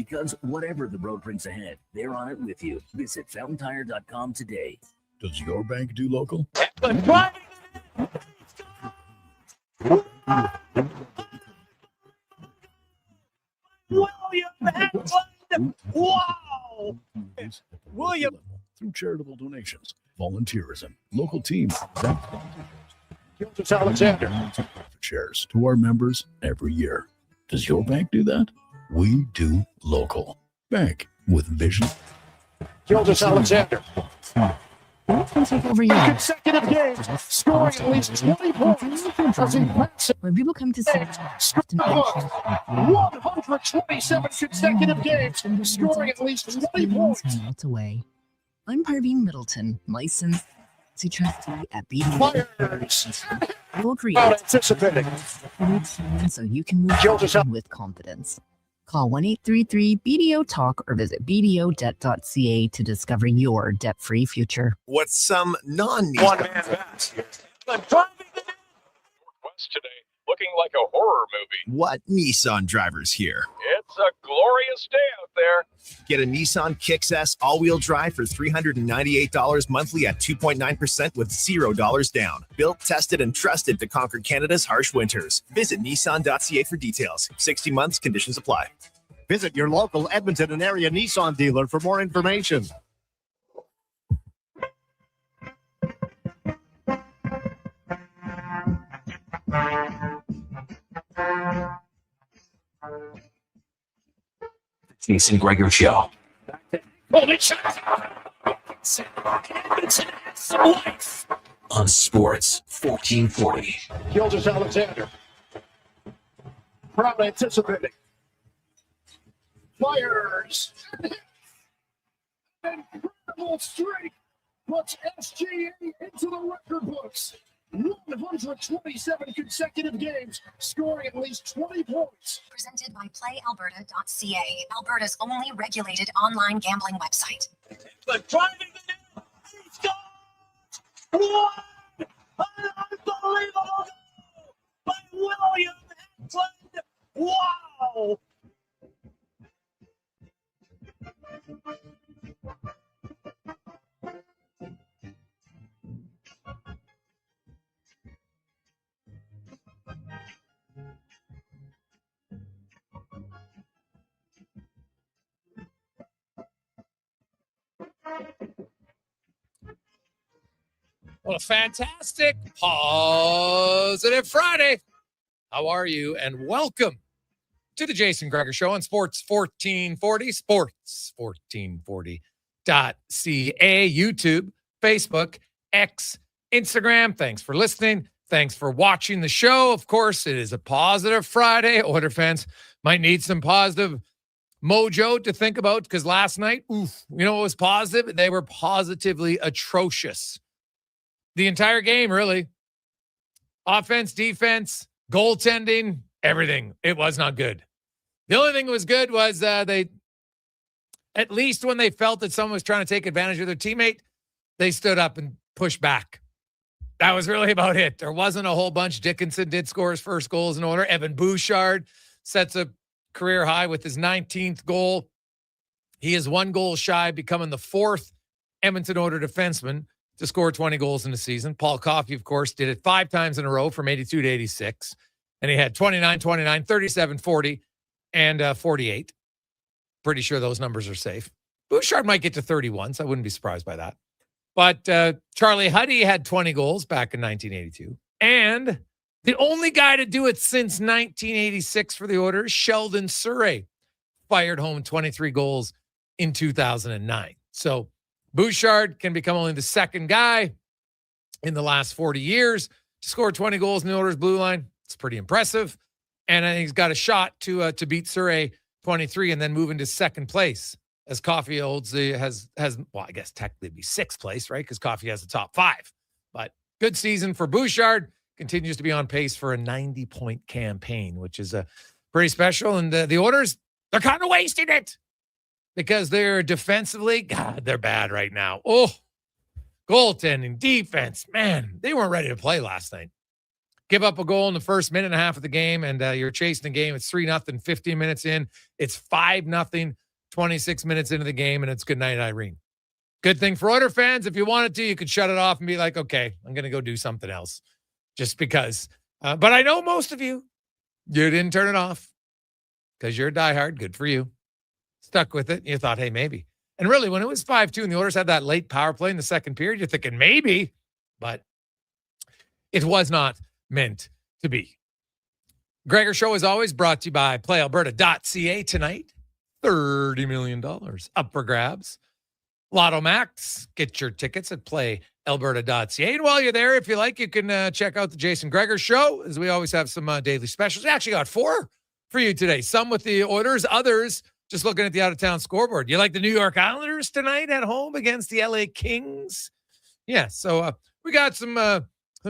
Because whatever the road brings ahead, they're on it with you. Visit fountaintire.com today. Does your bank do local? William Eklund! Wow! William! Through charitable donations, volunteerism, local teams, Gildas Alexander. shares to our members every year. Does your bank do that? We do local. Bank with vision. Gildas Alexander. Over you. Consecutive games, scoring at least 20 points. As he passes When people come to see 127 consecutive games, scoring at least 20 points. minutes away. I'm Parveen Middleton, licensed trustee at BDO. Fires. We'll create Not anticipating. so you can move Gildas forward with confidence. Call 1-833-BDO-TALK or visit bdodebt.ca to discover your debt-free future. What's some non-Nissan? One-man bats. Northwest today, looking like a horror movie. What Nissan drivers here? It's a glorious day out there. Get a Nissan Kicks S all-wheel drive for $398 monthly at 2.9% with $0 down. Built, tested, and trusted to conquer Canada's harsh winters. Visit Nissan.ca for details. 60 months, conditions apply. Visit your local Edmonton and area Nissan dealer for more information. Jason Gregor Show. Holy shot! On Sports 1440. Gildas Alexander. Crowd anticipating. Fires. Incredible streak puts SGA into the record books. 127 consecutive games, scoring at least 20 points. Presented by PlayAlberta.ca, Alberta's only regulated online gambling website. But driving the nail, he's gone! What? An unbelievable goal by William Eklund! Wow! Well, a fantastic, positive Friday. How are you? And welcome to the Jason Gregor Show on Sports 1440, sports1440.ca, YouTube, Facebook, X, Instagram. Thanks for listening. Thanks for watching the show. Of course, it is a positive Friday. Oilers fans might need some positive mojo to think about because last night, you know what was positive? They were positively atrocious. The entire game, really. Offense, defense, goaltending, everything. It was not good. The only thing that was good was they, at least when they felt that someone was trying to take advantage of their teammate, they stood up and pushed back. That was really about it. There wasn't a whole bunch. Dickinson did score his first goals in order. Evan Bouchard sets a career high with his 19th goal. He is one goal shy, becoming the fourth Edmonton Oilers defenseman to score 20 goals in the season. Paul Coffey, of course, did it 5 times in a row from 82 to 86. And he had 29, 29, 37, 40, and 48. Pretty sure those numbers are safe. Bouchard might get to 31, so I wouldn't be surprised by that. But Charlie Huddy had 20 goals back in 1982. And the only guy to do it since 1986 for the Oilers, Sheldon Surrey, fired home 23 goals in 2009. So Bouchard can become only the second guy in the last 40 years to score 20 goals in the Oilers blue line. It's pretty impressive. And I think he's got a shot to beat Surrey 23 and then move into second place as Coffey holds well, I guess technically it'd be sixth place, right? Because Coffey has the top 5. But good season for Bouchard. Continues to be on pace for a 90-point campaign, which is pretty special. And the Oilers, they're kind of wasting it because they're defensively, God, they're bad right now. Oh, goaltending, defense, man, they weren't ready to play last night. give up a goal in the first minute and a half of the game, and you're chasing the game. It's 3-0, 15 minutes in. It's 5-0, 26 minutes into the game, and it's good night, Irene. Good thing for Oiler fans. If you wanted to, you could shut it off and be like, okay, I'm going to go do something else just because. But I know most of you didn't turn it off because you're a diehard. Good for you. Stuck with it. And you thought, hey, maybe. And really, when it was 5-2 and the Oilers had that late power play in the second period, you're thinking maybe, but it was not meant to be. Gregor Show is always brought to you by PlayAlberta.ca tonight. $30 million up for grabs. Lotto Max, get your tickets at PlayAlberta.ca. And while you're there, if you like, you can check out the Jason Gregor Show, as we always have some daily specials. We actually got 4 for you today. Some with the Oilers, others just looking at the out-of-town scoreboard. You like the New York Islanders tonight at home against the LA Kings? Yeah, so we got some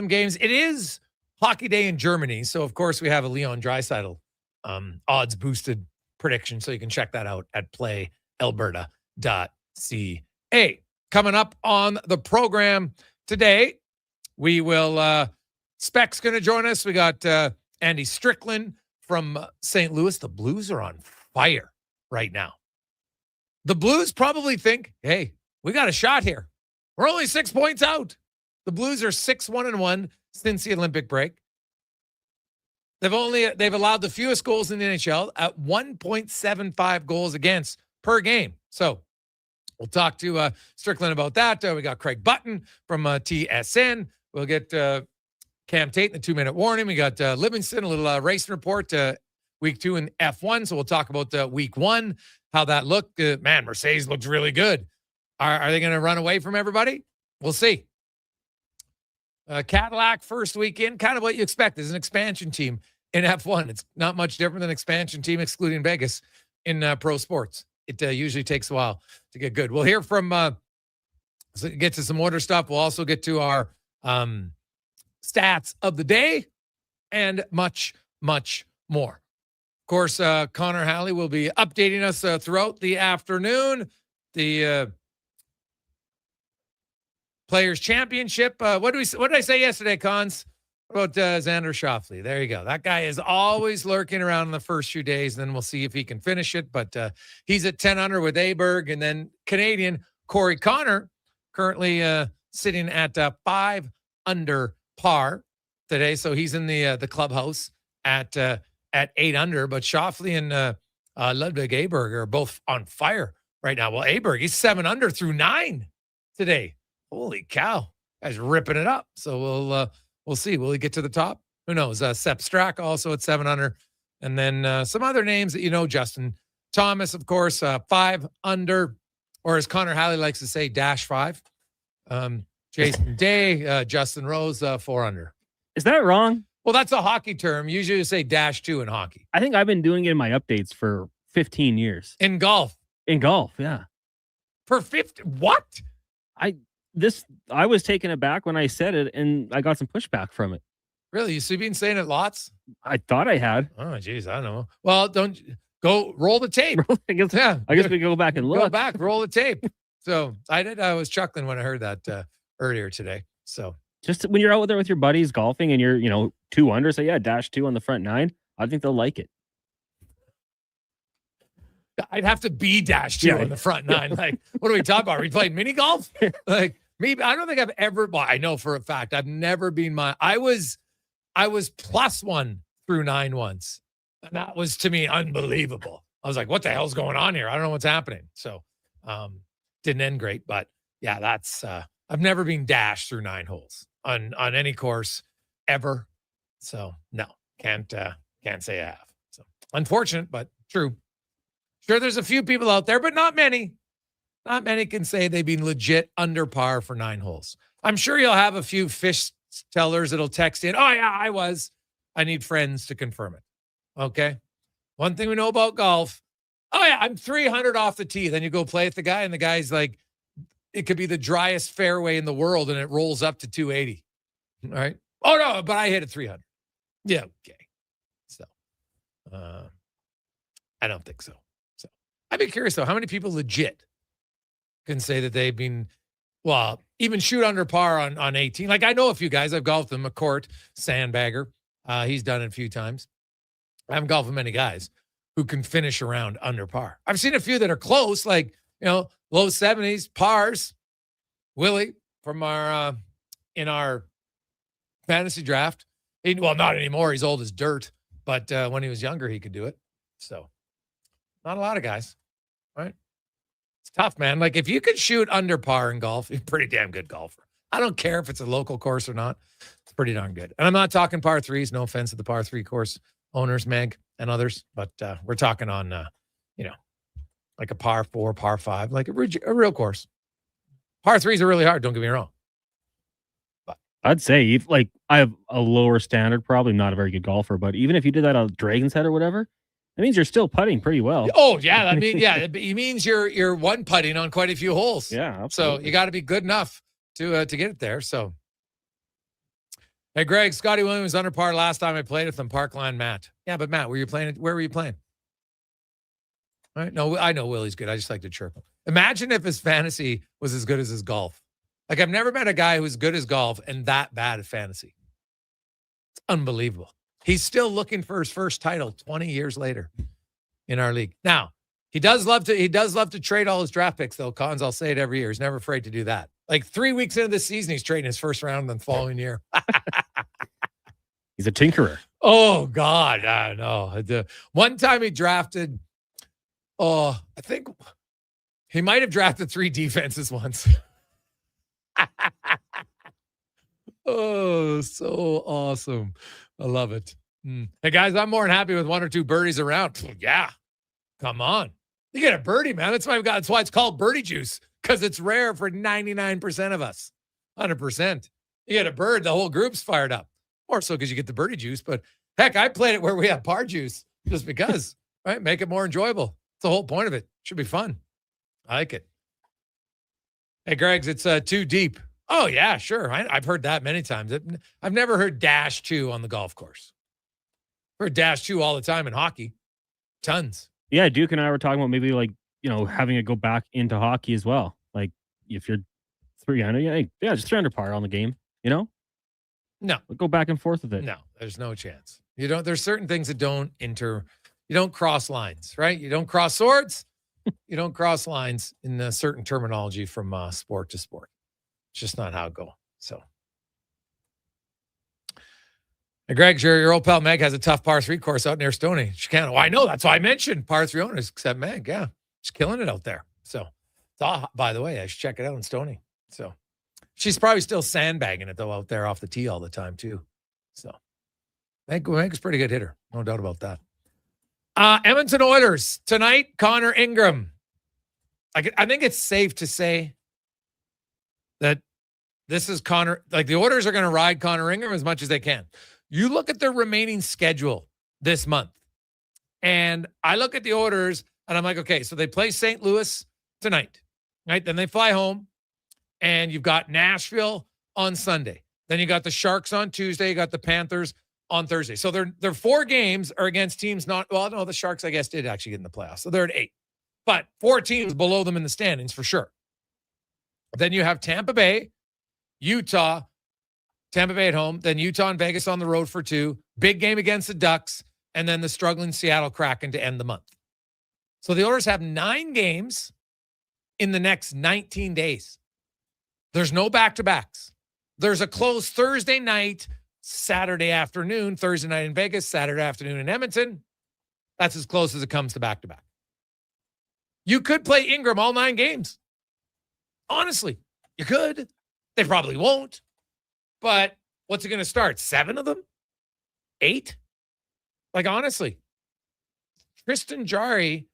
games. It is Hockey Day in Germany, so of course we have a Leon Draisaitl odds-boosted prediction, so you can check that out at PlayAlberta.ca. Coming up on the program today, we will Speck's going to join us. We got Andy Strickland from St. Louis. The Blues are on fire right now. The Blues probably think, hey, we got a shot here. We're only 6 points out. The Blues are 6-1-1 since the Olympic break. They've allowed the fewest goals in the NHL at 1.75 goals against per game. So we'll talk to Strickland about that. We got Craig Button from TSN. We'll get Cam Tate in the 2-minute warning. We got Livingston, a little racing report, week 2 in F1. So we'll talk about week 1, how that looked. Man, Mercedes looked really good. Are they going to run away from everybody? We'll see. Cadillac first weekend, kind of what you expect as an expansion team in F1. It's not much different than expansion team, excluding Vegas, in pro sports. It usually takes a while to get good. We'll hear from, get to some order stuff. We'll also get to our stats of the day and much, much more. Of course, Connor Halley will be updating us throughout the afternoon. The Players Championship. What did I say yesterday, Cons? About Xander Schauffele. There you go. That guy is always lurking around in the first few days, and then we'll see if he can finish it. But he's at 10 under with Aberg, and then Canadian Corey Connor currently sitting at 5 under par today. So he's in the clubhouse at 8 under. But Schauffele and Ludwig Aberg are both on fire right now. Well, Aberg, he's 7 under through 9 today. Holy cow. Guy's ripping it up. So we'll see. Will he get to the top? Who knows? Sepp Strack also at 7 under. And then some other names that you know, Justin Thomas, of course, 5 under, or as Connor Halley likes to say, -5. Jason Day, Justin Rose, 4 under. Is that wrong? Well, that's a hockey term. Usually you say -2 in hockey. I think I've been doing it in my updates for 15 years. In golf. In golf, yeah. For 50, what? I was taken aback when I said it, and I got some pushback from it. Really? So you've been saying it lots? I thought I had. Oh, geez, I don't know. Well, don't go roll the tape. I guess we can go back and look. Go back, roll the tape. So I did. I was chuckling when I heard that earlier today. So just when you're out there with your buddies golfing and you're 2 under, say -2 on the front 9. I think they'll like it. I'd have to be -2 on the front 9. Like, what are we talking about? Are we playing mini golf? Like, maybe I don't think I've ever. Well, I know for a fact I've never been I was +1 through 9 once, and that was to me unbelievable. I was like, "What the hell's going on here? I don't know what's happening." So, didn't end great, but yeah, that's. I've never been dashed through 9 holes on any course ever. So no, can't say I have. So unfortunate, but true. Sure, there's a few people out there, but not many. Not many can say they've been legit under par for 9 holes. I'm sure you'll have a few fish tellers that'll text in, "Oh, yeah, I was." I need friends to confirm it. Okay? One thing we know about golf, "Oh, yeah, I'm 300 off the tee." Then you go play with the guy, and the guy's like, it could be the driest fairway in the world, and it rolls up to 280. All right? "Oh, no, but I hit it 300. Yeah, okay. So, I don't think so. I'd be curious, though, how many people legit can say that they've been Well, even shoot under par on 18. Like, I know a few guys. I've golfed them. McCourt, Sandbagger. He's done it a few times. I haven't golfed with many guys who can finish around under par. I've seen a few that are close, like, low 70s, pars. Willie from in our fantasy draft. Well, not anymore. He's old as dirt. But when he was younger, he could do it. So, not a lot of guys, right? It's tough, man. Like, if you could shoot under par in golf, you're a pretty damn good golfer. I don't care if it's a local course or not. It's pretty darn good. And I'm not talking par threes. No offense to the par three course owners, Meg, and others. But we're talking on, like a par 4, par 5, like a real course. Par threes are really hard. Don't get me wrong. But I'd say, I have a lower standard, probably not a very good golfer, but even if you did that on Dragon's Head or whatever, that means you're still putting pretty well. Oh, yeah. I mean, yeah, it means you're one putting on quite a few holes. Yeah, absolutely. So you got to be good enough to get it there. So, hey, Greg, Scotty Williams was under par last time I played with him, Parkland Matt. Yeah, but Matt, where were you playing? All right. No, I know Willie's good. I just like to chirp him. Imagine if his fantasy was as good as his golf. Like, I've never met a guy who's good as golf and that bad at fantasy. It's unbelievable. He's still looking for his first title 20 years later in our league. Now, he does love to trade all his draft picks, though, Cons. I'll say it every year. He's never afraid to do that. Like 3 weeks into the season, he's trading his first round the following year. He's a tinkerer. Oh, God. I know. One time he drafted, I think he might have drafted 3 defenses once. Oh, so awesome. I love it. Hey, guys, I'm more than happy with 1 or 2 birdies around. Yeah. Come on. You get a birdie, man. That's why it's called birdie juice, because it's rare for 99% of us. 100%. You get a bird, the whole group's fired up. More so because you get the birdie juice. But, heck, I played it where we have par juice just because, right? Make it more enjoyable. It's the whole point of it. Should be fun. I like it. Hey, Greg's, it's too deep. Oh, yeah, sure. I've heard that many times. I've never heard dash 2 on the golf course. I've heard dash 2 all the time in hockey. Tons. Yeah, Duke and I were talking about maybe having it go back into hockey as well. Like if you're 300, just 300 par on the game, No. Go back and forth with it. No, there's no chance. There's certain things that you don't cross lines, right? You don't cross swords. You don't cross lines in a certain terminology from sport to sport. It's just not how it goes. So, hey, Greg, your old pal Meg has a tough par 3 course out near Stoney. She can't. Oh, I know. That's why I mentioned par 3 owners, except Meg. Yeah, she's killing it out there. So, by the way, I should check it out in Stoney. So, she's probably still sandbagging it though out there off the tee all the time too. So, Meg's a pretty good hitter, no doubt about that. Edmonton Oilers tonight. Connor Ingram. I think it's safe to say that this is Connor. Like, the Oilers are going to ride Connor Ingram as much as they can. You look at their remaining schedule this month, and I look at the Oilers, and I'm like, okay, so they play St. Louis tonight, right? Then they fly home, and you've got Nashville on Sunday. Then you got the Sharks on Tuesday. You got the Panthers on Thursday. So their 4 games are against teams the Sharks, I guess, did actually get in the playoffs. So they're at 8. But 4 teams below them in the standings for sure. Then you have Tampa Bay, Utah, Tampa Bay at home, then Utah and Vegas on the road for 2, big game against the Ducks, and then the struggling Seattle Kraken to end the month. So the Oilers have 9 games in the next 19 days. There's no back-to-backs. There's a close Thursday night, Saturday afternoon, Thursday night in Vegas, Saturday afternoon in Edmonton. That's as close as it comes to back-to-back. You could play Ingram all 9 games. Honestly, you could. They probably won't. But what's it going to start? 7 of them? 8? Like, honestly, Tristan Jarry,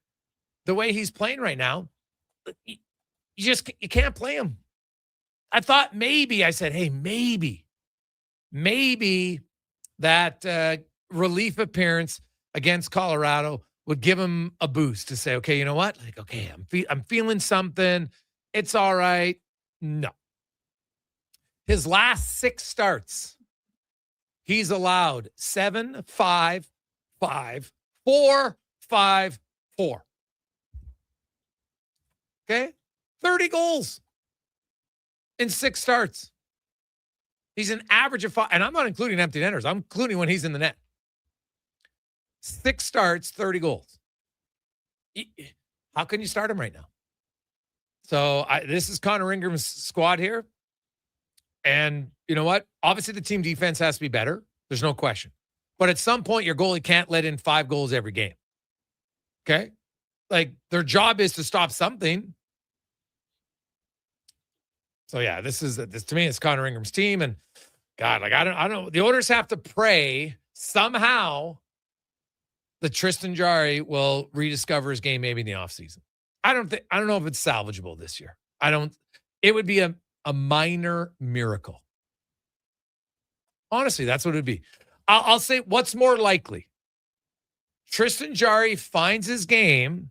the way he's playing right now, you can't play him. I thought I said, hey, maybe that relief appearance against Colorado would give him a boost to say, okay, you know what? Like, okay, I'm feeling something. It's all right. No. His last 6 starts, he's allowed 7, 5, 5, 4, 5, 4. Okay? 30 goals. in 6 starts. He's an average of 5, and I'm not including empty netters. I'm including when he's in the net. 6 starts, 30 goals. How can you start him right now? So this is Connor Ingram's squad here. And you know what? Obviously, the team defense has to be better. There's no question. But at some point, your goalie can't let in 5 goals every game. Okay? Like, their job is to stop something. So, yeah, this to me, it's Connor Ingram's team. And, God, like, I don't, the owners have to pray somehow that Tristan Jarry will rediscover his game maybe in the offseason. I don't know if it's salvageable this year. It would be a minor miracle. Honestly, that's what it would be. I'll say what's more likely. Tristan Jarry finds his game,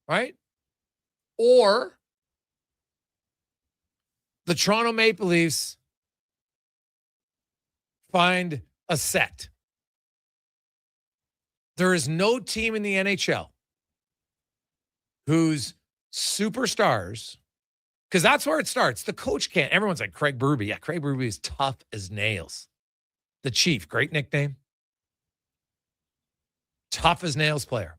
right? Or the Toronto Maple Leafs find a set. There is no team in the NHL whose superstars, because that's where it starts. The coach can't. Everyone's like Craig Berube. Yeah, Craig Berube is tough as nails. The Chief, great nickname. Tough as nails player.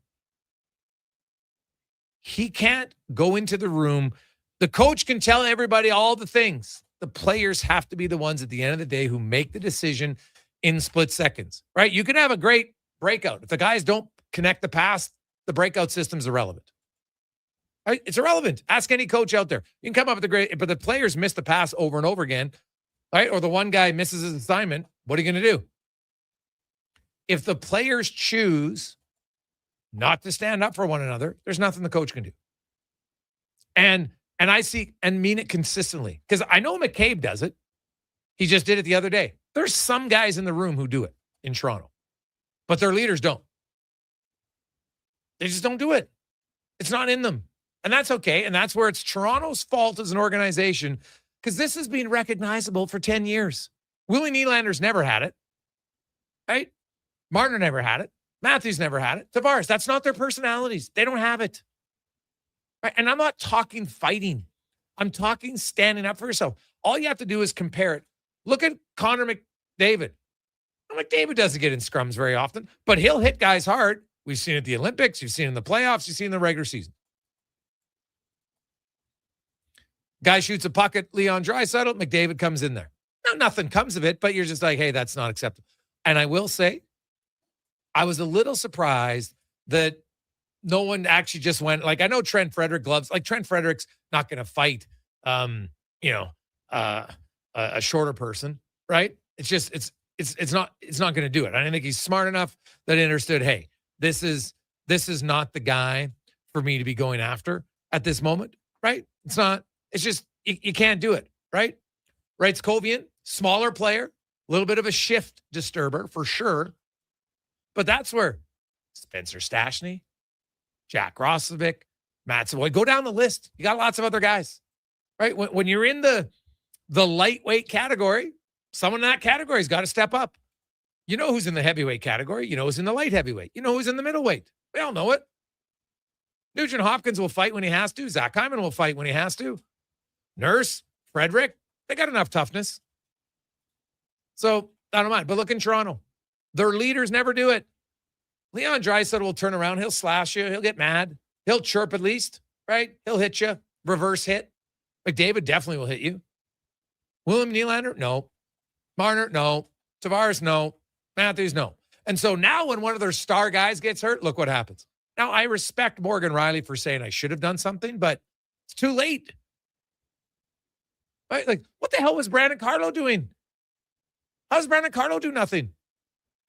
He can't go into the room. The coach can tell everybody all the things. The players have to be the ones at the end of the day who make the decision in split seconds, right? You can have a great breakout. If the guys don't connect the pass, the breakout system's irrelevant. Right? It's irrelevant. Ask any coach out there. You can come up with a great, but the players miss the pass over and over again, right? Or the one guy misses his assignment. What are you going to do? If the players choose not to stand up for one another, there's nothing the coach can do. And I see and mean it consistently, because I know McCabe does it. He just did it the other day. There's some guys in the room who do it in Toronto, but their leaders don't. They just don't do it. It's not in them. And that's okay. And that's where it's Toronto's fault as an organization, because this has been recognizable for 10 years. Willie Nylander's never had it, right? Marner never had it. Matthews never had it. Tavares, that's not their personalities. They don't have it. Right? And I'm not talking fighting. I'm talking standing up for yourself. All you have to do is compare it. Look at Connor McDavid. McDavid doesn't get in scrums very often, but he'll hit guys hard. We've seen it at the Olympics. You've seen it in the playoffs. You've seen it in the regular season. Guy shoots a puck at Leon Draisaitl. McDavid comes in there. Now, nothing comes of it, but you're just like, hey, that's not acceptable. And I will say, I was a little surprised that no one actually just went, like, I know Trent Frederick gloves, like Trent Frederick's not going to fight, a shorter person, right? It's just, it's not going to do it. I don't think he's smart enough that he understood, hey, this is not the guy for me to be going after at this moment, right? It's not, it's just, you can't do it, right? Wrights Kovian, smaller player, a little bit of a shift disturber for sure. But that's where Spencer Stastny, Jack Roslovic, Matt Savoy, go down the list. You got lots of other guys, right? When you're in the lightweight category, someone in that category's got to step up. You know who's in the heavyweight category. You know who's in the light heavyweight. You know who's in the middleweight. We all know it. Nugent Hopkins will fight when he has to. Zach Hyman will fight when he has to. Nurse, Frederick, they got enough toughness. So, I don't mind. But look in Toronto. Their leaders never do it. Leon Draisaitl will turn around. He'll slash you. He'll get mad. He'll chirp at least, right? He'll hit you. Reverse hit. McDavid definitely will hit you. William Nylander? No. Marner? No. Tavares? No. Matthews? No. And so now when one of their star guys gets hurt, look what happens. Now, I respect Morgan Riley for saying I should have done something, but it's too late. Right? Like, what the hell was Brandon Carlo doing? How does Brandon Carlo do nothing?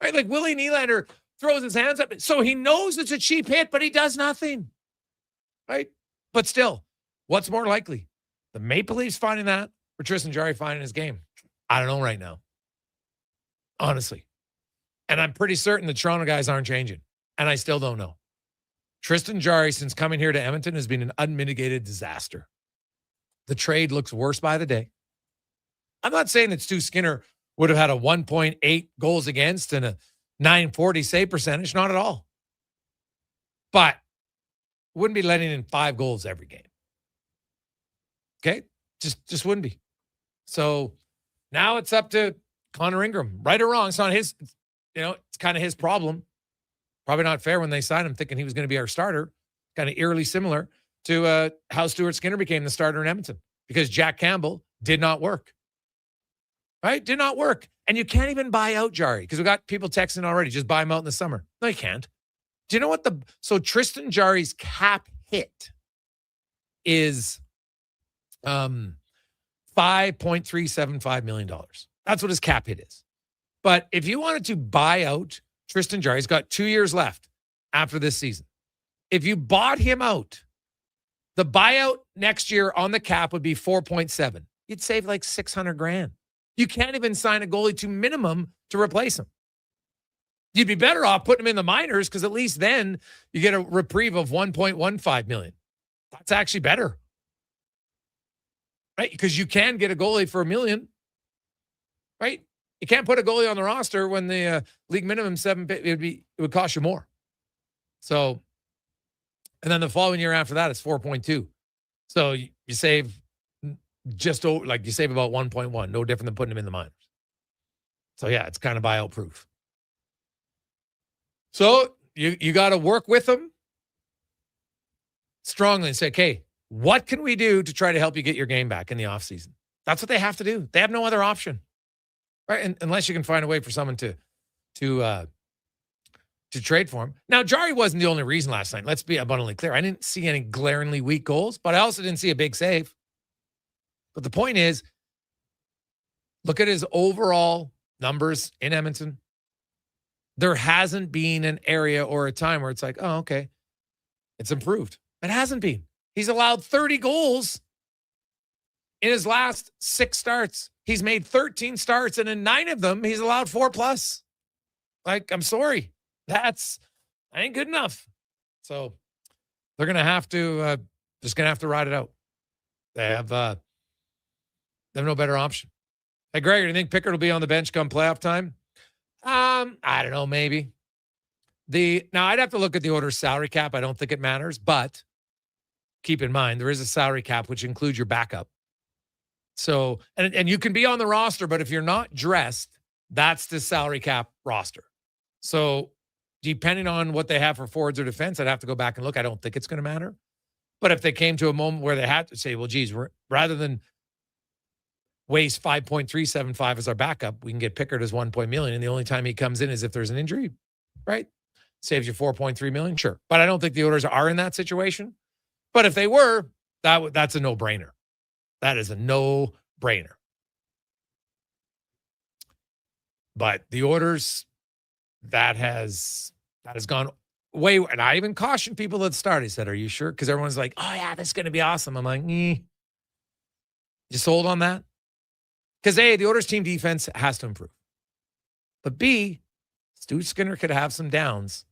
Right? Like, Willie Nylander throws his hands up. So he knows it's a cheap hit, but he does nothing. Right? But still, what's more likely? The Maple Leafs finding that or Tristan Jarry finding his game? I don't know right now. Honestly. And I'm pretty certain the Toronto guys aren't changing. And I still don't know. Tristan Jarry, since coming here to Edmonton, has been an unmitigated disaster. The trade looks worse by the day. I'm not saying that Stu Skinner would have had a 1.8 goals against and a 940 save percentage. Not at all. But wouldn't be letting in 5 goals every game. Okay? Just wouldn't be. So now it's up to Connor Ingram, right or wrong. It's not his, it's kind of his problem. Probably not fair when they signed him thinking he was going to be our starter. Kind of eerily similar to how Stuart Skinner became the starter in Edmonton because Jack Campbell did not work. Right? Did not work. And you can't even buy out Jarry because we got people texting already. Just buy him out in the summer. No, you can't. Do you know what so Tristan Jarry's cap hit is $5.375 million. That's what his cap hit is. But if you wanted to buy out Tristan Jarry, he's got 2 years left after this season. If you bought him out, the buyout next year on the cap would be 4.7. You'd save like $600,000. You can't even sign a goalie to minimum to replace him. You'd be better off putting him in the minors because at least then you get a reprieve of $1.15 million. That's actually better. Right? Because you can get a goalie for $1 million. Right? You can't put a goalie on the roster when the league minimum it would cost you more. So, and then the following year after that, it's 4.2. So you save you save about 1.1, no different than putting him in the minors. So yeah, it's kind of buyout proof. So you got to work with them strongly and say, okay, what can we do to try to help you get your game back in the offseason? That's what they have to do. They have no other option. Right? And unless you can find a way for someone to trade for him. Now, Jarry wasn't the only reason last night. Let's be abundantly clear. I didn't see any glaringly weak goals, but I also didn't see a big save. But the point is, look at his overall numbers in Edmonton. There hasn't been an area or a time where it's like, oh, okay, it's improved. It hasn't been. He's allowed 30 goals in his last 6 starts. He's made 13 starts, and in 9 of them, he's allowed 4+. Like, I'm sorry. I ain't good enough. So they're going to have to, just going to have to ride it out. They have no better option. Hey, Gregor, do you think Pickard will be on the bench come playoff time? I don't know, maybe. Now, I'd have to look at the Oilers' salary cap. I don't think it matters, but keep in mind, there is a salary cap, which includes your backup. So, and you can be on the roster, but if you're not dressed, that's the salary cap roster. So, depending on what they have for forwards or defense, I'd have to go back and look. I don't think it's going to matter. But if they came to a moment where they had to say, well, geez, rather than waste 5.375 as our backup, we can get Pickard as $1 million, and the only time he comes in is if there's an injury, right? Saves you $4.3 million, sure. But I don't think the Oilers are in that situation. But if they were, that's a no-brainer. That is a no-brainer. But the Oilers, that has gone way, and I even cautioned people at the start. I said, are you sure? Because everyone's like, oh yeah, this is going to be awesome. I'm like, You sold on that? Because A, the Oilers team defense has to improve. But B, Stu Skinner could have some downs,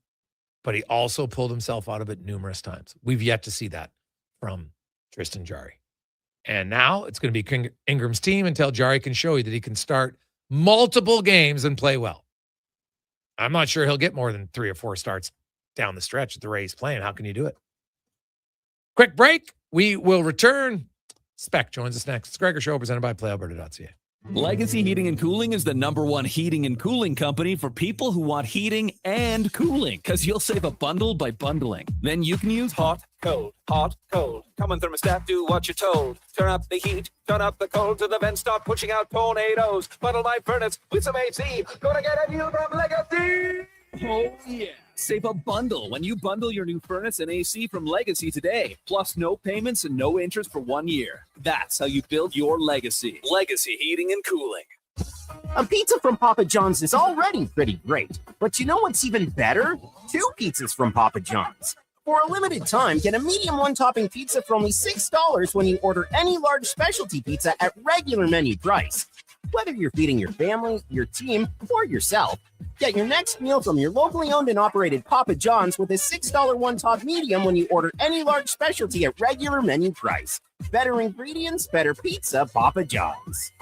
but he also pulled himself out of it numerous times. We've yet to see that from Tristan Jarry. And now it's going to be Ingram's team until Jarry can show you that he can start multiple games and play well. I'm not sure he'll get more than 3 or 4 starts down the stretch at the rate he's playing. How can you do it? Quick break. We will return. Spec joins us next. It's Gregor Show presented by PlayAlberta.ca. Legacy Heating and Cooling is the #1 heating and cooling company for people who want heating and cooling, because you'll save a bundle by bundling. Then you can use hot, cold, hot, cold. Come on, thermostat, do what you're told. Turn up the heat, turn up the cold, to the vents start pushing out tornadoes. Bundle my furnace with some AC. Gonna get a new from Legacy. Oh, yeah. Save a bundle when you bundle your new furnace and AC from Legacy today. Plus no payments and no interest for 1 year. That's how you build your legacy. Legacy Heating and Cooling. A pizza from Papa John's is already pretty great. But you know what's even better? 2 pizzas from Papa John's. For a limited time, get a medium 1-topping pizza for only $6 when you order any large specialty pizza at regular menu price. Whether you're feeding your family, your team, or yourself, get your next meal from your locally owned and operated Papa John's with a $6 1-top medium when you order any large specialty at regular menu price. Better ingredients, better pizza, Papa John's.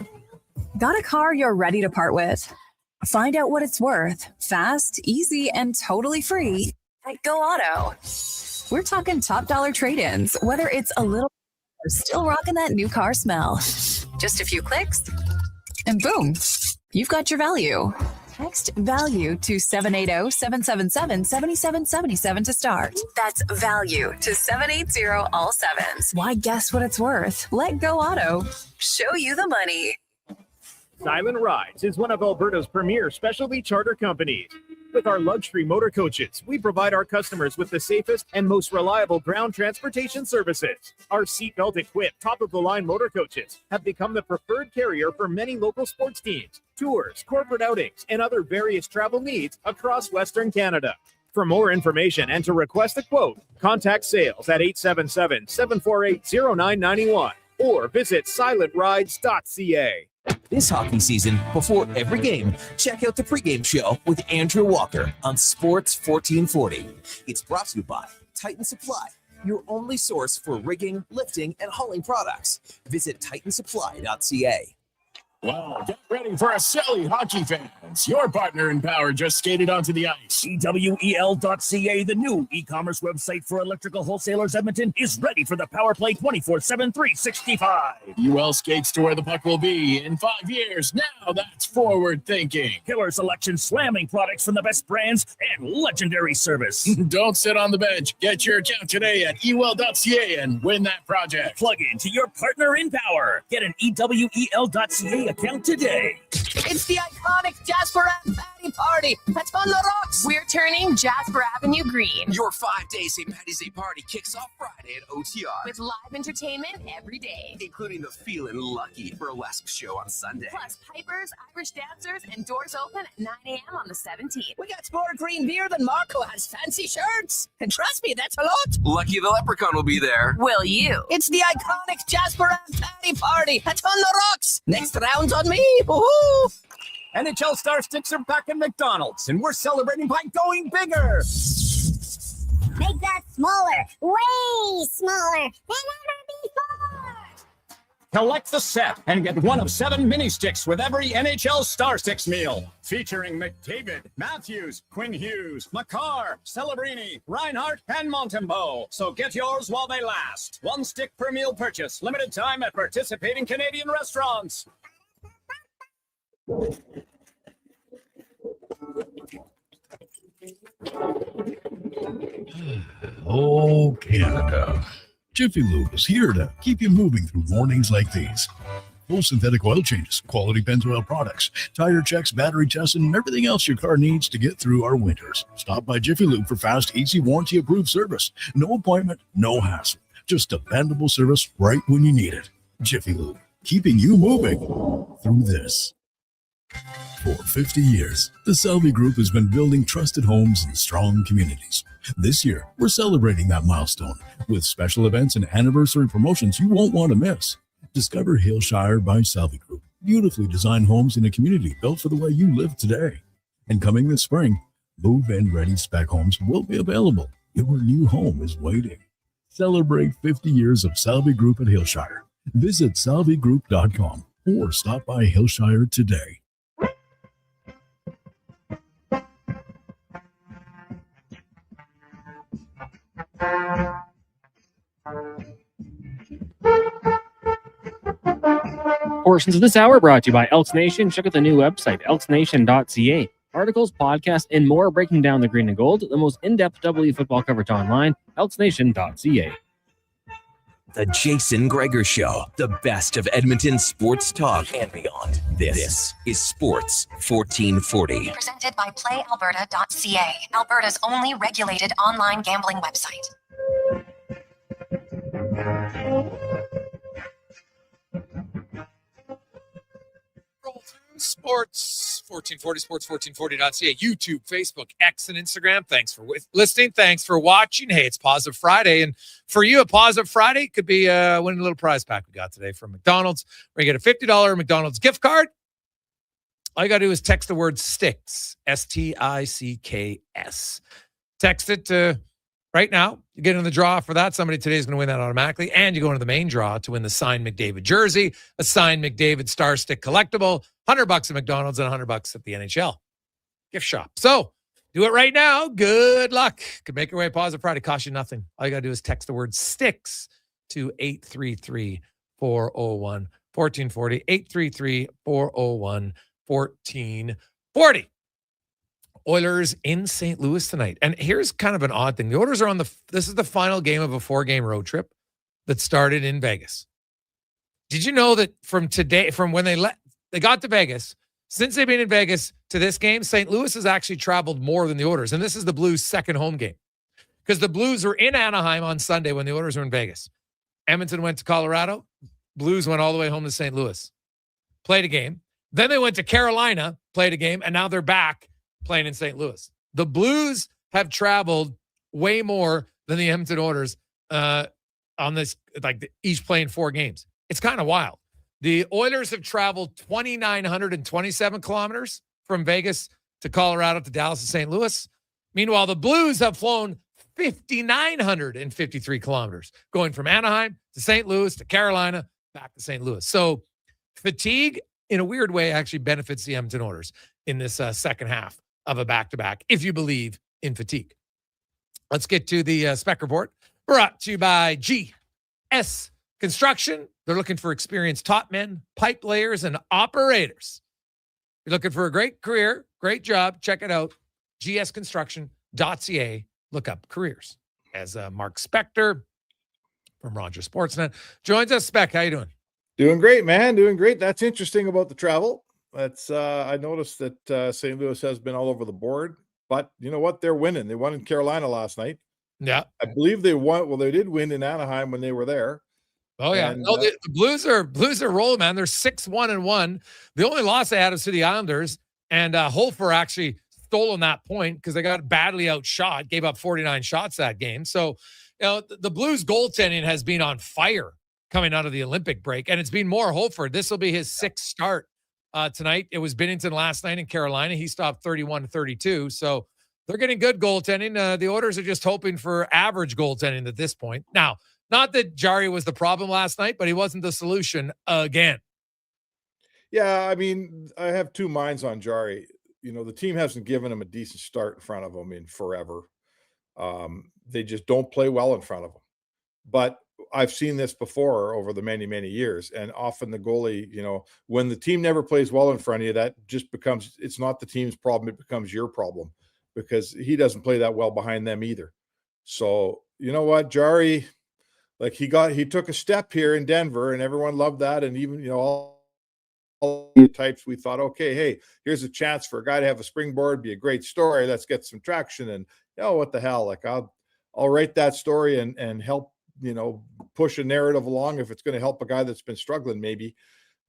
Got a car you're ready to part with? Find out what it's worth, fast, easy, and totally free at Go Auto. We're talking top dollar trade-ins, whether it's a little You're still rocking that new car smell. Just a few clicks, and boom, you've got your value. Text value to 780-777-7777 to start. That's value to 780 all sevens. Why guess what it's worth? Let Go Auto show you the money. Silent Rides is one of Alberta's premier specialty charter companies. With our luxury motor coaches, we provide our customers with the safest and most reliable ground transportation services. Our seatbelt equipped, top-of-the-line motor coaches have become the preferred carrier for many local sports teams, tours, corporate outings, and other various travel needs across Western Canada. For more information and to request a quote, contact sales at 877-748-0991 or visit silentrides.ca. This hockey season, before every game, check out the pregame show with Andrew Walker on Sports 1440. It's brought to you by Titan Supply, your only source for rigging, lifting, and hauling products. Visit titansupply.ca. Wow, get ready for a silly hockey fans. Your partner in power just skated onto the ice. EWEL.ca, the new e-commerce website for electrical wholesalers Edmonton, is ready for the power play 24/7, 365. UL skates to where the puck will be in 5 years. Now that's forward thinking. Killer selection, slamming products from the best brands, and legendary service. Don't sit on the bench. Get your account today at EWEL.ca and win that project. Plug into your partner in power. Get an EWEL.ca account today. It's the iconic Jasper Ave Patty Party. That's on the rocks. We're turning Jasper Avenue green. Your 5-day St. Patty's Day party kicks off Friday at OTR. With live entertainment every day. Including the Feelin' Lucky burlesque show on Sunday. Plus pipers, Irish dancers, and doors open at 9 a.m. on the 17th. We got more green beer than Marco has fancy shirts. And trust me, that's a lot. Lucky the Leprechaun will be there. Will you? It's the iconic Jasper Ave Patty Party. That's on the rocks. Next round's on me. Woohoo! NHL Star Sticks are back at McDonald's, and we're celebrating by going bigger. Make that smaller, way smaller than ever before. Collect the set and get one of 7 mini sticks with every NHL Star Sticks meal. Featuring McDavid, Matthews, Quinn Hughes, Makar, Celebrini, Reinhardt, and Montembeau. So get yours while they last. 1 stick per meal purchase. Limited time at participating Canadian restaurants. Oh, Canada. Jiffy Lube is here to keep you moving through mornings like these. Full synthetic oil changes, quality Pennzoil products, tire checks, battery tests, and everything else your car needs to get through our winters. Stop by Jiffy Lube for fast, easy, warranty-approved service. No appointment, no hassle. Just dependable service right when you need it. Jiffy Lube, keeping you moving through this. For 50 years, the Selby Group has been building trusted homes and strong communities. This year, we're celebrating that milestone with special events and anniversary promotions you won't want to miss. Discover Hillshire by Selby Group, beautifully designed homes in a community built for the way you live today. And coming this spring, move-in ready spec homes will be available. Your new home is waiting. Celebrate 50 years of Selby Group at Hillshire. Visit selvygroup.com or stop by Hillshire today. Portions of this hour brought to you by Elks Nation. Check out the new website, elksnation.ca. Articles, podcasts, and more breaking down the green and gold. The most in-depth W football coverage online, elksnation.ca. The Jason Gregor Show, the best of Edmonton sports talk and beyond. This is Sports 1440. Presented by PlayAlberta.ca, Alberta's only regulated online gambling website. Sports 1440, sports1440.ca, YouTube, Facebook, X, and Instagram. Thanks for listening. Thanks for watching. Hey, it's Positive Friday. And for you, a Positive Friday could be winning a little prize pack we got today from McDonald's, where you get a $50 McDonald's gift card. All you got to do is text the word STICKS, STICKS. Text it to right now. You get in the draw for that. Somebody today is going to win that automatically. And you go into the main draw to win the signed McDavid jersey, a signed McDavid Star Stick collectible, $100 at McDonald's and $100 at the NHL gift shop. So do it right now. Good luck. Could make your way Positive Friday. Cost you nothing. All you got to do is text the word STICKS to 833-401-1440. 833-401-1440. Oilers in St. Louis tonight. And here's kind of an odd thing. The Oilers are this is the final game of a 4-game road trip that started in Vegas. Did you know that from when they got to Vegas, since they've been in Vegas to this game, St. Louis has actually traveled more than the Oilers. And this is the Blues' second home game. Because the Blues were in Anaheim on Sunday when the Oilers were in Vegas. Edmonton went to Colorado. Blues went all the way home to St. Louis. Played a game. Then they went to Carolina, played a game, and now they're back playing in St. Louis. The Blues have traveled way more than the Edmonton Oilers on this, each playing 4 games. It's kind of wild. The Oilers have traveled 2,927 kilometers from Vegas to Colorado to Dallas to St. Louis. Meanwhile, the Blues have flown 5,953 kilometers, going from Anaheim to St. Louis to Carolina, back to St. Louis. So fatigue, in a weird way, actually benefits the Edmonton Oilers in this second half of a back-to-back, if you believe in fatigue. Let's get to the spec report, brought to you by GS Construction. They're looking for experienced top men, pipe layers, and operators. You're looking for a great career, great job, check it out, gsconstruction.ca. Look up careers. As Mark Spector from Rogers Sportsnet joins us. Spec, how you doing? Doing great, man. Doing great. That's interesting about the travel. That's I noticed that St. Louis has been all over the board, but you know what? They're winning. They won in Carolina last night. Yeah, I believe they won. Well, they did win in Anaheim when they were there. Oh yeah, and, no, the Blues are rolling, man. They're 6-1-1. The only loss they had was to the Islanders, and Hofer actually stolen that point because they got badly outshot, gave up 49 shots that game. So, you know, the Blues goaltending has been on fire coming out of the Olympic break, and it's been more Hofer. This will be his 6th start tonight. It was Binnington last night in Carolina. He stopped 31-32. So they're getting good goaltending. The Oilers are just hoping for average goaltending at this point. Now, not that Jari was the problem last night, but he wasn't the solution again. Yeah, I mean, I have two minds on Jari. You know, the team hasn't given him a decent start in front of him in forever. They just don't play well in front of him. But I've seen this before over the many, many years. And often the goalie, you know, when the team never plays well in front of you, that just becomes, it's not the team's problem. It becomes your problem because he doesn't play that well behind them either. So, you know what, Jari, like he took a step here in Denver and everyone loved that. And even, you know, all the types, we thought, okay, hey, here's a chance for a guy to have a springboard, be a great story. Let's get some traction. And, you know, what the hell, like I'll write that story and help, you know, push a narrative along if it's going to help a guy that's been struggling maybe.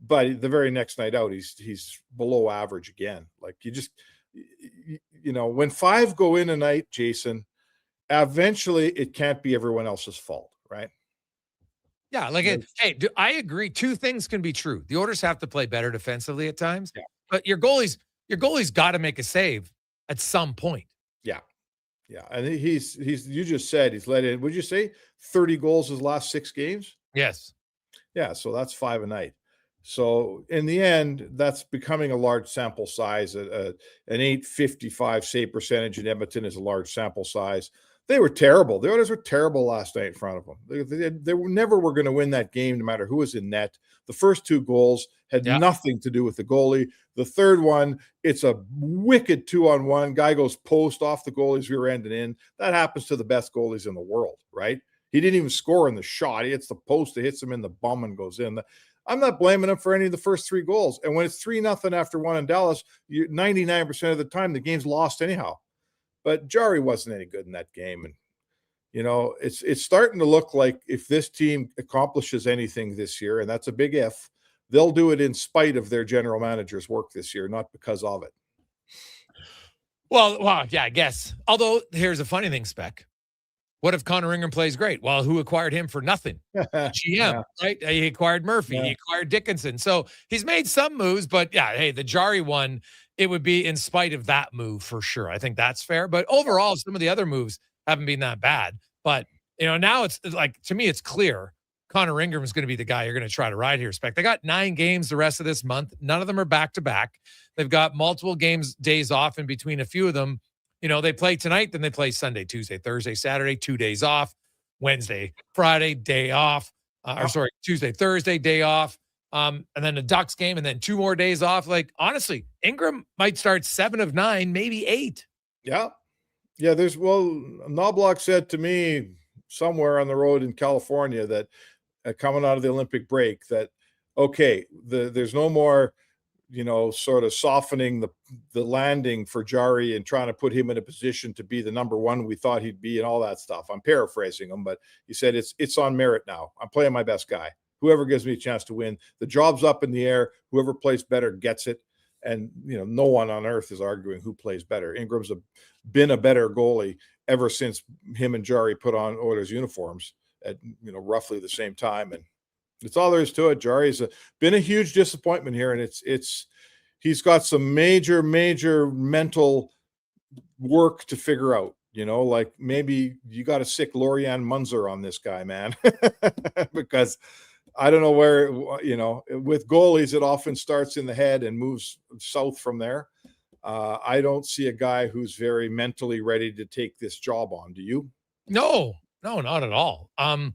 But the very next night out, he's below average again. Like you know, when 5 go in a night, Jason, eventually it can't be everyone else's fault, right? Yeah, I agree. Two things can be true. The Oilers have to play better defensively at times, but your goalie's got to make a save at some point. Yeah. Yeah, and he's you just said he's let in, would you say 30 goals his last 6 games? Yes. Yeah, so that's 5 a night. So in the end, that's becoming a large sample size. An .855 save percentage in Edmonton is a large sample size. They were terrible. The Oilers were terrible last night in front of them. They never were going to win that game no matter who was in net. The first 2 goals had nothing to do with the goalie. The third one, it's a wicked 2-on-1. Guy goes post off the goalie's rear end and in. That happens to the best goalies in the world, right? He didn't even score in the shot. He hits the post, it hits him in the bum and goes in. I'm not blaming him for any of the first 3 goals. And when it's 3-0 after 1 in Dallas, 99% of the time the game's lost anyhow. But Jari wasn't any good in that game. And, you know, it's starting to look like if this team accomplishes anything this year, and that's a big if, they'll do it in spite of their general manager's work this year, not because of it. Well, yeah, I guess. Although, here's a funny thing, Spec. What if Connor Ingram plays great? Well, who acquired him for nothing? GM, right? He acquired Murphy. He acquired Dickinson. So he's made some moves, but yeah, hey, the Jari one, it would be in spite of that move for sure. I think that's fair. But overall, some of the other moves haven't been that bad. But, you know, now it's like, to me, it's clear Connor Ingram is going to be the guy you're going to try to ride here, Spec. They got 9 games the rest of this month. None of them are back-to-back. They've got multiple days off in between a few of them. You know, they play tonight, then they play Sunday, Tuesday, Thursday, Saturday, 2 days off. Wednesday, Friday, day off, Tuesday, Thursday, day off. And then the Ducks game, and then 2 more days off. Like, honestly, Ingram might start 7 of 9, maybe 8. Yeah. Yeah. Knobloch said to me somewhere on the road in California that coming out of the Olympic break that, okay, there's no more, sort of softening the landing for Jari and trying to put him in a position to be the number one we thought he'd be and all that stuff. I'm paraphrasing him, but he said it's on merit now. I'm playing my best guy. Whoever gives me a chance to win, the job's up in the air. Whoever plays better gets it. And, no one on earth is arguing who plays better. Ingram's been a better goalie ever since him and Jari put on Oilers uniforms at, roughly the same time. And it's all there is to it. Jari's been a huge disappointment here. And he's got some major mental work to figure out. Like maybe you got to sick Lorianne Munzer on this guy, man, because I don't know where, with goalies, it often starts in the head and moves south from there. I don't see a guy who's very mentally ready to take this job on. Do you? No, not at all. And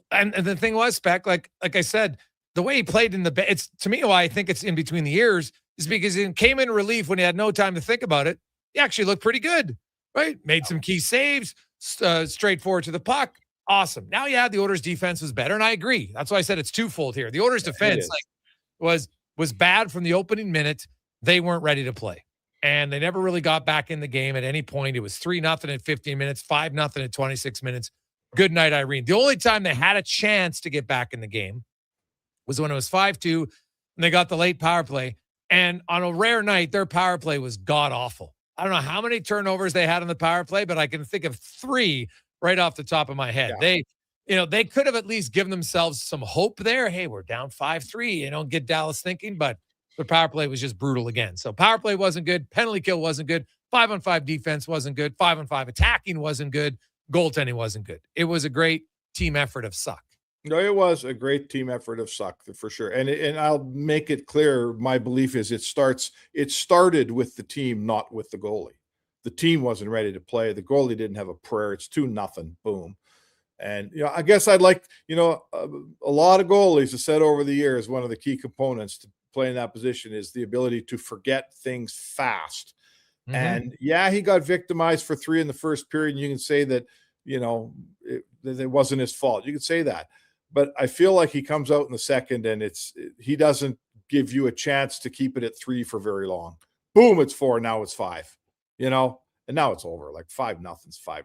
the thing was, Spec, like I said, the way he played it's to me why I think it's in between the ears is because he came in relief when he had no time to think about it. He actually looked pretty good, right? Made some key saves, straightforward to the puck. Awesome. Now, the Oilers' defense was better, and I agree. That's why I said it's twofold here. The Oilers' defense was bad from the opening minute. They weren't ready to play, and they never really got back in the game at any point. It was 3-0 at 15 minutes, 5-0 at 26 minutes. Good night, Irene. The only time they had a chance to get back in the game was when it was 5-2, and they got the late power play. And on a rare night, their power play was god-awful. I don't know how many turnovers they had on the power play, but I can think of 3 right off the top of my head. Yeah. They could have at least given themselves some hope there. Hey, we're down 5-3. Get Dallas thinking, but the power play was just brutal again. So power play wasn't good. Penalty kill wasn't good. 5-on-5 defense wasn't good. 5-on-5 attacking wasn't good. Goaltending wasn't good. It was a great team effort of suck. No, it was a great team effort of suck for sure. And I'll make it clear. My belief is it started with the team, not with the goalie. The team wasn't ready to play. The goalie didn't have a prayer. It's 2-0. Boom. And, I guess I'd like, a lot of goalies have said over the years, one of the key components to playing that position is the ability to forget things fast. Mm-hmm. And he got victimized for 3 in the first period. And you can say that, it wasn't his fault. You could say that, but I feel like he comes out in the second and he doesn't give you a chance to keep it at 3 for very long. Boom. It's 4. Now it's 5. And now it's over. Like 5-0's 5-0.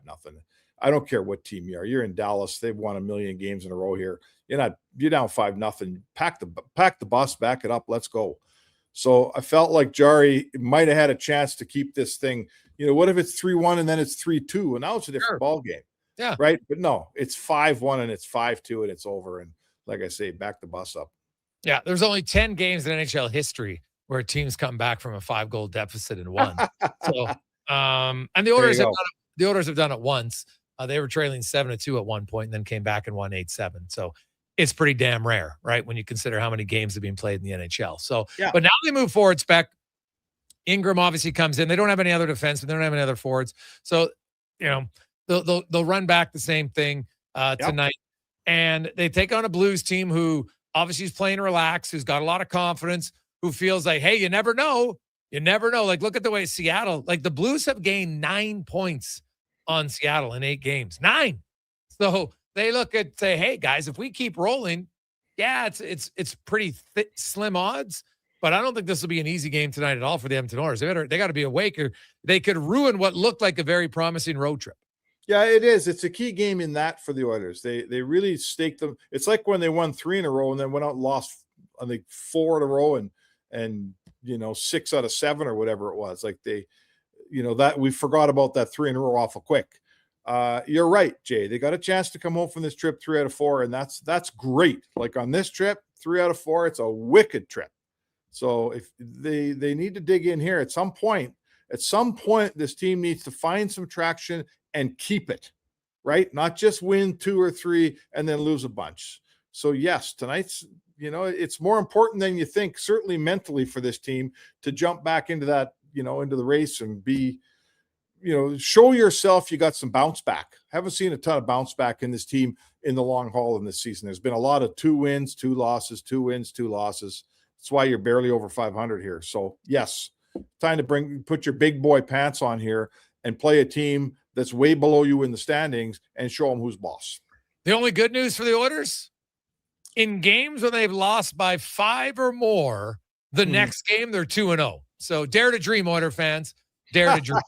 I don't care what team you are. You're in Dallas. They've won 1 million games in a row here. You're down 5-0. Pack the bus, back it up. Let's go. So I felt like Jari might have had a chance to keep this thing. What if it's 3-1 and then it's 3-2 and now it's a different ball game. Yeah. Right. But no, it's 5-1 and it's 5-2 and it's over. And like I say, back the bus up. Yeah. There's only 10 games in NHL history where teams come back from a 5-goal deficit and won. So, and the Oilers have done it once. They were trailing 7-2 at one point and then came back and won 8-7. So it's pretty damn rare, right? When you consider how many games have been played in the NHL. So, but now they move forward, Spec. Ingram obviously comes in. They don't have any other defensemen. They don't have any other forwards. So, they'll run back the same thing tonight. And they take on a Blues team who obviously is playing relaxed, who's got a lot of confidence, who feels like, hey, you never know. You never know. Like, look at the way Seattle, like the Blues have gained 9 points on Seattle in 8 games. 9. So they say, hey, guys, if we keep rolling, it's pretty slim odds. But I don't think this will be an easy game tonight at all for the Edmonton Oilers. They got to be awake, or they could ruin what looked like a very promising road trip. Yeah, it is. It's a key game in that for the Oilers. They really staked them. It's like when they won 3 in a row and then went out and lost, I think, 4 in a row and 6 out of 7 or whatever it was. Like that we forgot about that 3 in a row awful quick. You're right, Jay. They got a chance to come home from this trip 3 out of 4, and that's great. Like on this trip, 3 out of 4, it's a wicked trip. So if they need to dig in here at some point, this team needs to find some traction and keep it, right? Not just win 2 or 3 and then lose a bunch. So yes, tonight's, it's more important than you think, certainly mentally for this team to jump back into that, into the race and be, show yourself you got some bounce back. Haven't seen a ton of bounce back in this team in the long haul in this season. There's been a lot of 2 wins, 2 losses, 2 wins, 2 losses. That's why you're barely over 500 here. So yes, time to put your big boy pants on here and play a team that's way below you in the standings and show them who's boss. The only good news for the Oilers, in games when they've lost by 5 or more, the next game they're 2-0. So dare to dream, Oiler fans. Dare to dream.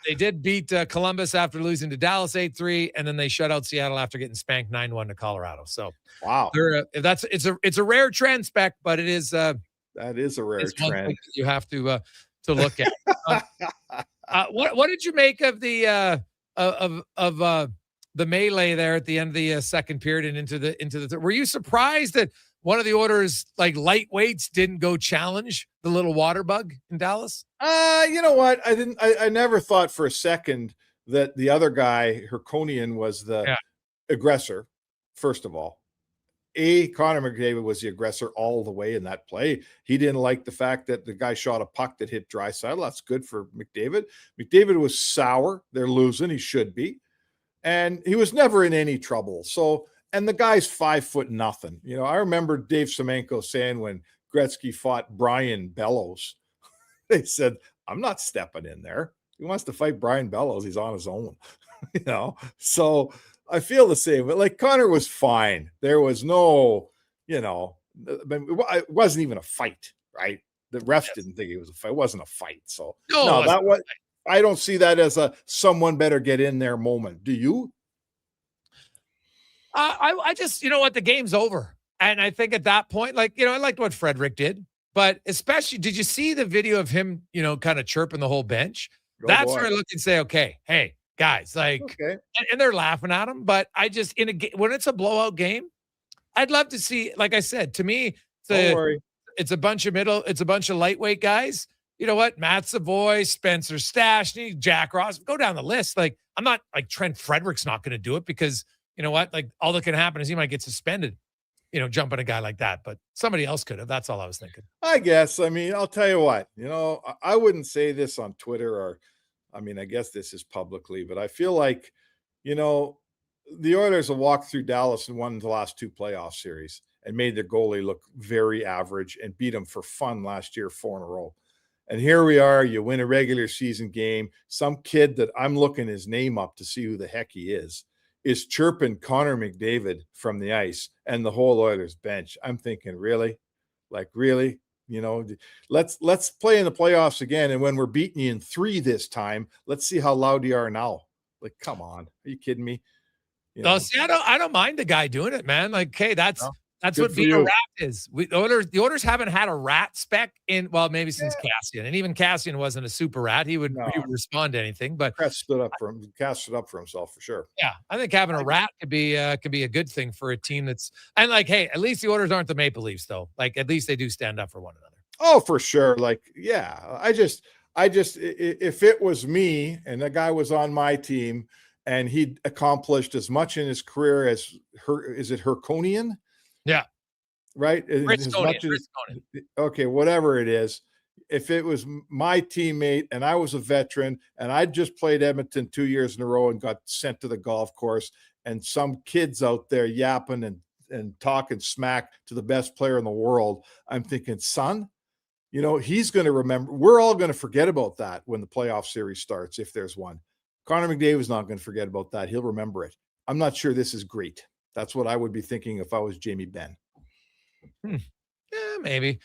They did beat Columbus after losing to Dallas 8-3, and then they shut out Seattle after getting spanked 9-1 to Colorado. So wow, it's a rare trend, Spec, but it is that is a rare trend you have to look at. What did you make of the the melee there at the end of the second period and into the third? Were you surprised that one of the Oilers, like lightweights, didn't go challenge the little water bug in Dallas? You know what? I never thought for a second that the other guy, Herconian, was the aggressor. First of all, Connor McDavid was the aggressor all the way in that play. He didn't like the fact that the guy shot a puck that hit Draisaitl. That's good for McDavid. McDavid was sour. They're losing. He should be. And he was never in any trouble. So, and the guy's 5'0". I remember Dave Semenko saying when Gretzky fought Brian Bellows, they said, I'm not stepping in there. He wants to fight Brian Bellows. He's on his own, So I feel the same. But like Connor was fine. There was no, it wasn't even a fight, right? The refs didn't think it was a fight. It wasn't a fight. So I don't see that as a someone better get in there moment. Do you? I just, the game's over. And I think at that point, I liked what Frederick did, but especially, did you see the video of him, kind of chirping the whole bench? That's where I look and say, okay, hey, guys, and they're laughing at him. But I just, when it's a blowout game, I'd love to see, like I said, to me, it's a bunch of lightweight guys. You know what? Matt Savoy, Spencer Stashny, Jack Ross, go down the list. I'm not like Trent Frederick's not going to do it because you know what? All that can happen is he might get suspended, jumping a guy like that, but somebody else could have. That's all I was thinking. I guess. I mean, I'll tell you what, I wouldn't say this on Twitter or, I guess this is publicly, but I feel like, the Oilers have walked through Dallas and won the last 2 playoff series and made their goalie look very average and beat him for fun last year, 4 in a row. And here we are, you win a regular season game. Some kid that I'm looking his name up to see who the heck he is chirping Connor McDavid from the ice and the whole Oilers bench. I'm thinking, really? Really? Let's play in the playoffs again. And when we're beating you in 3 this time, let's see how loud you are now. Come on. Are you kidding me? No, see, I don't mind the guy doing it, man. Hey, that's what being a rat is. The Oilers haven't had a rat spec maybe since Cassian, and even Cassian wasn't a super rat. He would respond to anything, but Cass stood up for himself for sure. Yeah, I think having a rat could be a good thing for a team that's hey, at least the Oilers aren't the Maple Leafs though. At least they do stand up for one another. Oh, for sure. I just if it was me and the guy was on my team and he'd accomplished as much in his career as is it Herconian? Yeah. Right. Okay. Whatever it is. If it was my teammate and I was a veteran and I just played Edmonton 2 years in a row and got sent to the golf course and some kids out there yapping and talking smack to the best player in the world, I'm thinking, son, he's going to remember. We're all going to forget about that when the playoff series starts. If there's one, Connor McDavid's not going to forget about that. He'll remember it. I'm not sure this is great. That's what I would be thinking if I was Jamie Benn. Yeah, maybe.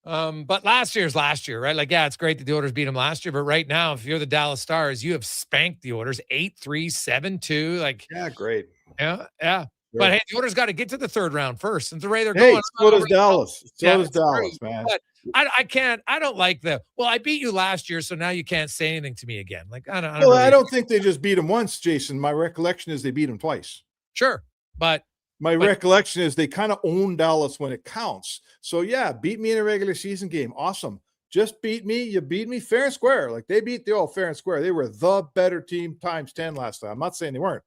But last year's last year, right? It's great that the Oilers beat them last year, but right now, if you're the Dallas Stars, you have spanked the Oilers 8-3, 7-2. Yeah, great. Yeah. Sure. But hey, the Oilers got to get to the third round first. And the way they're going. So does Dallas. So does Dallas, man. But I don't like I beat you last year, so now you can't say anything to me again. I don't think they just beat him once, Jason. My recollection is they beat him twice. Sure. But my recollection is they kind of own Dallas when it counts. So yeah, beat me in a regular season game. Awesome. Just beat me. You beat me fair and square. They beat the fair and square. They were the better team times 10 last time. I'm not saying they weren't,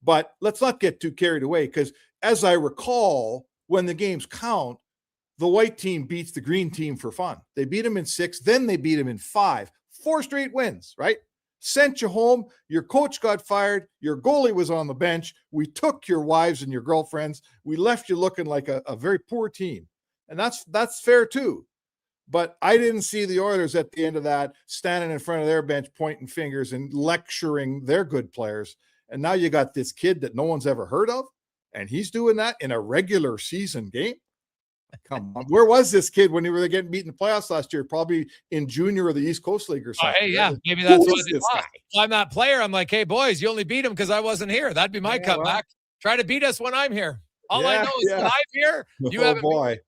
but let's not get too carried away. Because as I recall, when the games count, the white team beats the green team for fun. They beat them in 6, then they beat them in 5. 4 straight wins, right? Sent you home. Your coach got fired. Your goalie was on the bench. We took your wives and your girlfriends. We left you looking like a very poor team. And that's fair too. But I didn't see the Oilers at the end of that standing in front of their bench, pointing fingers and lecturing their good players. And now you got this kid that no one's ever heard of, and he's doing that in a regular season game. Come on. Where was this kid when they were getting beat in the playoffs last year? Probably in junior or the East Coast League or something. Hey, yeah. Maybe that's what it was. I'm that player. I'm like, hey, boys, you only beat him because I wasn't here. That'd be my comeback. Try to beat us when I'm here. All I know is that I'm here. You haven't. Boy.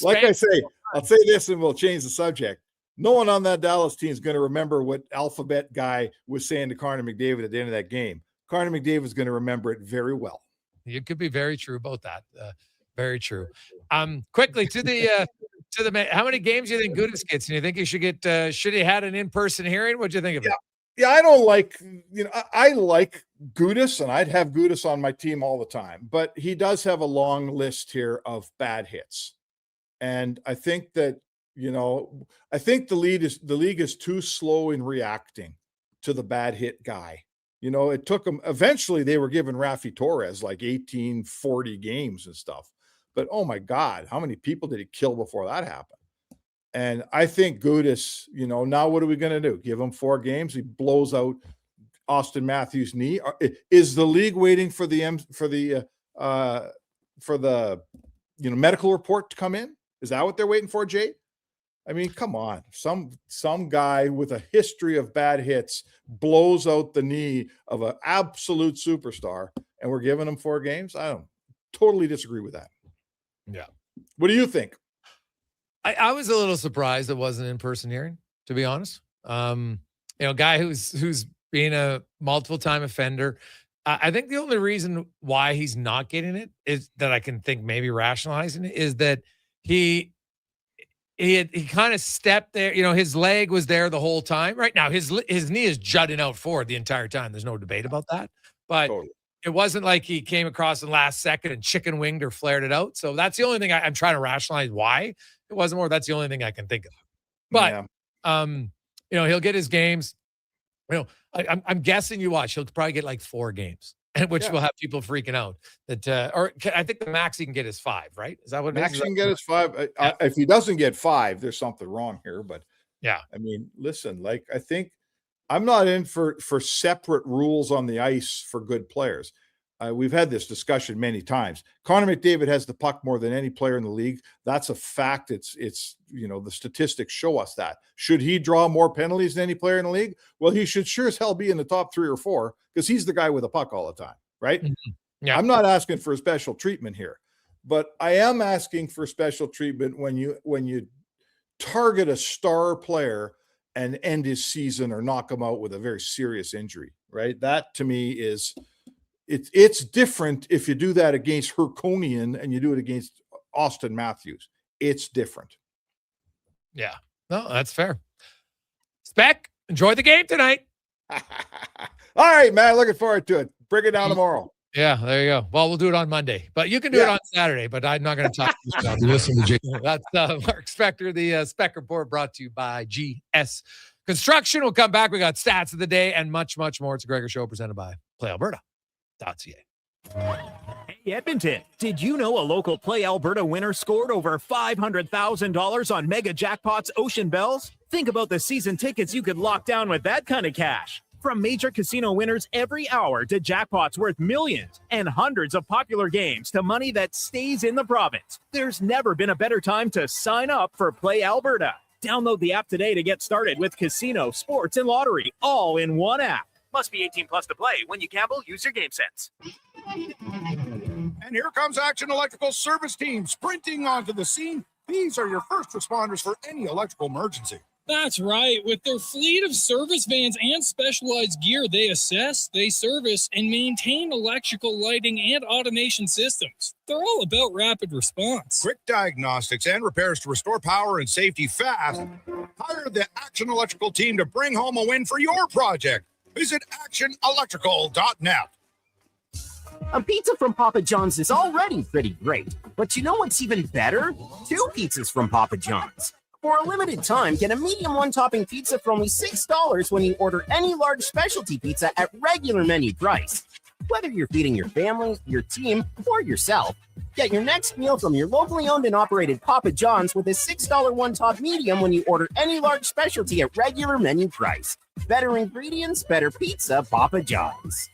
Like I say, I'll say this and we'll change the subject. No one on that Dallas team is going to remember what alphabet guy was saying to Connor McDavid at the end of that game. Connor McDavid is going to remember it very well. You could be very true about that. Very true. Quickly to the how many games do you think Gudas gets? And you think he should get? Should he had an in-person hearing? What'd you think of it? Yeah, I don't like. I like Gudas, and I'd have Gudas on my team all the time. But he does have a long list here of bad hits, and I think that I think the league is too slow in reacting to the bad hit guy. It took them. Eventually, they were giving Rafi Torres like 18-40 games and stuff. But, oh, my God, how many people did he kill before that happened? And I think Gudas, now what are we going to do? Give him 4 games? He blows out Austin Matthews' knee. Is the league waiting for the medical report to come in? Is that what they're waiting for, Jay? I mean, come on. Some guy with a history of bad hits blows out the knee of an absolute superstar, and we're giving him 4 games? I don't totally disagree with that. Yeah. What do you think? I was a little surprised it wasn't an in-person hearing, to be honest. Guy who's being a multiple-time offender. I think the only reason why he's not getting it is that I can think maybe rationalizing it is that he kind of stepped there. His leg was there the whole time. Right now, his knee is jutting out forward the entire time. There's no debate about that. But It wasn't like he came across in the last second and chicken winged or flared it out. So that's the only thing I'm trying to rationalize why it wasn't more. That's the only thing I can think of. But he'll get his games. I'm guessing you watch. He'll probably get like 4 games, which will have people freaking out. I think the max he can get is 5. Right? Is that what max he can get is 5? If he doesn't get 5, there's something wrong here. But I mean, listen. Like I think. I'm not in for separate rules on the ice for good players. We've had this discussion many times. Connor McDavid has the puck more than any player in the league. That's a fact. It's the statistics show us that. Should he draw more penalties than any player in the league? Well, he should sure as hell be in the top 3 or 4 because he's the guy with the puck all the time, right? Mm-hmm. Yeah. I'm not asking for special treatment here, but I am asking for special treatment when you target a star player and end his season or knock him out with a very serious injury, right? That to me is it's different if you do that against Herconian and you do it against Austin Matthews. It's different. Yeah. No, that's fair. Spec, enjoy the game tonight. All right, man. Looking forward to it. Bring it down tomorrow. Yeah, there you go. Well, we'll do it on Monday, but you can do it on Saturday, but I'm not going to talk to you. Listen to Jason. That's Mark Spector, the Spec Report brought to you by GS Construction. We'll come back. We got stats of the day and much, much more. It's a Gregor Show presented by PlayAlberta.ca. Hey, Edmonton, did you know a local Play Alberta winner scored over $500,000 on Mega Jackpots Ocean Bells? Think about the season tickets you could lock down with that kind of cash. From major casino winners every hour to jackpots worth millions and hundreds of popular games to money that stays in the province, there's never been a better time to sign up for Play Alberta. Download the app today to get started with casino, sports, and lottery all in one app. Must be 18 plus to play. When you gamble, use your game sense. And here comes Action Electrical Service Team sprinting onto the scene. These are your first responders for any electrical emergency. That's right. With their fleet of service vans and specialized gear, they assess, they service, and maintain electrical lighting and automation systems. They're all about rapid response. Quick diagnostics and repairs to restore power and safety fast. Hire the Action Electrical team to bring home a win for your project. Visit actionelectrical.net. A pizza from Papa John's is already pretty great. But you know what's even better? 2 pizzas from Papa John's. For a limited time, get a medium one-topping pizza for only $6 when you order any large specialty pizza at regular menu price. Whether you're feeding your family, your team, or yourself, get your next meal from your locally owned and operated Papa John's with a $6 one-top medium when you order any large specialty at regular menu price. Better ingredients, better pizza, Papa John's.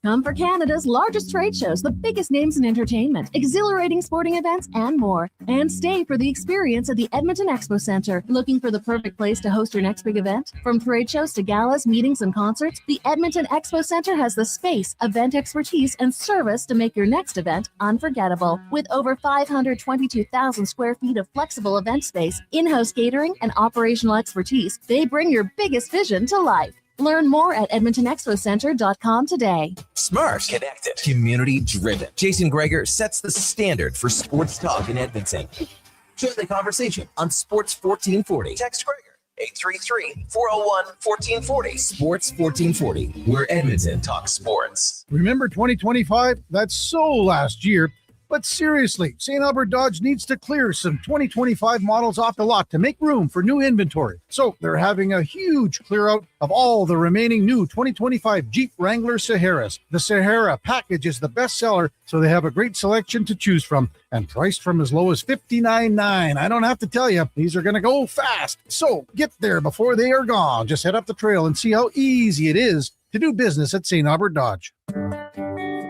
Come for Canada's largest trade shows, the biggest names in entertainment, exhilarating sporting events, and more. And stay for the experience at the Edmonton Expo Centre. Looking for the perfect place to host your next big event? From trade shows to galas, meetings, and concerts, the Edmonton Expo Centre has the space, event expertise, and service to make your next event unforgettable. With over 522,000 square feet of flexible event space, in-house catering, and operational expertise, they bring your biggest vision to life. Learn more at EdmontonExpoCenter.com today. Smart, connected, community driven. Jason Gregor sets the standard for sports talk in Edmonton. Join the conversation on Sports 1440. Text Gregor 833-401-1440. Sports 1440, where Edmonton talks sports. Remember 2025? That's so last year. But seriously, St. Albert Dodge needs to clear some 2025 models off the lot to make room for new inventory. So they're having a huge clear out of all the remaining new 2025 Jeep Wrangler Saharas. The Sahara package is the best seller, so they have a great selection to choose from and priced from as low as $59,900. I don't have to tell you, these are going to go fast. So get there before they are gone. Just head up the trail and see how easy it is to do business at St. Albert Dodge.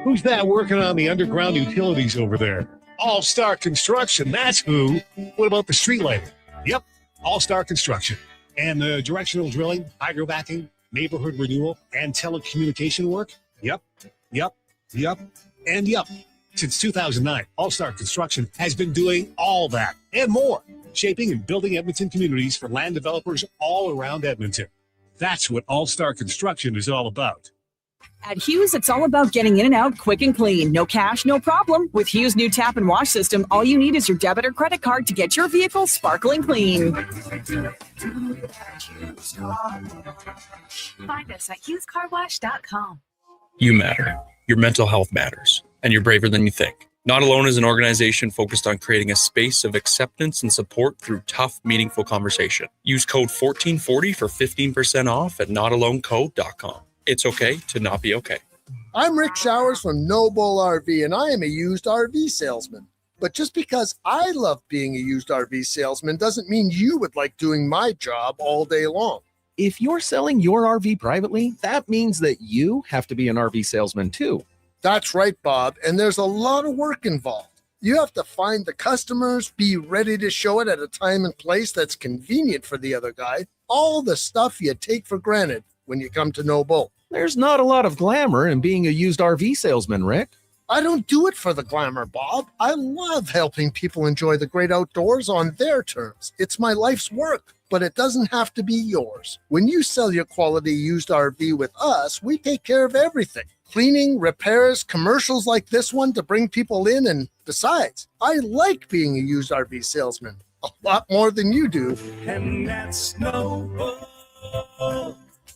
Who's that working on the underground utilities over there? All-Star Construction, that's who. What about the street lighting? Yep, All-Star Construction. And the directional drilling, hydrovacking, neighborhood renewal, and telecommunication work? Yep. Since 2009, All-Star Construction has been doing all that and more, shaping and building Edmonton communities for land developers all around Edmonton. That's what All-Star Construction is all about. At Hughes, it's all about getting in and out quick and clean. No cash, no problem. With Hughes' new tap and wash system, all you need is your debit or credit card to get your vehicle sparkling clean. Find us at HughesCarWash.com. You matter. Your mental health matters, and you're braver than you think. Not Alone is an organization focused on creating a space of acceptance and support through tough, meaningful conversation. Use code 1440 for 15% off at notalonecode.com. It's okay to not be okay. I'm Rick Showers from No Bull RV, and I am a used RV salesman. But just because I love being a used RV salesman doesn't mean you would like doing my job all day long. If you're selling your RV privately, that means that you have to be an RV salesman too. That's right, Bob, and there's a lot of work involved. You have to find the customers, be ready to show it at a time and place that's convenient for the other guy, all the stuff you take for granted when you come to No Bull. There's not a lot of glamour in being a used RV salesman, Rick. I don't do it for the glamour, Bob. I love helping people enjoy the great outdoors on their terms. It's my life's work, but it doesn't have to be yours. When you sell your quality used RV with us, we take care of everything. Cleaning, repairs, commercials like this one to bring people in, and besides, I like being a used RV salesman a lot more than you do. And that's No Bull.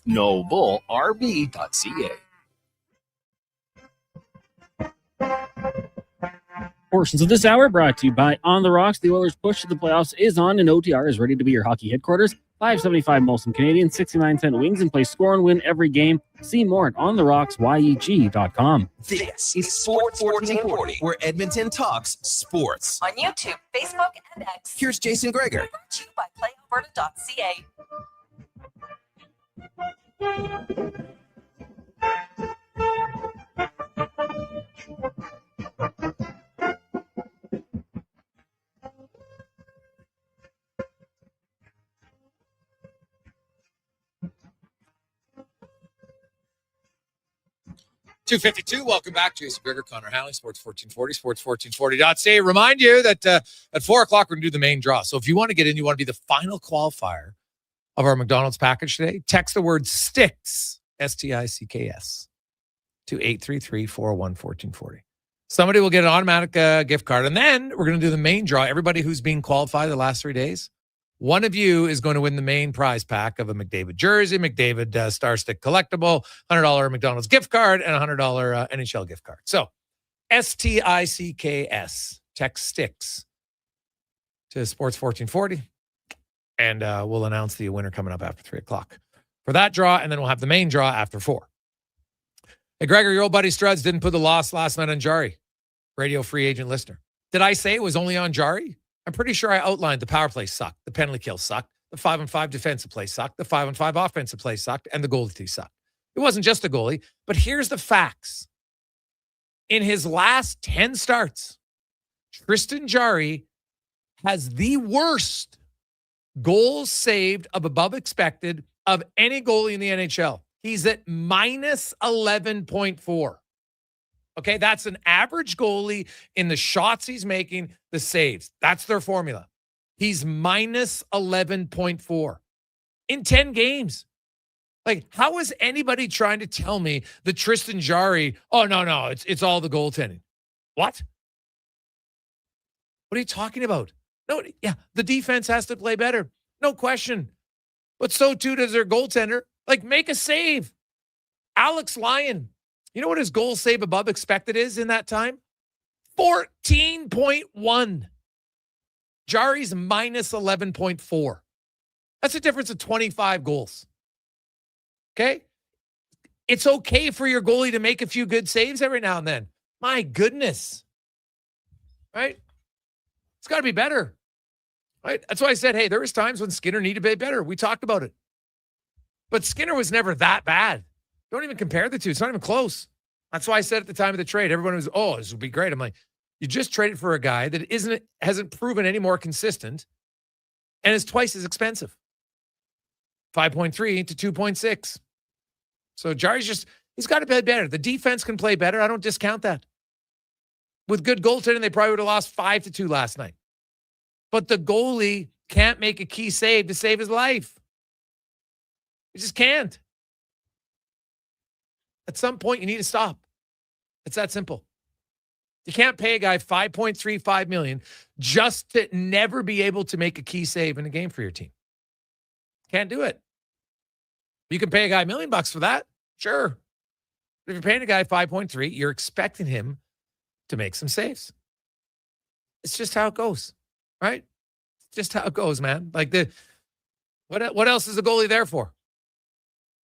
NobleRV.ca. Portions of this hour brought to you by On the Rocks. The Oilers' push to the playoffs is on, and OTR is ready to be your hockey headquarters. $5.75 Molson Canadian, 69-cent wings, and play score and win every game. See more at OnTheRocksYEG.com. This is Sports 1440, where Edmonton talks sports. On YouTube, Facebook, and X. Here's Jason Gregor. Brought to you by PlayAlberta.ca. $252. Welcome back, Jason Gregor, Connor Halley, Sports 1440, sports1440.ca. Remind you that at 4 o'clock, we're going to do the main draw. So if you want to get in, you want to be the final qualifier of our McDonald's package today, text the word STICKS, STICKS, to 833-401-1440. Somebody will get an automatic gift card. And then we're going to do the main draw. Everybody who's being qualified the last 3 days, one of you is going to win the main prize pack of a McDavid jersey, McDavid Star Stick collectible, $100 McDonald's gift card, and a $100 NHL gift card. So, STICKS, text STICKS to Sports 1440. And we'll announce the winner coming up after 3 o'clock for that draw, and then we'll have the main draw after 4. Hey, Gregor, your old buddy Struds didn't put the loss last night on Jari, radio free agent listener. Did I say it was only on Jari? I'm pretty sure I outlined the power play sucked, the penalty kill sucked, the 5-on-5 defensive play sucked, the 5-on-5 offensive play sucked, and the goalie sucked. It wasn't just a goalie, but here's the facts. In his last 10 starts, Tristan Jarry has the worst goals saved of above expected of any goalie in the NHL. He's at minus 11.4. Okay, that's an average goalie in the shots he's making, the saves. That's their formula. He's minus 11.4 in 10 games. Like, how is anybody trying to tell me that Tristan Jarry, oh, no, it's all the goaltending? What? What are you talking about? No, yeah, the defense has to play better. No question. But so too does their goaltender. Like, make a save. Alex Lyon, you know what his goal save above expected is in that time? 14.1. Jarry's minus 11.4. That's a difference of 25 goals. Okay? It's okay for your goalie to make a few good saves every now and then. My goodness. Right? It's got to be better. Right? That's why I said, hey, there was times when Skinner needed to be better. We talked about it. But Skinner was never that bad. Don't even compare the two. It's not even close. That's why I said at the time of the trade, everyone was, oh, this would be great. I'm like, you just traded for a guy that hasn't proven any more consistent and is twice as expensive. 5.3 to 2.6. So Jarry's he's got to play better. The defense can play better. I don't discount that. With good goaltending, they probably would have lost 5-2 last night. But the goalie can't make a key save to save his life. He just can't. At some point, you need to stop. It's that simple. You can't pay a guy $5.35 million just to never be able to make a key save in a game for your team. Can't do it. You can pay a guy $1 million for that. Sure. But if you're paying a guy 5.3, you're expecting him to make some saves. It's just how it goes, right? It's just how it goes, man. Like what else is a goalie there for?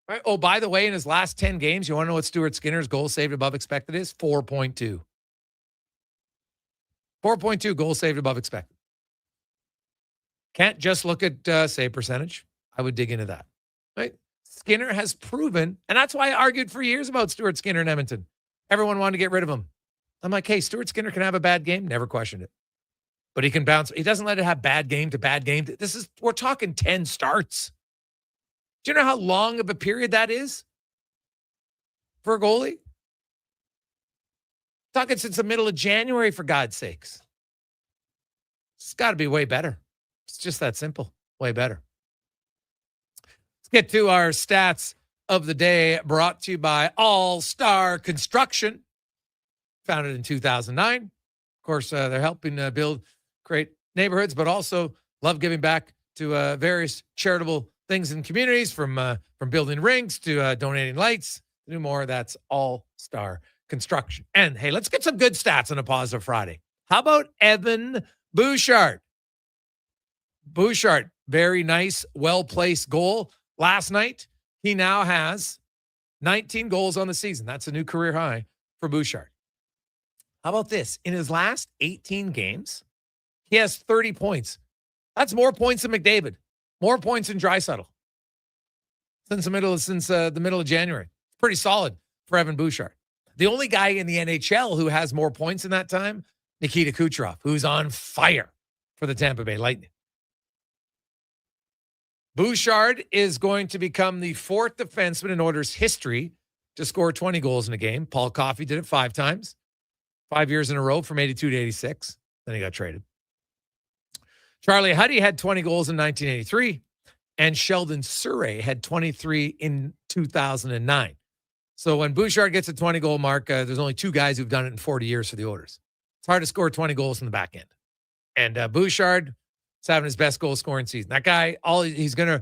Right? Oh, by the way, in his last 10 games, you want to know what Stuart Skinner's goal saved above expected is? 4.2. 4.2 goals saved above expected. Can't just look at save percentage. I would dig into that. Right? Skinner has proven, and that's why I argued for years about Stuart Skinner in Edmonton. Everyone wanted to get rid of him. I'm like, hey, Stuart Skinner can have a bad game. Never questioned it. But he can bounce. He doesn't let it have bad game to bad game. We're talking 10 starts. Do you know how long of a period that is for a goalie? Talking since the middle of January, for God's sakes. It's got to be way better. It's just that simple. Way better. Let's get to our stats of the day, brought to you by All Star Construction. Founded in 2009. Of course, they're helping build great neighborhoods, but also love giving back to various charitable things in communities, from building rinks to donating lights. To do more, that's All Star Construction. And hey, let's get some good stats on a positive Friday. How about Evan Bouchard? Bouchard, very nice, well-placed goal last night. He now has 19 goals on the season. That's a new career high for Bouchard. How about this? In his last 18 games, he has 30 points. That's more points than McDavid. More points than Draisaitl since the middle of January. Pretty solid for Evan Bouchard. The only guy in the NHL who has more points in that time, Nikita Kucherov, who's on fire for the Tampa Bay Lightning. Bouchard is going to become the 4th defenseman in Oilers history to score 20 goals in a game. Paul Coffey did it 5 times, 5 years in a row from 82 to 86. Then he got traded. Charlie Huddy had 20 goals in 1983, and Sheldon Surrey had 23 in 2009. So when Bouchard gets a 20-goal mark, there's only 2 guys who've done it in 40 years for the Oilers. It's hard to score 20 goals in the back end. And Bouchard is having his best goal scoring season. That guy, he's gonna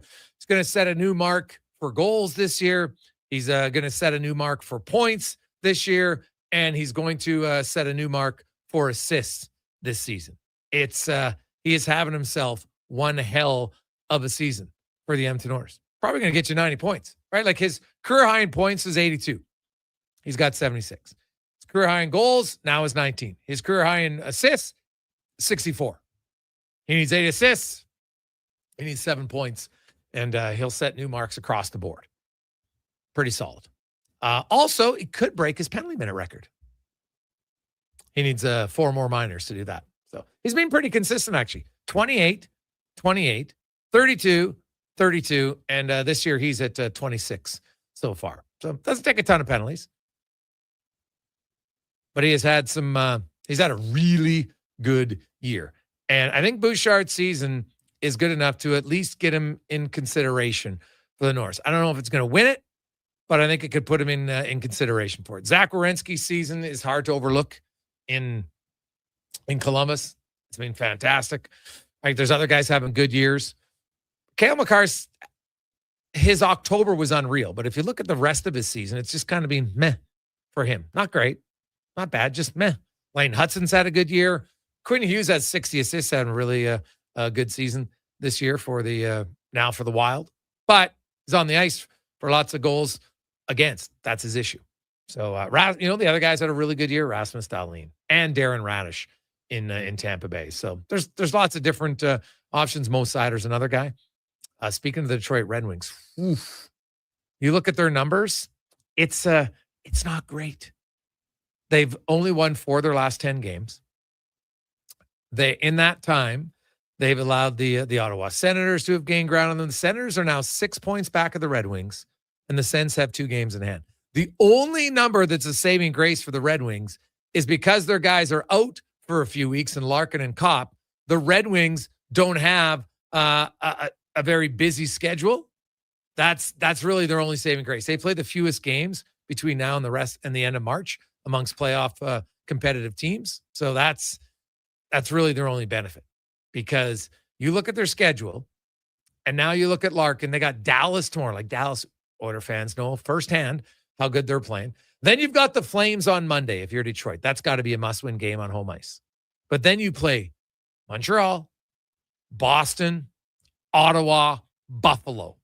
set a new mark for goals this year. He's gonna set a new mark for points this year, and he's going to set a new mark for assists this season. He is having himself one hell of a season for the Edmonton Oilers. Probably going to get you 90 points, right? Like his career high in points is 82. He's got 76. His career high in goals now is 19. His career high in assists, 64. He needs 8 assists. He needs 7 points, and he'll set new marks across the board. Pretty solid. Also, it could break his penalty minute record. He needs 4 more minors to do that. So he's been pretty consistent, actually. 28, 28, 32, 32, and this year he's at 26 so far. So doesn't take a ton of penalties. But he has had he's had a really good year. And I think Bouchard's season is good enough to at least get him in consideration for the Norse. I don't know if it's going to win it, but I think it could put him in consideration for it. Zach Werenski's season is hard to overlook in Columbus. It's been fantastic. Like there's other guys having good years. Cale Makar's, his October was unreal, but if you look at the rest of his season, it's just kind of been meh for him. Not great, not bad, just meh. Lane Hutson's had a good year. Quinn Hughes has 60 assists, having really a good season this year for the Wild, but he's on the ice for lots of goals against. That's his issue. So, the other guys had a really good year, Rasmus Dahlin and Darren Radish in Tampa Bay. So there's lots of different options. Mo Seider's another guy. Speaking of the Detroit Red Wings, you look at their numbers, it's not great. They've only won 4 of their last 10 games. In that time, they've allowed the Ottawa Senators to have gained ground on them. The Senators are now 6 points back of the Red Wings, and the Sens have 2 games in hand. The only number that's a saving grace for the Red Wings is because their guys are out for a few weeks and Larkin and Kopp, the Red Wings don't have a very busy schedule. That's really their only saving grace. They play the fewest games between now and the end of March amongst playoff competitive teams. So that's really their only benefit, because you look at their schedule and now you look at Larkin, they got Dallas tomorrow. Like Dallas Oiler fans know firsthand how good they're playing. Then you've got the Flames on Monday. If you're Detroit, that's got to be a must-win game on home ice. But then you play Montreal, Boston, Ottawa, Buffalo.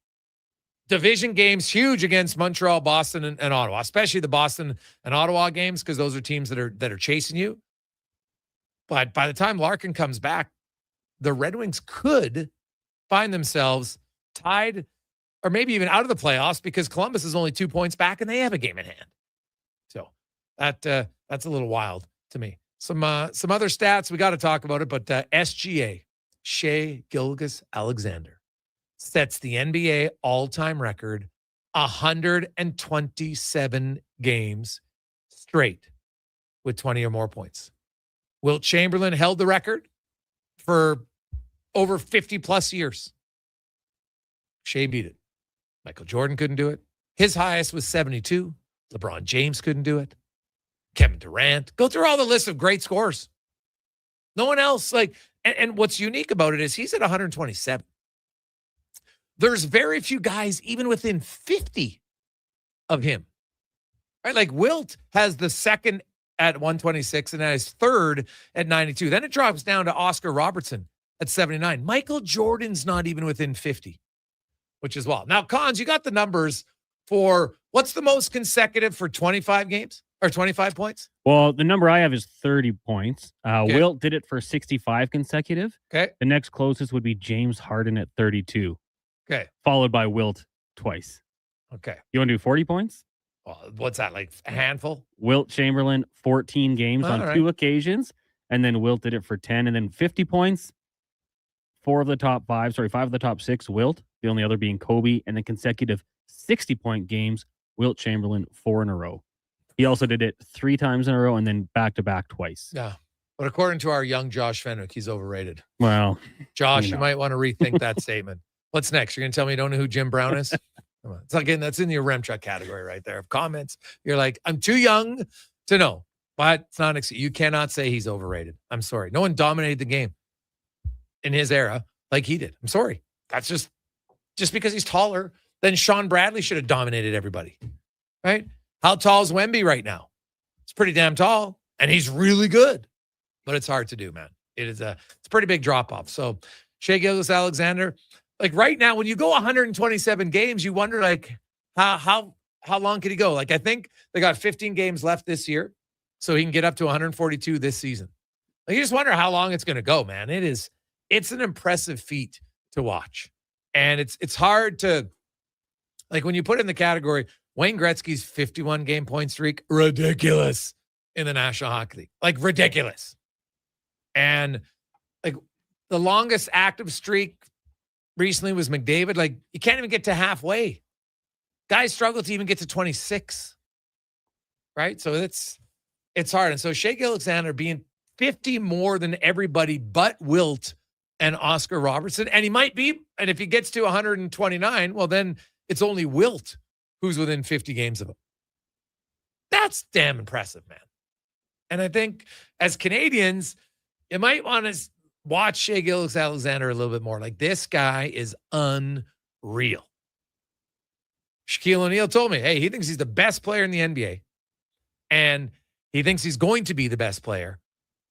Division games huge against Montreal, Boston, and Ottawa, especially the Boston and Ottawa games, because those are teams that are chasing you. But by the time Larkin comes back, the Red Wings could find themselves tied or maybe even out of the playoffs, because Columbus is only 2 points back and they have a game in hand. So that's a little wild to me. Some other stats, we got to talk about it, but SGA, Shai Gilgeous-Alexander, sets the NBA all-time record, 127 games straight with 20 or more points. Wilt Chamberlain held the record for over 50-plus years. Shai beat it. Michael Jordan couldn't do it. His highest was 72. LeBron James couldn't do it. Kevin Durant. Go through all the list of great scores. No one else. And what's unique about it is he's at 127. There's very few guys even within 50 of him. Right? Like Wilt has the second at 126 and has third at 92. Then it drops down to Oscar Robertson at 79. Michael Jordan's not even within 50, which is wild. Now, Cons, you got the numbers for what's the most consecutive for 25 games or 25 points? Well, the number I have is 30 points. Okay. Wilt did it for 65 consecutive. Okay. The next closest would be James Harden at 32. Okay. Followed by Wilt twice. Okay. You want to do 40 points? Well, what's that, like a handful? Wilt Chamberlain, 14 games on 2 occasions. And then Wilt did it for 10. And then 50 points, 5 of the top 6, Wilt. The only other being Kobe. And then consecutive 60-point games, Wilt Chamberlain, 4 in a row. He also did it 3 times in a row and then back-to-back twice. Yeah. But according to our young Josh Fenwick, he's overrated. Well, Josh, you might want to rethink that statement. What's next? You're going to tell me you don't know who Jim Brown is? Come on. It's again, that's in your Remchuk category right there of comments. You're like, I'm too young to know, but it's not. You cannot say he's overrated. I'm sorry. No one dominated the game in his era like he did. I'm sorry. That's just because he's taller, then Sean Bradley should have dominated everybody, right? How tall is Wemby right now? It's pretty damn tall, and he's really good, but it's hard to do, man. It's a pretty big drop off. So Shai Gilgeous-Alexander, Like right now, when you go 127 games, you wonder like how long could he go? Like I think they got 15 games left this year, so he can get up to 142 this season. Like you just wonder how long it's going to go, man. It's an impressive feat to watch, and it's hard to like when you put it in the category. Wayne Gretzky's 51 game point streak, ridiculous in the National Hockey League, like ridiculous, and like the longest active streak recently was McDavid. Like you can't even get to halfway. Guys struggle to even get to 26. Right? So it's hard. And so Shea Gilgeous-Alexander being 50 more than everybody but Wilt and Oscar Robertson. And he might be, and if he gets to 129, well, then it's only Wilt who's within 50 games of him. That's damn impressive, man. And I think as Canadians, you might want to watch Shea Gilgeous-Alexander a little bit more. Like this guy is unreal. Shaquille O'Neal told me, hey, he thinks he's the best player in the NBA. And he thinks he's going to be the best player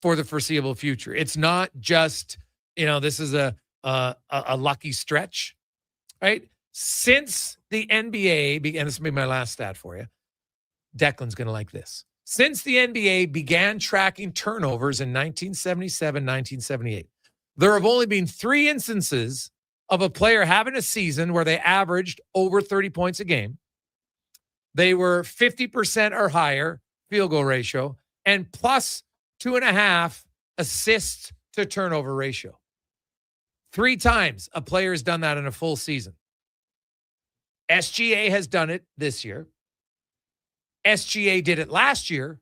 for the foreseeable future. It's not just, this is a lucky stretch, right? Since the NBA began, this will be my last stat for you. Declan's going to like this. Since the NBA began tracking turnovers in 1977, 1978, there have only been 3 instances of a player having a season where they averaged over 30 points a game. They were 50% or higher field goal ratio and plus 2.5 assists to turnover ratio. 3 times a player has done that in a full season. SGA has done it this year. SGA did it last year,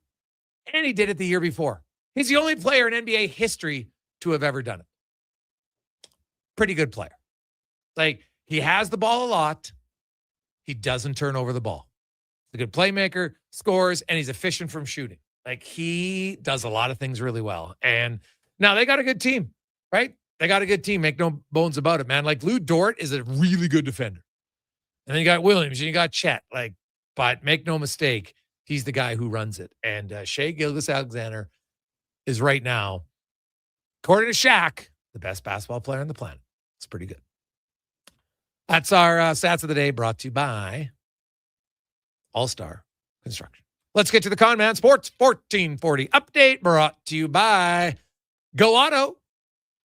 and he did it the year before. He's the only player in NBA history to have ever done it. Pretty good player. Like, he has the ball a lot. He doesn't turn over the ball. He's a good playmaker, scores, and he's efficient from shooting. Like, he does a lot of things really well. And now they got a good team, right? They got a good team. Make no bones about it, man. Like, Lou Dort is a really good defender. And then you got Williams and you got Chet. Like, but make no mistake, he's the guy who runs it. And Shea Gilgeous-Alexander is right now, according to Shaq, the best basketball player on the planet. It's pretty good. That's our stats of the day, brought to you by All-Star Construction. Let's get to the Con Man Sports 1440 update, brought to you by Go Auto.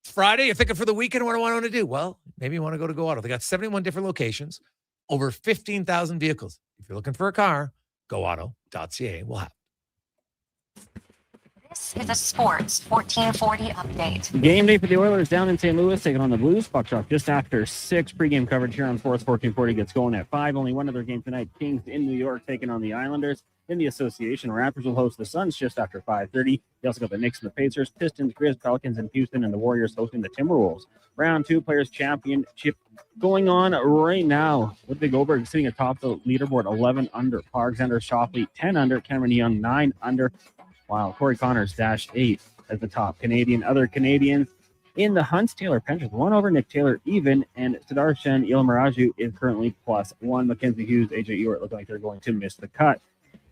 It's Friday. You're thinking for the weekend, what do I want to do? Well, maybe you want to go to Go Auto. They got 71 different locations, over 15,000 vehicles. If you're looking for a car, goauto.ca will have. This is a Sports 1440 update. Game day for the Oilers down in St. Louis, taking on the Blues. Puck drop just after 6. Pregame coverage here on Sports 1440 gets going at 5. Only one other game tonight. Kings in New York taking on the Islanders. In the association, Raptors will host the Suns just after 5:30. They also got the Knicks and the Pacers, Pistons, Grizz, Pelicans, and Houston, and the Warriors hosting the Timberwolves. Round 2 Players Championship going on right now. Ludwig Goldberg sitting atop the leaderboard, 11 under. Alexander Shoffley, 10 under. Cameron Young, 9 under. While Corey Connors, -8 at the top. Other Canadians in the hunt, Taylor Penchard, 1 over. Nick Taylor, even. And Sudarshan Ilmaraju is currently +1. Mackenzie Hughes, AJ Ewart look like they're going to miss the cut.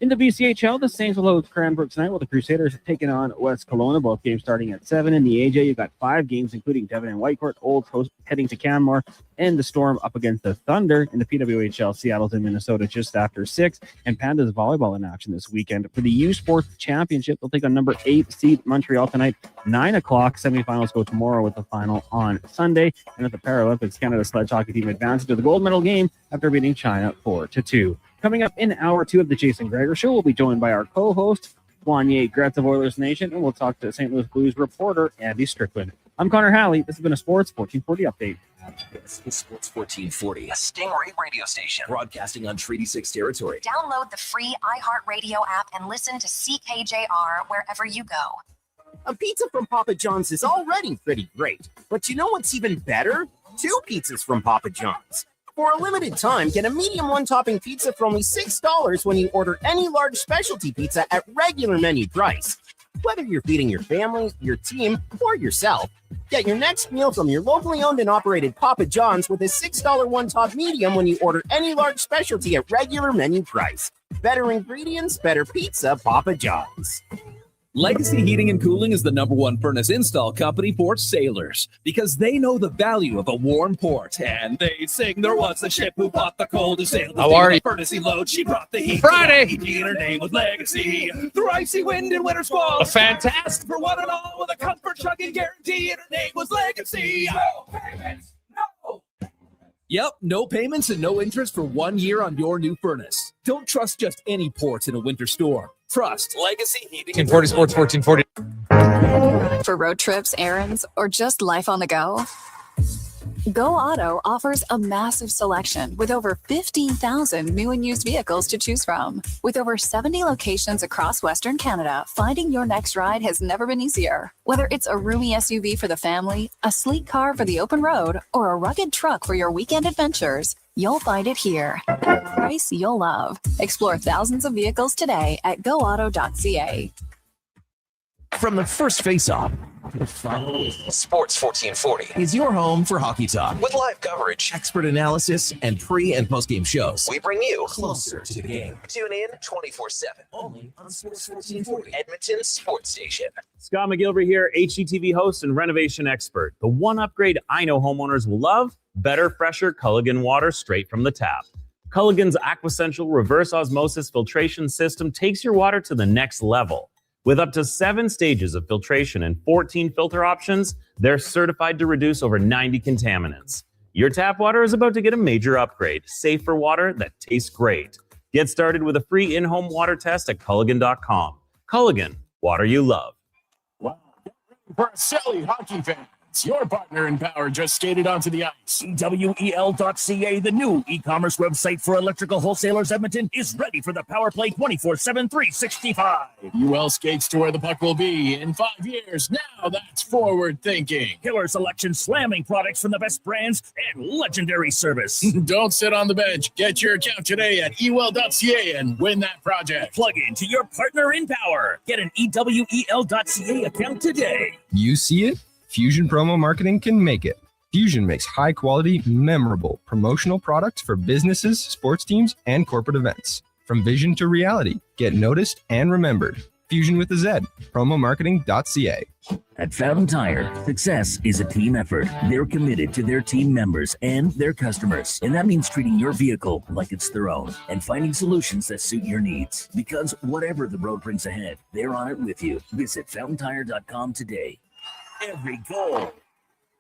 In the BCHL, the Saints will host Cranbrook tonight, while the Crusaders are taking on West Kelowna. Both games starting at 7. In the AJ, you've got 5 games, including Devon and Whitecourt. Olds heading to Canmore, and the Storm up against the Thunder. In the PWHL, Seattle's in Minnesota just after 6. And Pandas volleyball in action this weekend. For the U Sports Championship, they'll take on number 8 seed Montreal tonight, 9 o'clock. Semifinals go tomorrow with the final on Sunday. And at the Paralympics, Canada's sledge hockey team advances to the gold medal game after beating China 4-2. Coming up in hour 2 of the Jason Gregor Show, we'll be joined by our co-host, Wanye Gretz of Oilers Nation, and we'll talk to St. Louis Blues reporter Andy Strickland. I'm Connor Halley. This has been a Sports 1440 update. This is Sports 1440, a Stingray radio station broadcasting on Treaty 6 territory. Download the free iHeartRadio app and listen to CKJR wherever you go. A pizza from Papa John's is already pretty great, but you know what's even better? 2 pizzas from Papa John's. For a limited time, get a medium one-topping pizza for only $6 when you order any large specialty pizza at regular menu price. Whether you're feeding your family, your team, or yourself, get your next meal from your locally owned and operated Papa John's with a $6 one-top medium when you order any large specialty at regular menu price. Better ingredients, better pizza, Papa John's. Legacy Heating and Cooling is the #1 furnace install company for sailors because they know the value of a warm port. And they sing, there was a ship who fought the cold, who sailed the How are you? furnace load. She brought the heat. Friday. And her name was Legacy. Through icy wind and winter squall. A fantastic. For one and all with a comfort chugging guarantee. And her name was Legacy. No payments. No. Yep, no payments and no interest for 1 year on your new furnace. Don't trust just any ports in a winter storm. Trust Legacy Heating. 1440 Sports 1440. For road trips, errands, or just life on the go? Go Auto offers a massive selection with over 15,000 new and used vehicles to choose from. With over 70 locations across Western Canada, finding your next ride has never been easier. Whether it's a roomy SUV for the family, a sleek car for the open road, or a rugged truck for your weekend adventures, you'll find it here at a price you'll love. Explore thousands of vehicles today at goauto.ca. From the first face-off, Sports 1440 is your home for hockey talk with live coverage, expert analysis, and pre- and post-game shows. We bring you closer to the game. Tune in 24/7 only on Sports 1440, Edmonton Sports Station. Scott McGilvery here, HGTV host and renovation expert. The one upgrade I know homeowners will love: better, fresher Culligan water straight from the tap. Culligan's Aquasential reverse osmosis filtration system takes your water to the next level. With up to 7 stages of filtration and 14 filter options, they're certified to reduce over 90 contaminants. Your tap water is about to get a major upgrade. Safer water that tastes great. Get started with a free in-home water test at Culligan.com. Culligan, water you love. Wow. For a silly hockey fan. Your partner in power just skated onto the ice. EWEL.ca, the new e-commerce website for electrical wholesalers Edmonton, is ready for the power play 24/7, 365. UL skates to where the puck will be in 5 years. Now that's forward thinking. Killer selection, slamming products from the best brands, and legendary service. Don't sit on the bench. Get your account today at EWEL.ca and win that project. Plug into your partner in power. Get an EWEL.ca account today. You see it? Fusion Promo Marketing can make it. Fusion makes high-quality, memorable promotional products for businesses, sports teams, and corporate events. From vision to reality, get noticed and remembered. Fusion with a Z. Promomarketing.ca. At Fountain Tire, success is a team effort. They're committed to their team members and their customers. And that means treating your vehicle like it's their own and finding solutions that suit your needs. Because whatever the road brings ahead, they're on it with you. Visit fountaintire.com today. Every goal,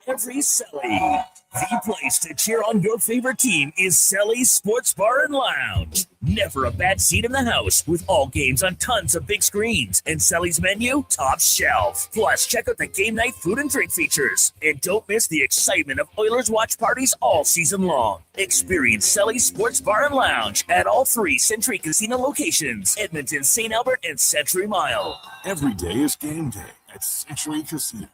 every Selly. The place to cheer on your favorite team is Selly's Sports Bar and Lounge. Never a bad seat in the house with all games on tons of big screens. And Selly's menu, top shelf. Plus, check out the game night food and drink features. And don't miss the excitement of Oilers watch parties all season long. Experience Selly's Sports Bar and Lounge at all 3 Century Casino locations, Edmonton, St. Albert, and Century Mile. Every day is game day at Century Casino.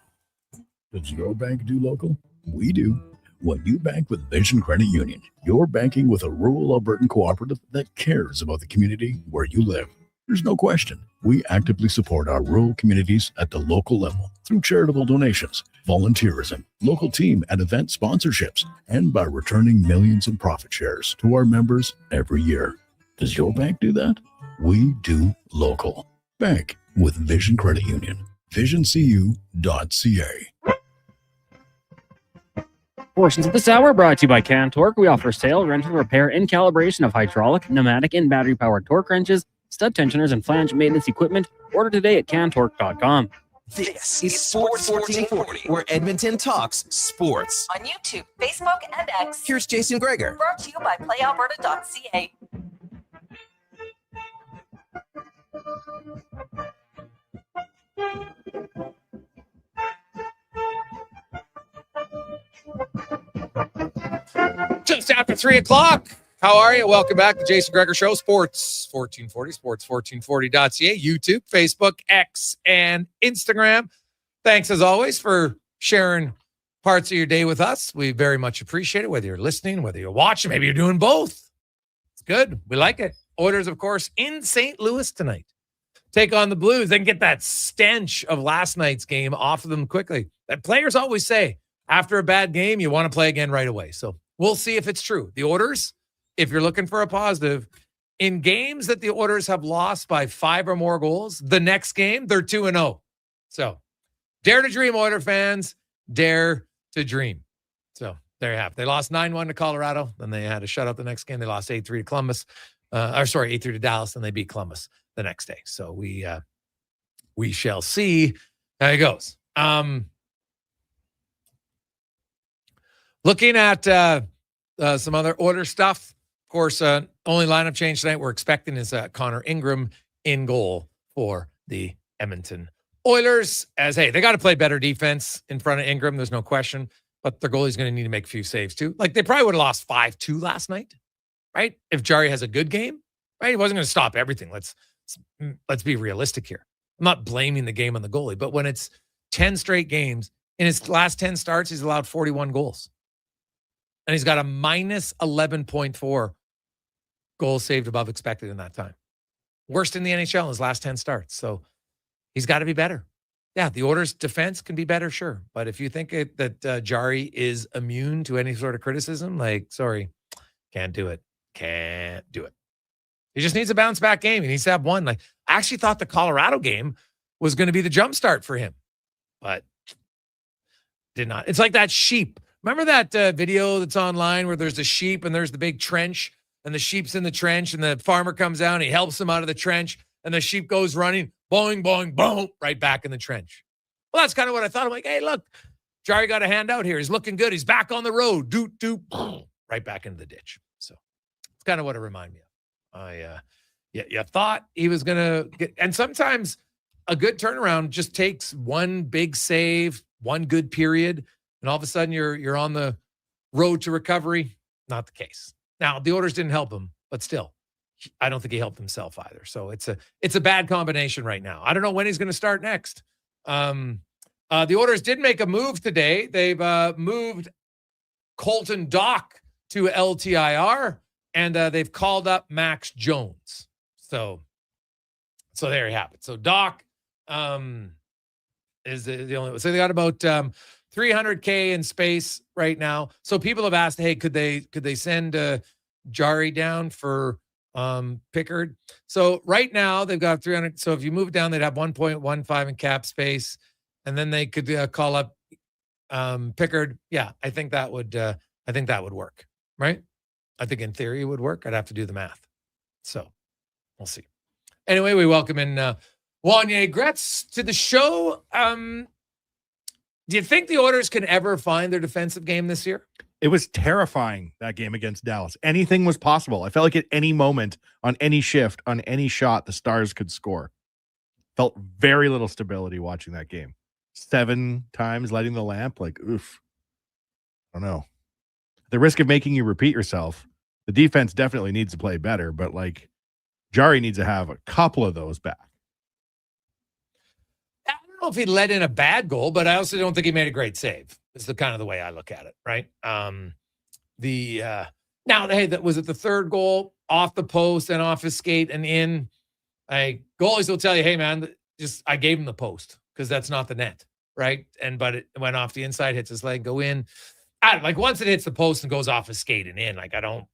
Does your bank do local? We do. When you bank with Vision Credit Union, you're banking with a rural Albertan cooperative that cares about the community where you live. There's no question. We actively support our rural communities at the local level through charitable donations, volunteerism, local team and event sponsorships, and by returning millions in profit shares to our members every year. Does your bank do that? We do local. Bank with Vision Credit Union. VisionCU.ca. Portions of this hour brought to you by Cantork. We offer sale, rental, repair, and calibration of hydraulic, pneumatic, and battery-powered torque wrenches, stud tensioners, and flange maintenance equipment. Order today at cantork.com. This is Sports 1440, where Edmonton talks sports. On YouTube, Facebook, and X. Here's Jason Gregor. Brought to you by playalberta.ca. Just after 3 o'clock. How are you? Welcome back to Jason Gregor Show, Sports 1440, sports1440.ca, YouTube, Facebook, X, and Instagram. Thanks, as always, for sharing parts of your day with us. We very much appreciate it, whether you're listening, whether you're watching, maybe you're doing both. It's good. We like it. Oilers, of course, in St. Louis tonight. Take on the Blues. They can get that stench of last night's game off of them quickly. That players always say, after a bad game, you want to play again right away. So we'll see if it's true. The Oilers, if you're looking for a positive, in games that the Oilers have lost by 5 or more goals, the next game, they're 2-0. So, dare to dream, Oiler fans. Dare to dream. So, there you have it. They lost 9-1 to Colorado. Then they had a shutout the next game. They lost 8-3 to Columbus. 8-3 to Dallas. And they beat Columbus the next day. So, we shall see how it goes. Looking at some other Oilers stuff. Of course, only lineup change tonight we're expecting is Connor Ingram in goal for the Edmonton Oilers. As, hey, they got to play better defense in front of Ingram. There's no question. But their goalie's going to need to make a few saves too. Like, they probably would have lost 5-2 last night, right? If Jari has a good game, right? He wasn't going to stop everything. Let's be realistic here. I'm not blaming the game on the goalie, but when it's 10 straight games, in his last 10 starts, he's allowed 41 goals. And he's got a minus 11.4 goals saved above expected in that time. Worst in the NHL in his last 10 starts. So he's got to be better. Yeah, the Oilers' defense can be better, sure. But if you think that Jari is immune to any sort of criticism, like, sorry, can't do it. Can't do it. He just needs a bounce back game. He needs to have one. Like, I actually thought the Colorado game was going to be the jumpstart for him, but did not. It's like that sheep. Remember that video that's online where there's the sheep and there's the big trench and the sheep's in the trench and the farmer comes out and he helps him out of the trench and the sheep goes running, boing, boing, boom, right back in the trench. Well, that's kind of what I thought. I'm like, hey, look, Jari got a hand out here. He's looking good. He's back on the road. Doot, doot, boom, right back into the ditch. So it's kind of what it reminded me of. You thought he was going to get, and sometimes a good turnaround just takes one big save, one good period, and all of a sudden you're on the road to recovery. Not the case. Now, the Oilers didn't help him, but still, I don't think he helped himself either. So it's a bad combination right now. I don't know when he's going to start next. The Oilers did make a move today. They've moved Colton Dock to LTIR, and they've called up Max Jones. So there you have it. So Doc is the only one. So they got about $300K in space right now. So people have asked, hey, could they send Jari down for Pickard? So right now they've got 300. So if you move down, they'd have 1.15 in cap space, and then they could call up Pickard. Yeah, I think that would work, right? I think in theory it would work. I'd have to do the math. So we'll see. Anyway, we welcome in Wanye Gretz to the show. Do you think the Oilers can ever find their defensive game this year? It was terrifying, that game against Dallas. Anything was possible. I felt like at any moment, on any shift, on any shot, the Stars could score. Felt very little stability watching that game. 7 times lighting the lamp, like, oof. I don't know. The risk of making you repeat yourself, the defense definitely needs to play better, but like Jari needs to have a couple of those back. I don't know if he let in a bad goal, but I also don't think he made a great save. Is the kind of the way I look at it, right? Now, hey, that was it. The third goal off the post and off his skate and in. Goalies will tell you, hey man, I gave him the post because that's not the net, right? But it went off the inside, hits his leg, go in. Once it hits the post and goes off his skate and in, I don't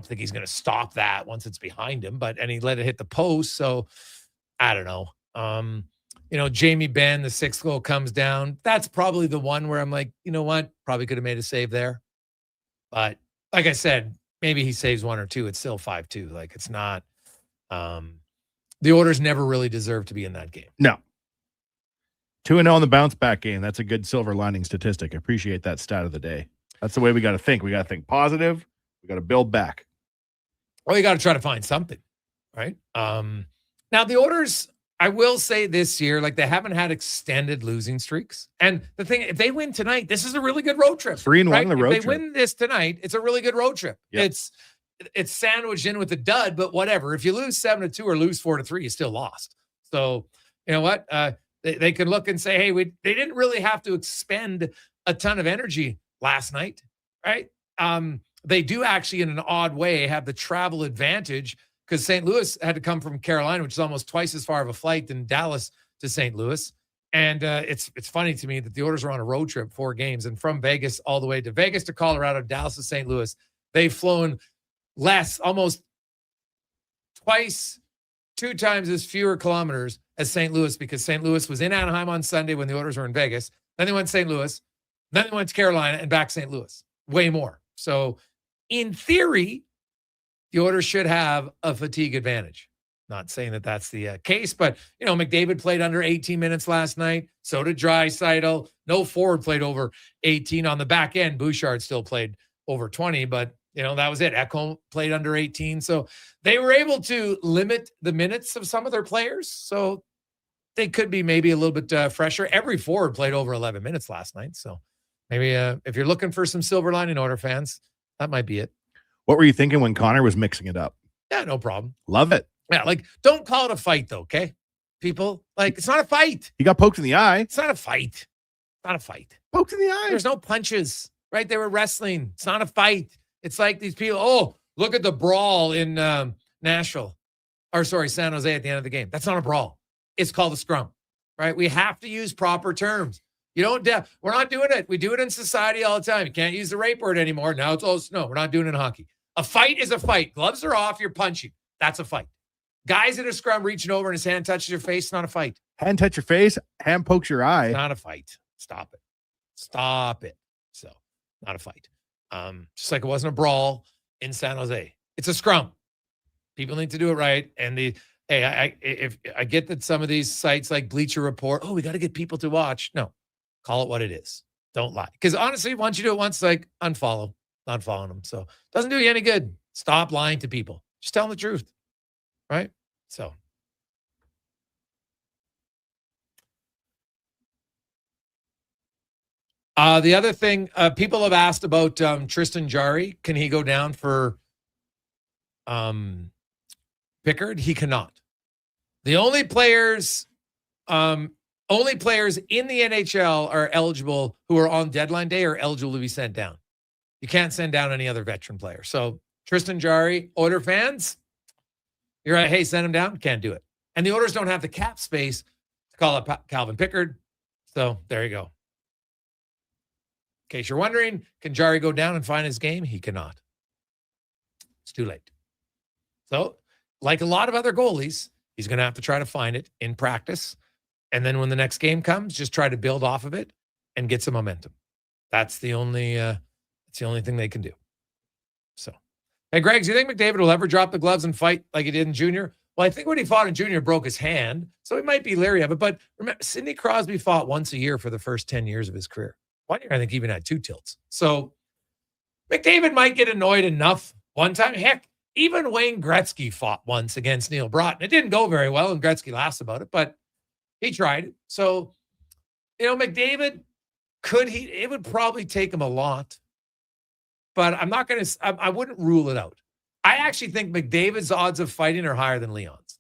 think he's going to stop that once it's behind him, and he let it hit the post. So I don't know. Jamie Benn, the 6th goal comes down. That's probably the one where I'm like, you know what? Probably could have made a save there. But like I said, maybe he saves 1 or 2. It's still 5-2. Like, it's not, the Oilers never really deserve to be in that game. No. 2-0 in the bounce back game. That's a good silver lining statistic. I appreciate that stat of the day. That's the way we got to think. We got to think positive. We got to build back. Well, you got to try to find something, right? Now, the Oilers, I will say this year, like, they haven't had extended losing streaks. And the thing, if they win tonight, this is a really good road trip. 3-1 right? on the road trip. If they win this tonight, it's a really good road trip. Yep. It's sandwiched in with a dud, but whatever. If you lose 7-2 or lose 4-3, you still lost. So, you know what? They can look and say, hey, they didn't really have to expend a ton of energy last night, right? They do actually, in an odd way, have the travel advantage because St. Louis had to come from Carolina, which is almost twice as far of a flight than Dallas to St. Louis. And it's funny to me that the Oilers are on a road trip, 4 games, and from Vegas all the way to Colorado, Dallas to St. Louis, they've flown less, almost two times as fewer kilometers as St. Louis, because St. Louis was in Anaheim on Sunday when the Oilers were in Vegas. Then they went to St. Louis. Then they went to Carolina and back St. Louis. Way more. So in theory, the Oilers should have a fatigue advantage. Not saying that that's the case, but, McDavid played under 18 minutes last night. So did Draisaitl. No forward played over 18 on the back end. Bouchard still played over 20, but, that was it. Ekholm played under 18. So they were able to limit the minutes of some of their players. So they could be maybe a little bit fresher. Every forward played over 11 minutes last night. So maybe if you're looking for some silver lining, Oilers fans, that might be it. What were you thinking when Connor was mixing it up? Yeah, no problem. Love it. Yeah, don't call it a fight, though, okay? People, it's not a fight. He got poked in the eye. It's not a fight. It's not a fight. Poked in the eye. There's no punches, right? They were wrestling. It's not a fight. It's like these people, look at the brawl in San Jose at the end of the game. That's not a brawl. It's called a scrum, right? We have to use proper terms. We're not doing it. We do it in society all the time. You can't use the rape word anymore. Now no, we're not doing it in hockey. A fight is a fight. Gloves are off. You're punching. That's a fight. Guys in a scrum reaching over and his hand touches your face, not a fight. Hand touch your face, hand pokes your eye. It's not a fight. Stop it. So, not a fight. Just like it wasn't a brawl in San Jose. It's a scrum. People need to do it right. And if I get that some of these sites like Bleacher Report, we got to get people to watch. No, call it what it is. Don't lie. Because honestly, once you do it once, unfollow. Not following them. So, it doesn't do you any good. Stop lying to people. Just tell them the truth. Right? So. The other thing, people have asked about Tristan Jarry. Can he go down for Pickard? He cannot. The only players in the NHL are eligible who are on deadline day are eligible to be sent down. You can't send down any other veteran player. So Tristan Jarry, Oilers fans, you're right. Hey, send him down. Can't do it. And the Oilers don't have the cap space to call up Calvin Pickard. So there you go. In case you're wondering, can Jarry go down and find his game? He cannot. It's too late. So, like a lot of other goalies, he's going to have to try to find it in practice. And then when the next game comes, just try to build off of it and get some momentum. That's the only thing they can do. So, hey, Greg, do you think McDavid will ever drop the gloves and fight like he did in junior? Well, I think when he fought in junior, broke his hand. So he might be leery of it. But remember, Sidney Crosby fought once a year for the first 10 years of his career. 1 year, I think, even had 2 tilts. So McDavid might get annoyed enough one time. Heck, even Wayne Gretzky fought once against Neil Broughton. It didn't go very well, and Gretzky laughs about it, but he tried it. So, McDavid, it would probably take him a lot, but I wouldn't rule it out. I actually think McDavid's odds of fighting are higher than Leon's.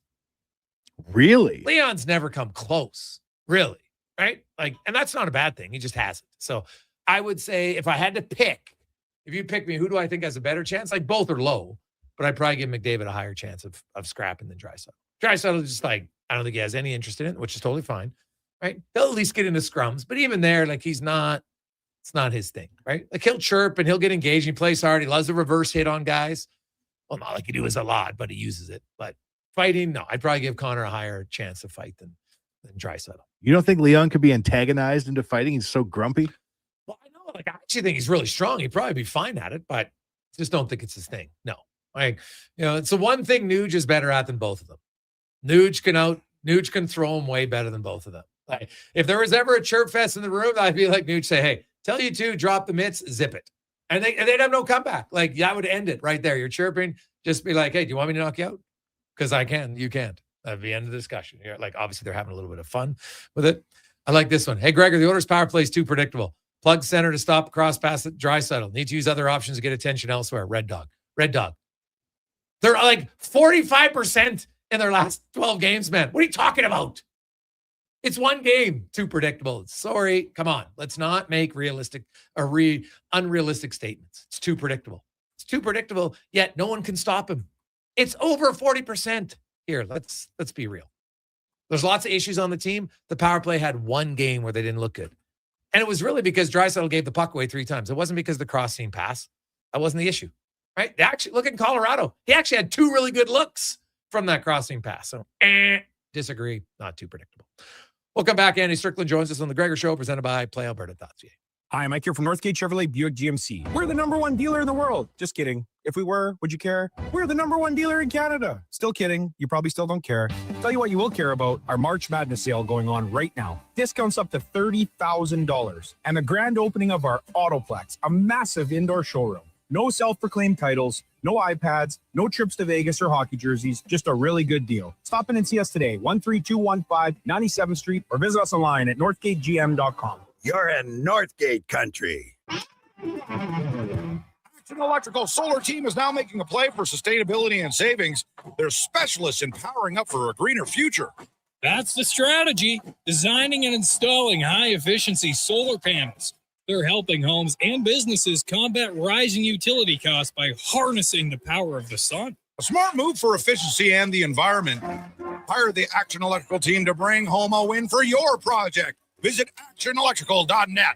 Really? Leon's never come close, really. Right? And that's not a bad thing. He just hasn't. So I would say if I had to pick, if you pick me, who do I think has a better chance? Both are low, but I'd probably give McDavid a higher chance of scrapping than Draisaitl. Draisaitl is just I don't think he has any interest in it, which is totally fine. Right? He'll at least get into scrums, but even there, it's not his thing, right? He'll chirp and he'll get engaged. He plays hard. He loves the reverse hit on guys. Well, not like he does a lot, but he uses it. But fighting, no, I'd probably give Connor a higher chance of fight than Draisaitl. You don't think Leon cocould be antagonized into fighting? He's so grumpy. Well, I know. I actually think he's really strong. He'd probably be fine at it, but just don't think it's his thing. No. It's the one thing Nuge is better at than both of them. Nuge can throw him way better than both of them. If there was ever a chirp fest in the room, I'd be like Nuge, say, hey, tell you two, drop the mitts, zip it. And they'd have no comeback. That would end it right there. You're chirping. Just be like, hey, do you want me to knock you out? Because I can. You can't. At the end of the discussion. Obviously, they're having a little bit of fun with it. I like this one. Hey, Gregor, the Oilers' power play is too predictable. Plug center to stop cross pass at Draisaitl. Need to use other options to get attention elsewhere. Red Dog. They're 45% in their last 12 games, man. What are you talking about? It's one game. Too predictable. Sorry. Come on. Let's not make unrealistic statements. It's too predictable. It's too predictable, yet no one can stop him. It's over 40%. Here, let's be real. There's lots of issues on the team. The power play had one game where they didn't look good. And it was really because Draisaitl gave the puck away 3 times. It wasn't because the cross seam pass. That wasn't the issue. right? They actually, look at Colorado. He actually had 2 really good looks from that crossing pass. So, disagree. Not too predictable. We'll come back. Andy Strickland joins us on the Gregor Show, presented by PlayAlberta.ca. Hi, Mike here from Northgate Chevrolet Buick GMC. We're the #1 dealer in the world. Just kidding. If we were, would you care? We're the #1 dealer in Canada. Still kidding. You probably still don't care. Tell you what you will care about, our March Madness sale going on right now. Discounts up to $30,000. And the grand opening of our Autoplex, a massive indoor showroom. No self-proclaimed titles, no iPads, no trips to Vegas or hockey jerseys, just a really good deal. Stop in and see us today, 13215 97th Street, or visit us online at northgategm.com. You're in Northgate country. Action Electrical Solar Team is now making a play for sustainability and savings. They're specialists in powering up for a greener future. That's the strategy, designing and installing high-efficiency solar panels. They're helping homes and businesses combat rising utility costs by harnessing the power of the sun. A smart move for efficiency and the environment. Hire the Action Electrical team to bring home a win for your project. Visit actionelectrical.net.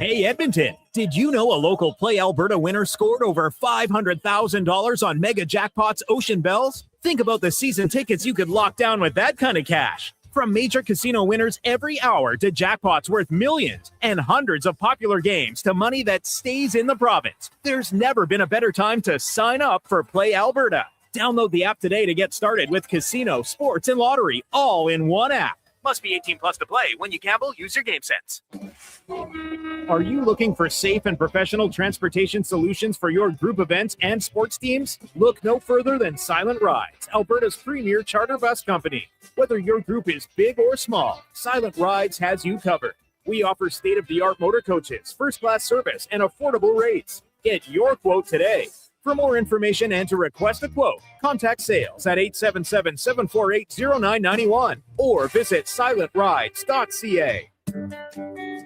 Hey, Edmonton, did you know a local Play Alberta winner scored over $500,000 on Mega Jackpots Ocean Bells? Think about the season tickets you could lock down with that kind of cash. From major casino winners every hour to jackpots worth millions and hundreds of popular games to money that stays in the province, there's never been a better time to sign up for Play Alberta. Download the app today to get started with casino, sports, and lottery all in one app. Must be 18 plus to play. When you gamble, use your game sense. Are you looking for safe and professional transportation solutions for your group events and sports teams? Look no further than Silent Rides, Alberta's premier charter bus company. Whether your group is big or small, Silent Rides has you covered. We offer state-of-the-art motor coaches, first-class service, and affordable rates. Get your quote today. For more information and to request a quote, contact sales at 877-748-0991 or visit silentrides.ca.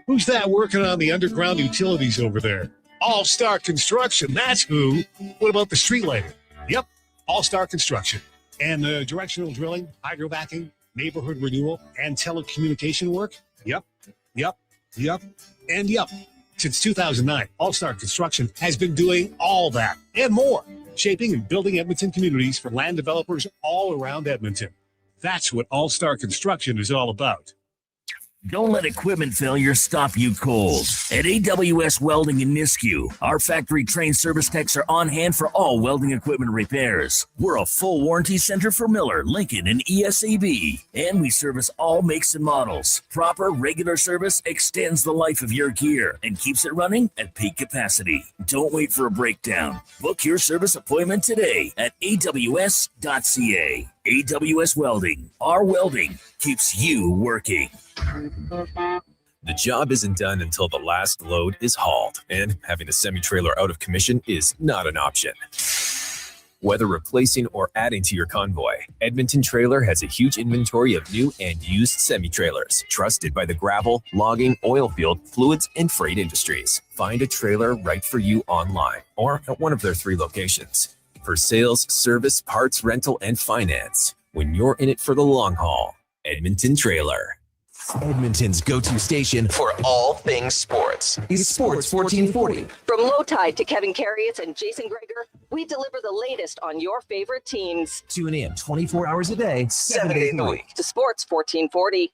Who's that working on the underground utilities over there? All-Star Construction, that's who. What about the street lighting? Yep, All-Star Construction. And the directional drilling, hydrovacing, neighborhood renewal, and telecommunication work? Yep. Since 2009, All-Star Construction has been doing all that and more, shaping and building Edmonton communities for land developers all around Edmonton. That's what All-Star Construction is all about. Don't let equipment failure stop you cold. At AWS Welding in Nisku, our factory-trained service techs are on hand for all welding equipment repairs. We're a full warranty center for Miller, Lincoln, and ESAB, and we service all makes and models. Proper, regular service extends the life of your gear and keeps it running at peak capacity. Don't wait for a breakdown. Book your service appointment today at aws.ca. AWS Welding. Our welding keeps you working. The job isn't done until the last load is hauled, and having a semi-trailer out of commission is not an option. Whether replacing or adding to your convoy, Edmonton Trailer has a huge inventory of new and used semi-trailers, trusted by the gravel, logging, oil field, fluids, and freight industries. Find a trailer right for you online or at one of their 3 locations. For sales, service, parts, rental, and finance, when you're in it for the long haul, Edmonton Trailer. Edmonton's go-to station for all things sports is Sports 1440. From Low Tide to Kevin Karius and Jason Gregor, we deliver the latest on your favorite teams. Tune in 24 hours a day, 7 days a week. To Sports 1440.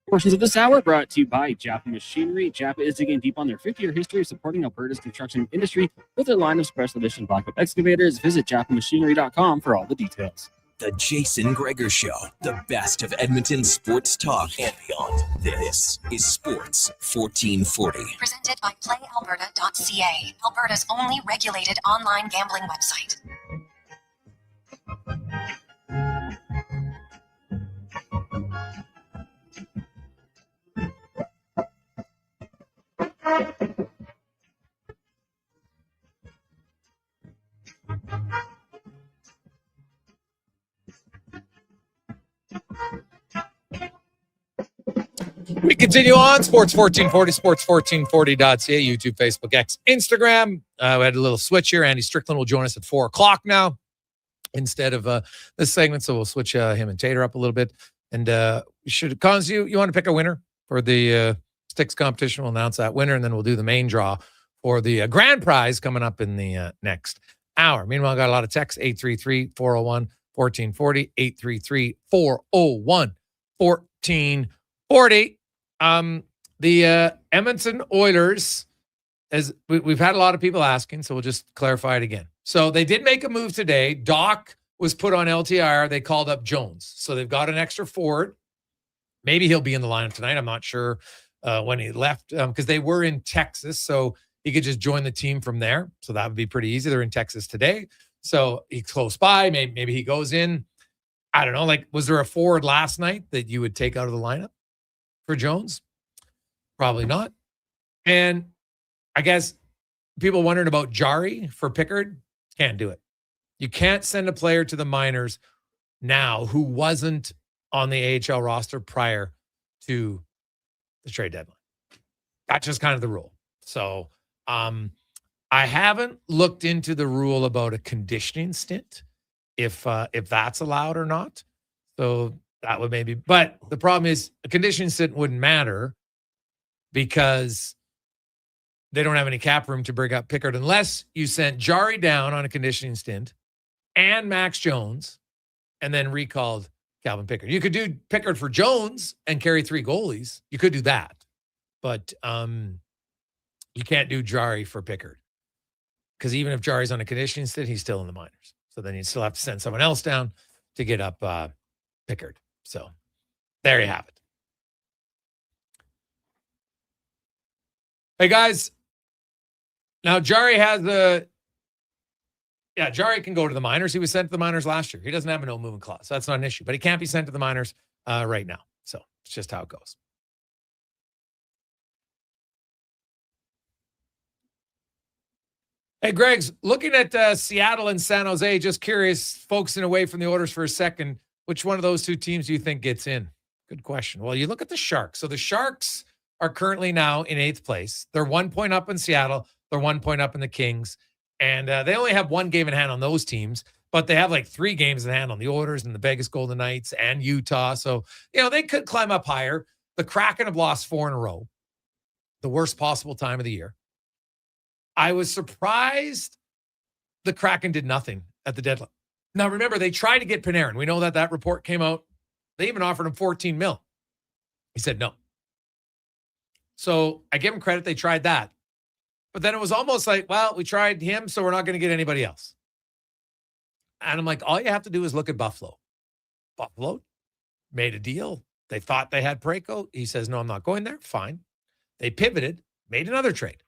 Portions of this hour brought to you by Japa Machinery. Japa is digging deep on their 50-year history of supporting Alberta's construction industry with their line of special edition blackout excavators. Visit japamachinery.com for all the details. The Jason Gregor Show, the best of Edmonton sports talk and beyond. This is Sports 1440. Presented by PlayAlberta.ca, Alberta's only regulated online gambling website. We continue on Sports 1440, sports1440.ca, YouTube, Facebook, X, Instagram. We had a little switch here. Andy Strickland will join us at 4 o'clock now instead of this segment. So we'll switch him and Tater up a little bit. And Cons, you want to pick a winner for the sticks competition? We'll announce that winner, and then we'll do the main draw for the grand prize coming up in the next hour. Meanwhile, I got a lot of texts, 833-401-1440, 833-401-1440. The Edmonton Oilers, as we've had a lot of people asking, so we'll just clarify it again. So they did make a move today. Doc was put on LTIR. They called up Jones. So they've got an extra forward. Maybe he'll be in the lineup tonight. I'm not sure when he left because they were in Texas. So he could just join the team from there. So that would be pretty easy. They're in Texas today. So he's close by. Maybe he goes in. I don't know. Like, was there a forward last night that you would take out of the lineup for Jones? Probably not. And I guess people wondering about Jari for Pickard. Can't do it. You can't send a player to the minors now who wasn't on the AHL roster prior to the trade deadline. That's just kind of the rule. So I haven't looked into the rule about a conditioning stint, if that's allowed or not. So that would maybe, but the problem is a conditioning stint wouldn't matter because they don't have any cap room to bring up Pickard unless you sent Jari down on a conditioning stint and Max Jones and then recalled Calvin Pickard. You could do Pickard for Jones and carry 3 goalies. You could do that. But you can't do Jari for Pickard. Because even if Jari's on a conditioning stint, he's still in the minors. So then you still have to send someone else down to get up Pickard. So there you have it. Hey, guys. Now, Jari has Jari can go to the minors. He was sent to the minors last year. He doesn't have a no movement clause. So that's not an issue. But he can't be sent to the minors right now. So it's just how it goes. Hey, Greg's looking at Seattle and San Jose. Just curious, focusing away from the Oilers for a second, which one of those two teams do you think gets in? Good question. Well, you look at the Sharks. So the Sharks are currently now in 8th place. They're 1 point up in Seattle. They're 1 point up in the Kings. And they only have 1 game in hand on those teams, but they have like 3 games in hand on the Oilers and the Vegas Golden Knights and Utah. So, they could climb up higher. The Kraken have lost 4 in a row. The worst possible time of the year. I was surprised the Kraken did nothing at the deadline. Now, remember, they tried to get Panarin. We know that report came out. They even offered him $14 million. He said no. So I give him credit. They tried that. But then it was almost like, well, we tried him, so we're not going to get anybody else. And I'm like, all you have to do is look at Buffalo. Buffalo made a deal. They thought they had Parayko. He says, no, I'm not going there. Fine. They pivoted, made another trade.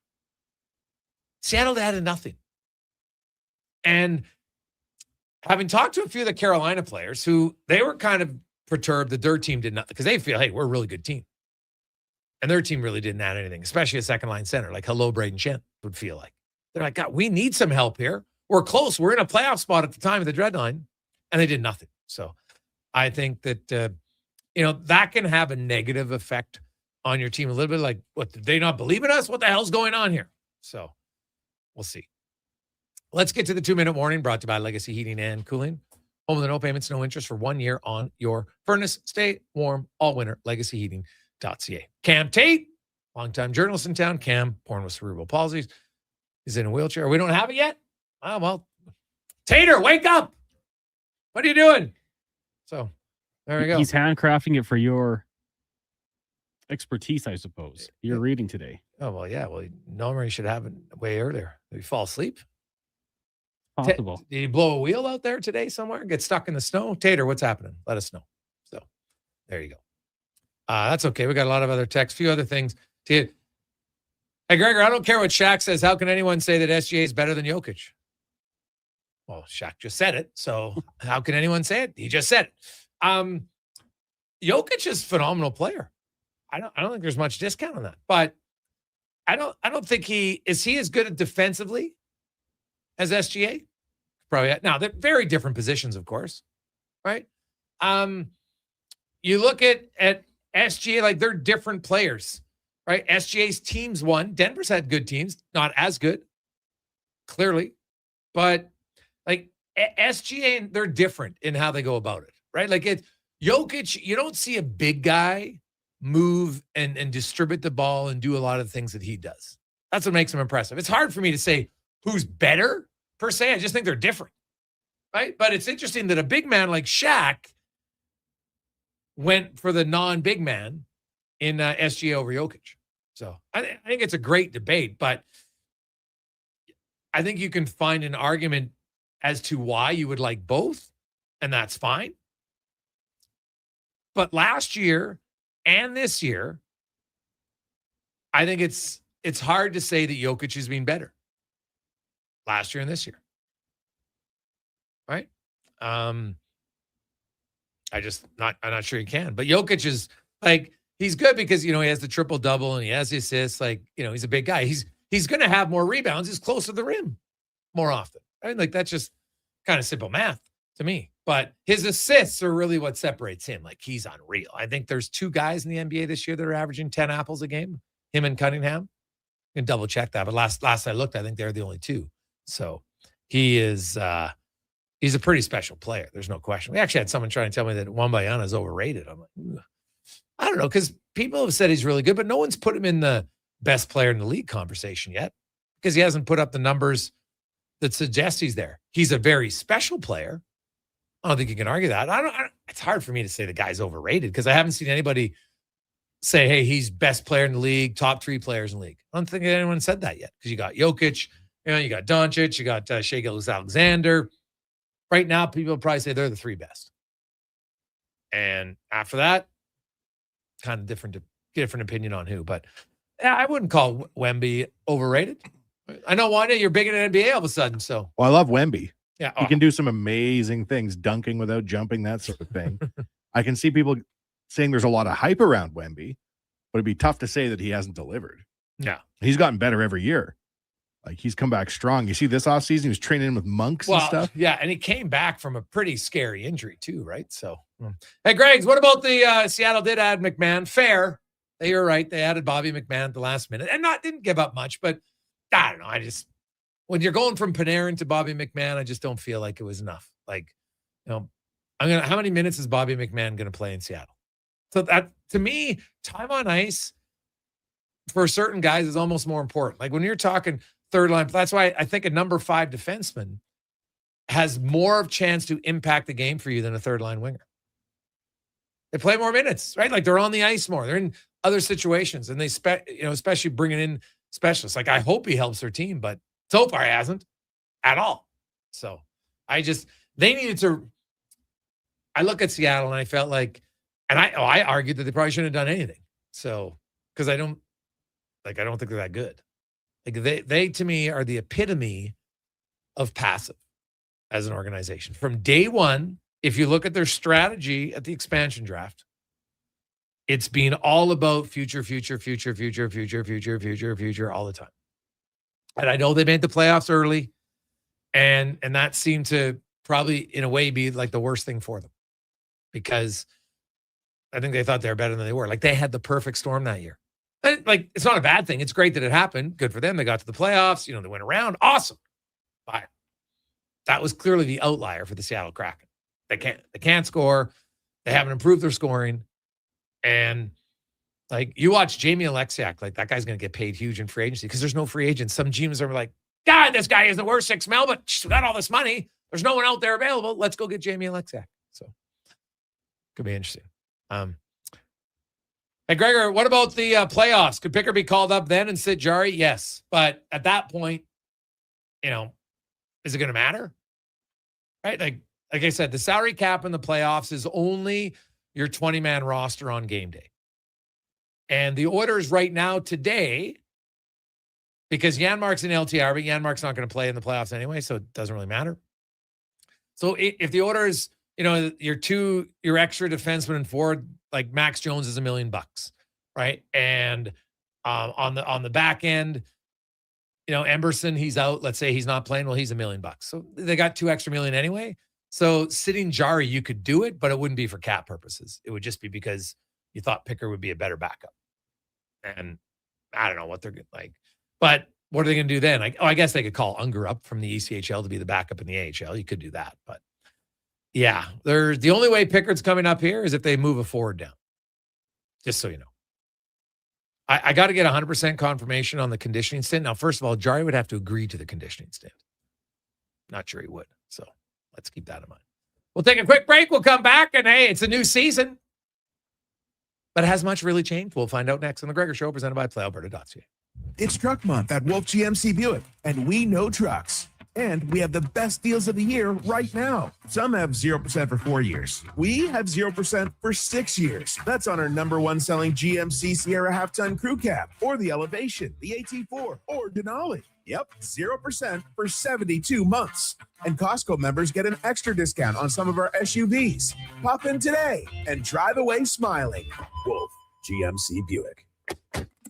Seattle added nothing. And having talked to a few of the Carolina players who they were kind of perturbed that their team did nothing because they feel, hey, we're a really good team. And their team really didn't add anything, especially a second-line center, like hello, Braden Shen would feel like. They're like, God, we need some help here. We're close. We're in a playoff spot at the time of the deadline. And they did nothing. So I think that, that can have a negative effect on your team a little bit like, what, did they not believe in us? What the hell's going on here? So we'll see. Let's get to the 2-minute warning brought to you by Legacy Heating and Cooling. Home with no payments, no interest for 1 year on your furnace. Stay warm all winter. LegacyHeating.ca. Cam Tate, longtime journalist in town. Cam, born with cerebral palsy, is in a wheelchair. We don't have it yet? Oh, well. Tater, wake up. What are you doing? So there we go. He's handcrafting it for your expertise, I suppose. You're reading today. Oh, well, yeah. Well, normally you should have it way earlier. Did you fall asleep? Possible. Did you blow a wheel out there today somewhere? Get stuck in the snow? Tater, what's happening? Let us know. So there you go. That's okay. We got a lot of other texts, a few other things. Hey, Gregor, I don't care what Shaq says. How can anyone say that SGA is better than Jokic? Well, Shaq just said it. So how can anyone say it? He just said it. Jokic is a phenomenal player. I don't think there's much discount on that. But I don't think he is as good at defensively as SGA. Probably now they're very different positions, of course, right? You look at SGA, like they're different players, right? SGA's teams won. Denver's had good teams, not as good, clearly, but like SGA, they're different in how they go about it, right? Like Jokic, you don't see a big guy move and distribute the ball and do a lot of the things that he does. That's what makes him impressive. It's hard for me to say who's better per se. I just think they're different, right? But it's interesting that a big man like Shaq went for the non-big man in SGA over Jokic. So I think it's a great debate, but I think you can find an argument as to why you would like both, and that's fine. But last year and this year, I think it's hard to say that Jokic has been better last year and this year. Right? I'm not sure he can. But Jokic is like, he's good because, he has the triple double and he has the assists. Like, he's a big guy. He's going to have more rebounds. He's closer to the rim more often. Right? Like, that's just kind of simple math to me. But his assists are really what separates him. Like, he's unreal. I think there's 2 guys in the NBA this year that are averaging 10 apples a game, him and Cunningham. You can double check that. But last I looked, I think they're the only 2. So he is he's a pretty special player. There's no question. We actually had someone trying to tell me that Wembanyama is overrated. I'm like, ugh. I don't know, because people have said he's really good, but no one's put him in the best player in the league conversation yet because he hasn't put up the numbers that suggest he's there. He's a very special player. I don't think you can argue that. It's hard for me to say the guy's overrated because I haven't seen anybody say, hey, he's best player in the league, top 3 players in the league. I don't think anyone said that yet because you got Jokic, you got Doncic, you got Shai Gilgeous-Alexander. Right now, people will probably say they're the 3 best. And after that, kind of different opinion on who. But I wouldn't call Wemby overrated. I know, Wanye, you're big in the NBA all of a sudden. So, well, I love Wemby. Yeah, he can do some amazing things, dunking without jumping, that sort of thing. I can see people saying there's a lot of hype around Wemby, but it'd be tough to say that he hasn't delivered. Yeah, he's gotten better every year. Like, he's come back strong. You see this offseason, he was training with monks and stuff. Yeah, and he came back from a pretty scary injury too, right? So, hey, Greggs, what about the Seattle did add McMahon? Fair. You're right. They added Bobby McMahon at the last minute and didn't give up much, but I don't know. When you're going from Panarin to Bobby McMahon, I just don't feel like it was enough. Like, how many minutes is Bobby McMahon going to play in Seattle? So that, to me, time on ice for certain guys is almost more important. Like when you're talking third line, that's why I think a number 5 defenseman has more of a chance to impact the game for you than a third line winger. They play more minutes, right? Like they're on the ice more. They're in other situations, and they especially bringing in specialists. Like I hope he helps their team, but so far he hasn't at all. So they needed to. I look at Seattle and I felt like, and I argued that they probably shouldn't have done anything. So because I don't think they're that good. Like they to me are the epitome of passive as an organization. From day one, if you look at their strategy at the expansion draft, it's been all about future all the time. And I know they made the playoffs early, and that seemed to probably in a way be like the worst thing for them because I think they thought they were better than they were. Like they had the perfect storm that year. Like, it's not a bad thing. It's great that it happened. Good for them. They got to the playoffs. They went around. Awesome. But that was clearly the outlier for the Seattle Kraken. They can't score. They haven't improved their scoring. And, like, you watch Jamie Alexiak, like, that guy's going to get paid huge in free agency because there's no free agents. Some GMs are like, God, this guy isn't worth $6 million, but we got all this money. There's no one out there available. Let's go get Jamie Alexiak. So, could be interesting. Hey, Gregor, what about the playoffs? Could Picker be called up then and sit Jari? Yes. But at that point, is it going to matter? Right? Like I said, the salary cap in the playoffs is only your 20-man roster on game day. And the Oilers right now today, because Janmark's in LTR, but Janmark's not going to play in the playoffs anyway, so it doesn't really matter. So if the Oilers, your extra defenseman and forward, like Max Jones is $1 million, right? And On the back end, Emberson, he's out. Let's say he's not playing. Well, he's $1 million. So they got $2 extra million anyway. So sitting Jari, you could do it, but it wouldn't be for cap purposes. It would just be because you thought Picker would be a better backup. And I don't know what they're good like. But what are they going to do then? I guess they could call Unger up from the ECHL to be the backup in the AHL. You could do that. But yeah, the only way Pickard's coming up here is if they move a forward down. Just so you know. I got to get 100% confirmation on the conditioning stint. Now, first of all, Jari would have to agree to the conditioning stint. Not sure he would. So let's keep that in mind. We'll take a quick break. We'll come back. And hey, it's a new season. But has much really changed? We'll find out next on The Gregor Show, presented by PlayAlberta.ca. It's Truck Month at Wolf GMC Buick, and we know trucks. And we have the best deals of the year right now. Some have 0% for 4 years. We have 0% for 6 years. That's on our #1 selling GMC Sierra half-ton crew cab, or the Elevation, the AT4, or Denali. Yep, 0% for 72 months. And Costco members get an extra discount on some of our SUVs. Pop in today and drive away smiling. Wolf GMC Buick.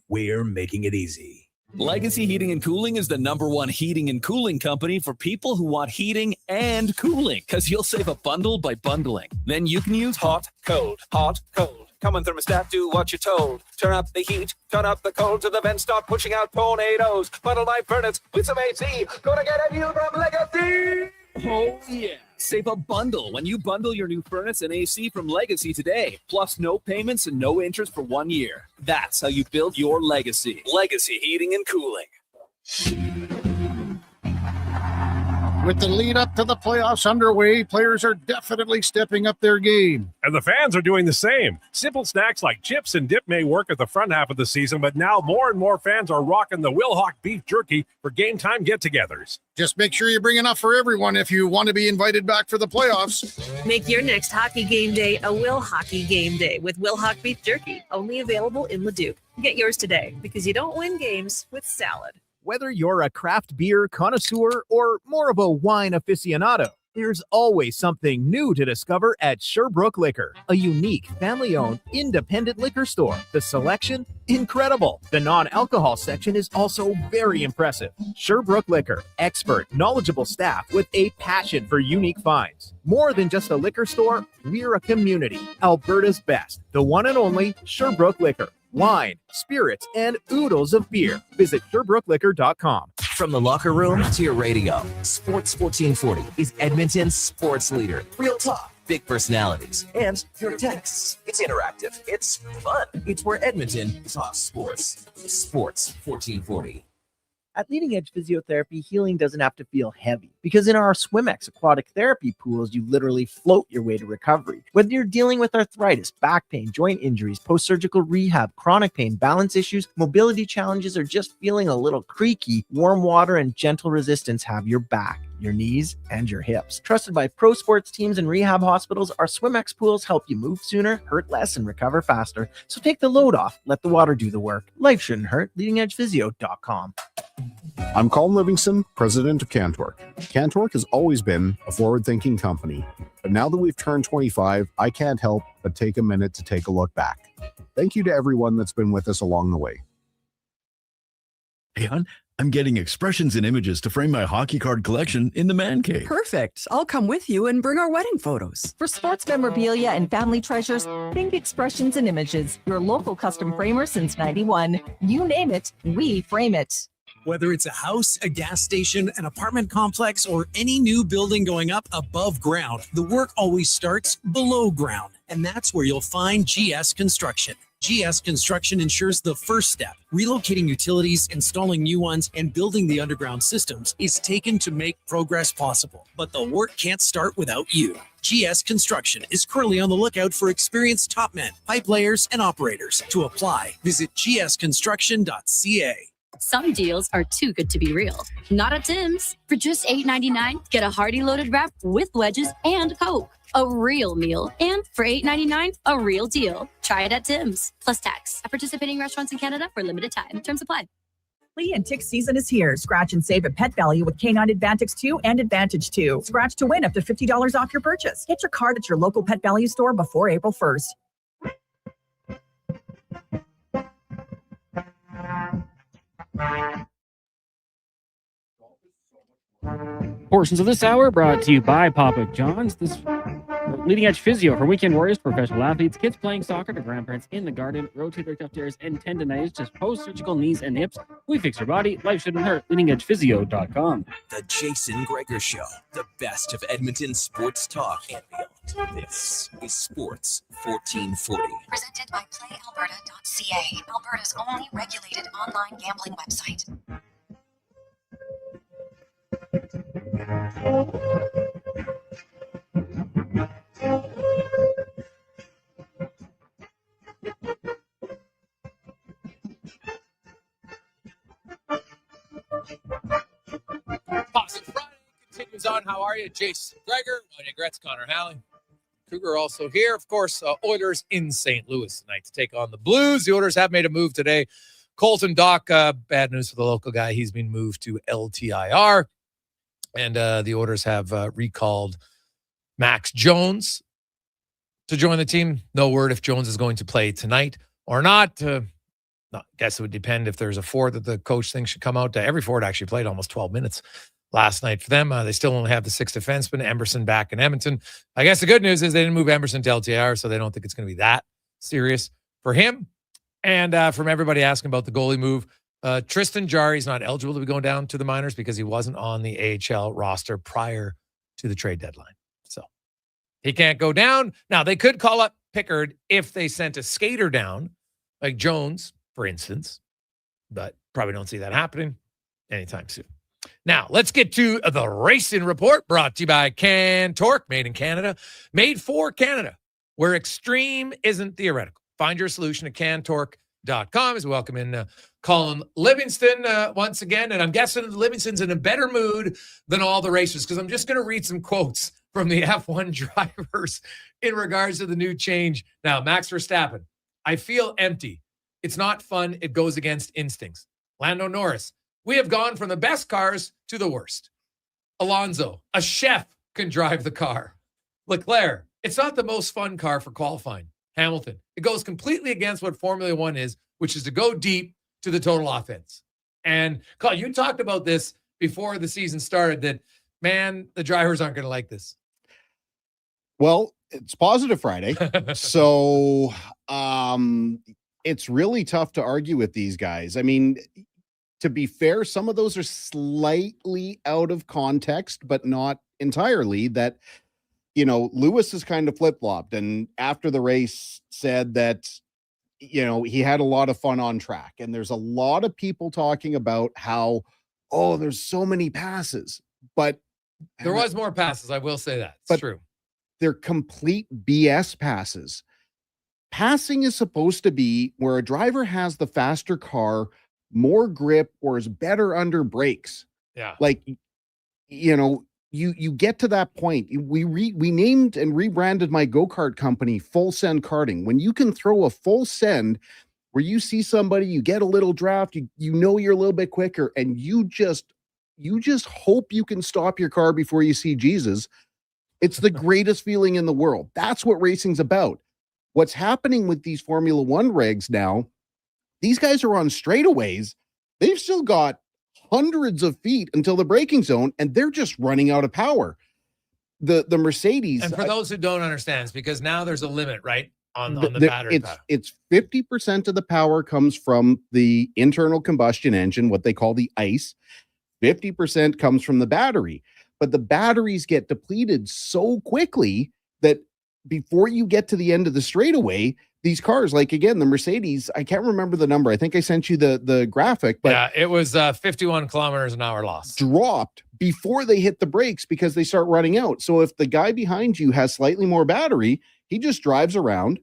We're making it easy. Legacy Heating and Cooling is the #1 heating and cooling company for people who want heating and cooling, because you'll save a bundle by bundling. Then you can use hot, cold, hot, cold. Come on, thermostat, do what you're told. Turn up the heat, turn up the cold, so the vents start pushing out tornadoes. Bundle my furnace with some AC. Gonna get a deal from Legacy! Oh, yeah. Save a bundle when you bundle your new furnace and AC from Legacy today. Plus no payments and no interest for 1 year. That's how you build your legacy. Legacy Heating and Cooling. With the lead up to the playoffs underway, players are definitely stepping up their game. And the fans are doing the same. Simple snacks like chips and dip may work at the front half of the season, but now more and more fans are rocking the Wilhauk beef jerky for game time get-togethers. Just make sure you bring enough for everyone if you want to be invited back for the playoffs. Make your next hockey game day a Will Hockey game day with Wilhauk beef jerky, only available in Leduc. Get yours today, because you don't win games with salad. Whether you're a craft beer connoisseur or more of a wine aficionado, there's always something new to discover at Sherbrooke Liquor, a unique, family-owned, independent liquor store. The selection? Incredible. The non-alcohol section is also very impressive. Sherbrooke Liquor, expert, knowledgeable staff with a passion for unique finds. More than just a liquor store, we're a community. Alberta's best, the one and only Sherbrooke Liquor. Wine, spirits, and oodles of beer. Visit SherbrookeLiquor.com. From the locker room to your radio, Sports 1440 is Edmonton's sports leader. Real talk, big personalities, and your texts. It's interactive. It's fun. It's where Edmonton talks sports. Sports 1440. At Leading Edge Physiotherapy, healing doesn't have to feel heavy, because in our SwimX aquatic therapy pools, you literally float your way to recovery. Whether you're dealing with arthritis, back pain, joint injuries, post-surgical rehab, chronic pain, balance issues, mobility challenges, or just feeling a little creaky, warm water and gentle resistance have your back, your knees, and your hips. Trusted by pro sports teams and rehab hospitals, our SwimX pools help you move sooner, hurt less, and recover faster. So take the load off. Let the water do the work. Life shouldn't hurt. LeadingEdgePhysio.com. I'm Colin Livingston, president of Cantork. Cantork has always been a forward-thinking company, but now that we've turned 25, I can't help but take a minute to take a look back. Thank you to everyone that's been with us along the way. Hey, hon, I'm getting expressions and images to frame my hockey card collection in the man cave. Perfect. I'll come with you and bring our wedding photos. For sports memorabilia and family treasures, think Expressions and Images, your local custom framer since 91. You name it, we frame it. Whether it's a house, a gas station, an apartment complex, or any new building going up above ground, the work always starts below ground. And that's where you'll find GS Construction. GS Construction ensures the first step, relocating utilities, installing new ones, and building the underground systems, is taken to make progress possible. But the work can't start without you. GS Construction is currently on the lookout for experienced top men, pipe layers, and operators. To apply, visit gsconstruction.ca. Some deals are too good to be real. Not at Tim's. For just $8.99, get a hearty loaded wrap with wedges and Coke. A real meal. And for $8.99, a real deal. Try it at Tim's. Plus tax. At participating restaurants in Canada for a limited time. Terms apply. Flea and tick season is here. Scratch and save at Pet Value with K9 Advantage 2 and Advantage 2. Scratch to win up to $50 off your purchase. Get your card at your local Pet Value store before April 1st. Portions of this hour brought to you by Papa John's. This leading edge physio for weekend warriors, professional athletes, kids playing soccer, to grandparents in the garden, rotator cuff tears and tendonitis, just post-surgical knees and hips. We fix your body. Life shouldn't hurt. LeadingEdgePhysio.com. The Jason Gregor Show, the best of Edmonton sports talk and beyond. This is Sports 1440. Presented by PlayAlberta.ca, Alberta's only regulated online gambling website. Positive Friday continues on. How are you? Jason Gregor, Wanye Gretz, Connor Halley. Cougar also here. Of course, Oilers in St. Louis tonight to take on the Blues. The Oilers have made a move today. Colton Dock, bad news for the local guy. He's been moved to LTIR. And the Oilers have recalled Max Jones to join the team. No word if Jones is going to play tonight or not. I guess it would depend if there's a forward that the coach thinks should come out. Every forward actually played almost 12 minutes last night for them. They still only have the 6th defenseman, Emerson, back in Edmonton. I guess the good news is they didn't move Emerson to LTIR, so they don't think it's going to be that serious for him. And from everybody asking about the goalie move, Tristan Jarry's not eligible to be going down to the minors because he wasn't on the AHL roster prior to the trade deadline. So he can't go down. Now, they could call up Pickard if they sent a skater down, like Jones, for instance, but probably don't see that happening anytime soon. Now, let's get to the racing report brought to you by Cantork, made in Canada, made for Canada, where extreme isn't theoretical. Find your solution at Cantork.com. As we welcome in Colin Livingston once again. And I'm guessing Livingston's in a better mood than all the racers because I'm just going to read some quotes from the F1 drivers in regards to the new change. Now, Max Verstappen, I feel empty. It's not fun. It goes against instincts. Lando Norris, we have gone from the best cars to the worst. Alonso, a chef can drive the car. Leclerc, it's not the most fun car for qualifying. Hamilton, it goes completely against what Formula One is, which is to go deep to the total offense. And Colin, you talked about this before the season started that, man, the drivers aren't going to like this. Well, it's Positive Friday. So it's really tough to argue with these guys. I mean, to be fair, some of those are slightly out of context, but not entirely. That, you know, Lewis is kind of flip-flopped and after the race said that, you know, he had a lot of fun on track. And there's a lot of people talking about how, oh, there's so many passes, but there was more passes. I will say that. It's true. They're complete BS passes. Passing is supposed to be where a driver has the faster car, more grip, or is better under brakes. Yeah. Like, you know, you get to that point. We named and rebranded my go-kart company Full Send Karting. When you can throw a full send where you see somebody, you get a little draft, you know you're a little bit quicker, and you just hope you can stop your car before you see Jesus. It's the greatest feeling in the world. That's what racing's about. What's happening with these Formula One regs now, these guys are on straightaways. They've still got hundreds of feet until the braking zone, and they're just running out of power. The Mercedes. And for those who don't understand, it's because now there's a limit, right? On the battery power. It's 50% of the power comes from the internal combustion engine, what they call the ICE. 50% comes from the battery. But the batteries get depleted so quickly that before you get to the end of the straightaway, these cars, like again, the Mercedes, I can't remember the number. I think I sent you the graphic, but yeah, it was 51 kilometers an hour lost. Dropped before they hit the brakes because they start running out. So if the guy behind you has slightly more battery, he just drives around,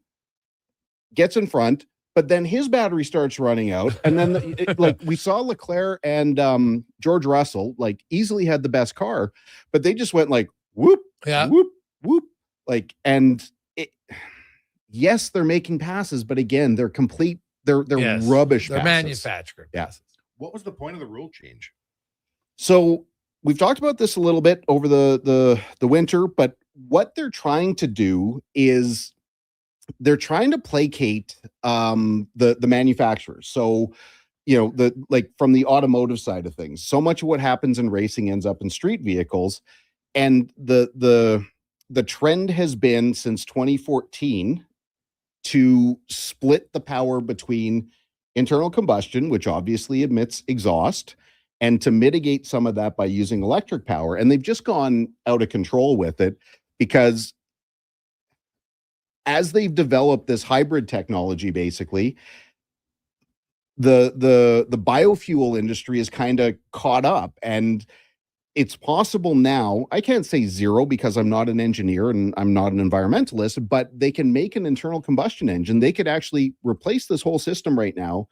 gets in front, but then his battery starts running out. And then like we saw Leclerc and George Russell like easily had the best car, but they just went like whoop, whoop, whoop. Like, and yes, they're making passes, but again, they're complete. They're rubbish. They're passes. manufactured. Yeah. What was the point of the rule change? So we've talked about this a little bit over the winter, but what they're trying to do is they're trying to placate the manufacturers. So from the automotive side of things, so much of what happens in racing ends up in street vehicles. And the trend has been since 2014 to split the power between internal combustion, which obviously emits exhaust, and to mitigate some of that by using electric power. And they've just gone out of control with it, because as they've developed this hybrid technology, basically, the biofuel industry is kind of caught up, and it's possible now. I can't say zero because I'm not an engineer and I'm not an environmentalist, but they can make an internal combustion engine. They could actually replace this whole system right now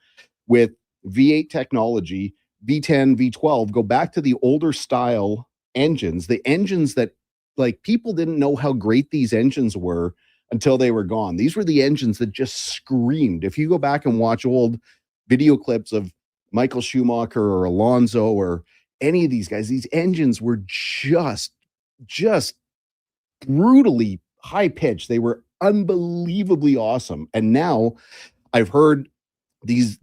with V8 technology, V10, V12, go back to the older style engines, the engines that, like, people didn't know how great these engines were until they were gone. These were the engines that just screamed. If you go back and watch old video clips of Michael Schumacher or Alonso or any of these guys, these engines were just brutally high pitched. They were unbelievably awesome. And now I've heard these,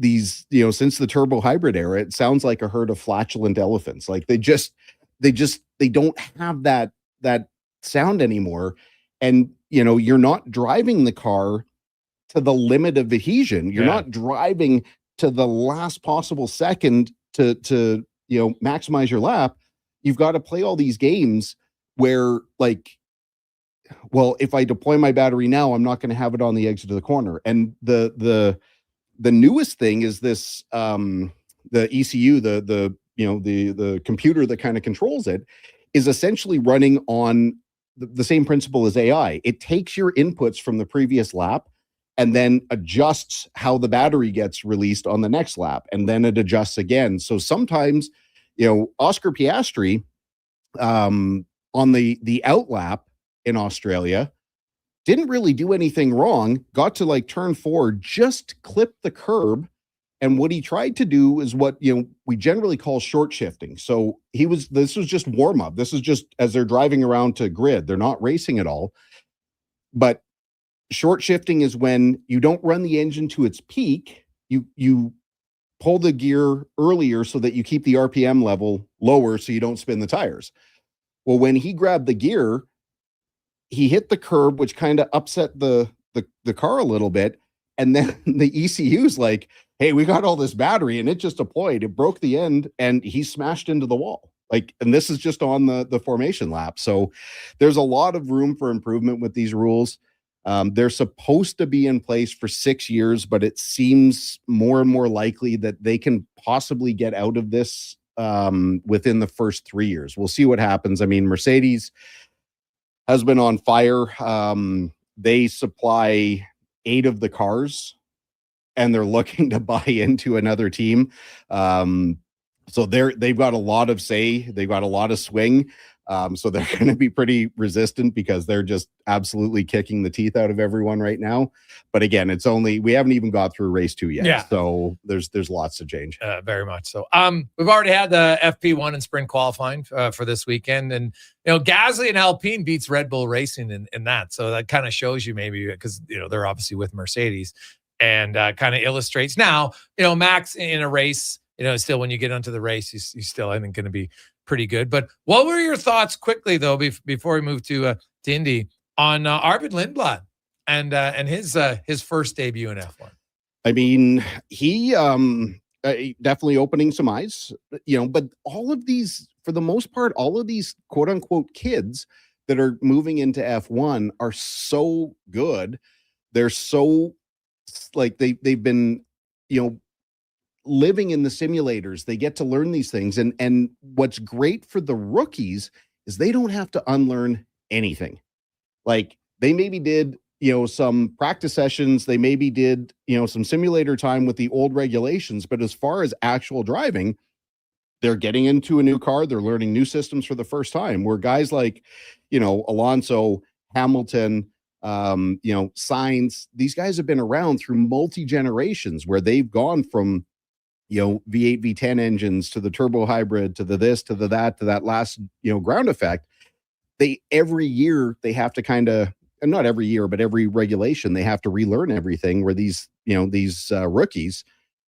since the turbo hybrid era, it sounds like a herd of flatulent elephants. Like they don't have that sound anymore. And, you're not driving the car to the limit of adhesion. You're not driving to the last possible second to maximize your lap. You've got to play all these games where, like, well, if I deploy my battery now, I'm not going to have it on the exit of the corner. And the newest thing is this, the ECU, the computer that kind of controls it, is essentially running on the same principle as AI. It takes your inputs from the previous lap and then adjusts how the battery gets released on the next lap, and then it adjusts again. So sometimes, Oscar Piastri on the out lap in Australia didn't really do anything wrong, got to like turn 4, just clipped the curb, and what he tried to do is what we generally call short shifting. So this was just warm up. This is just as they're driving around to grid. They're not racing at all. But short shifting is when you don't run the engine to its peak. You pull the gear earlier so that you keep the RPM level lower so you don't spin the tires. Well, when he grabbed the gear, he hit the curb, which kind of upset the car a little bit. And then the ECU's like, hey, we got all this battery, and it just deployed. It broke the end, and he smashed into the wall. And this is just on the formation lap. So there's a lot of room for improvement with these rules. They're supposed to be in place for 6 years, but it seems more and more likely that they can possibly get out of this within the first 3 years. We'll see what happens. I mean, Mercedes has been on fire. They supply 8 of the cars, and they're looking to buy into another team. So they've got a lot of say. They've got a lot of swing. So they're going to be pretty resistant because they're just absolutely kicking the teeth out of everyone right now. But again, we haven't even got through race 2 yet. Yeah. So there's lots to change. Very much so. We've already had the FP1 and sprint qualifying for this weekend. And, Gasly and Alpine beats Red Bull Racing in that. So that kind of shows you maybe because, they're obviously with Mercedes and kind of illustrates now, Max in a race, still when you get onto the race, he's still, I think, going to be pretty good. But what were your thoughts quickly, though, before we move to Indy on Arvid Lindblad and his first debut in F1? I mean, he definitely opening some eyes, but all of these, for the most part, all of these quote unquote kids that are moving into F1 are so good. They're so they've been, living in the simulators. They get to learn these things. And what's great for the rookies is they don't have to unlearn anything. Like they maybe did, some practice sessions. They maybe did, some simulator time with the old regulations. But as far as actual driving, they're getting into a new car. They're learning new systems for the first time, where guys like, Alonso, Hamilton, Sainz, these guys have been around through multi-generations where they've gone from, V8, V10 engines to the turbo hybrid, to the this, to the that, to that last, ground effect. Every year they have to kind of, not every year, but every regulation, they have to relearn everything, where these rookies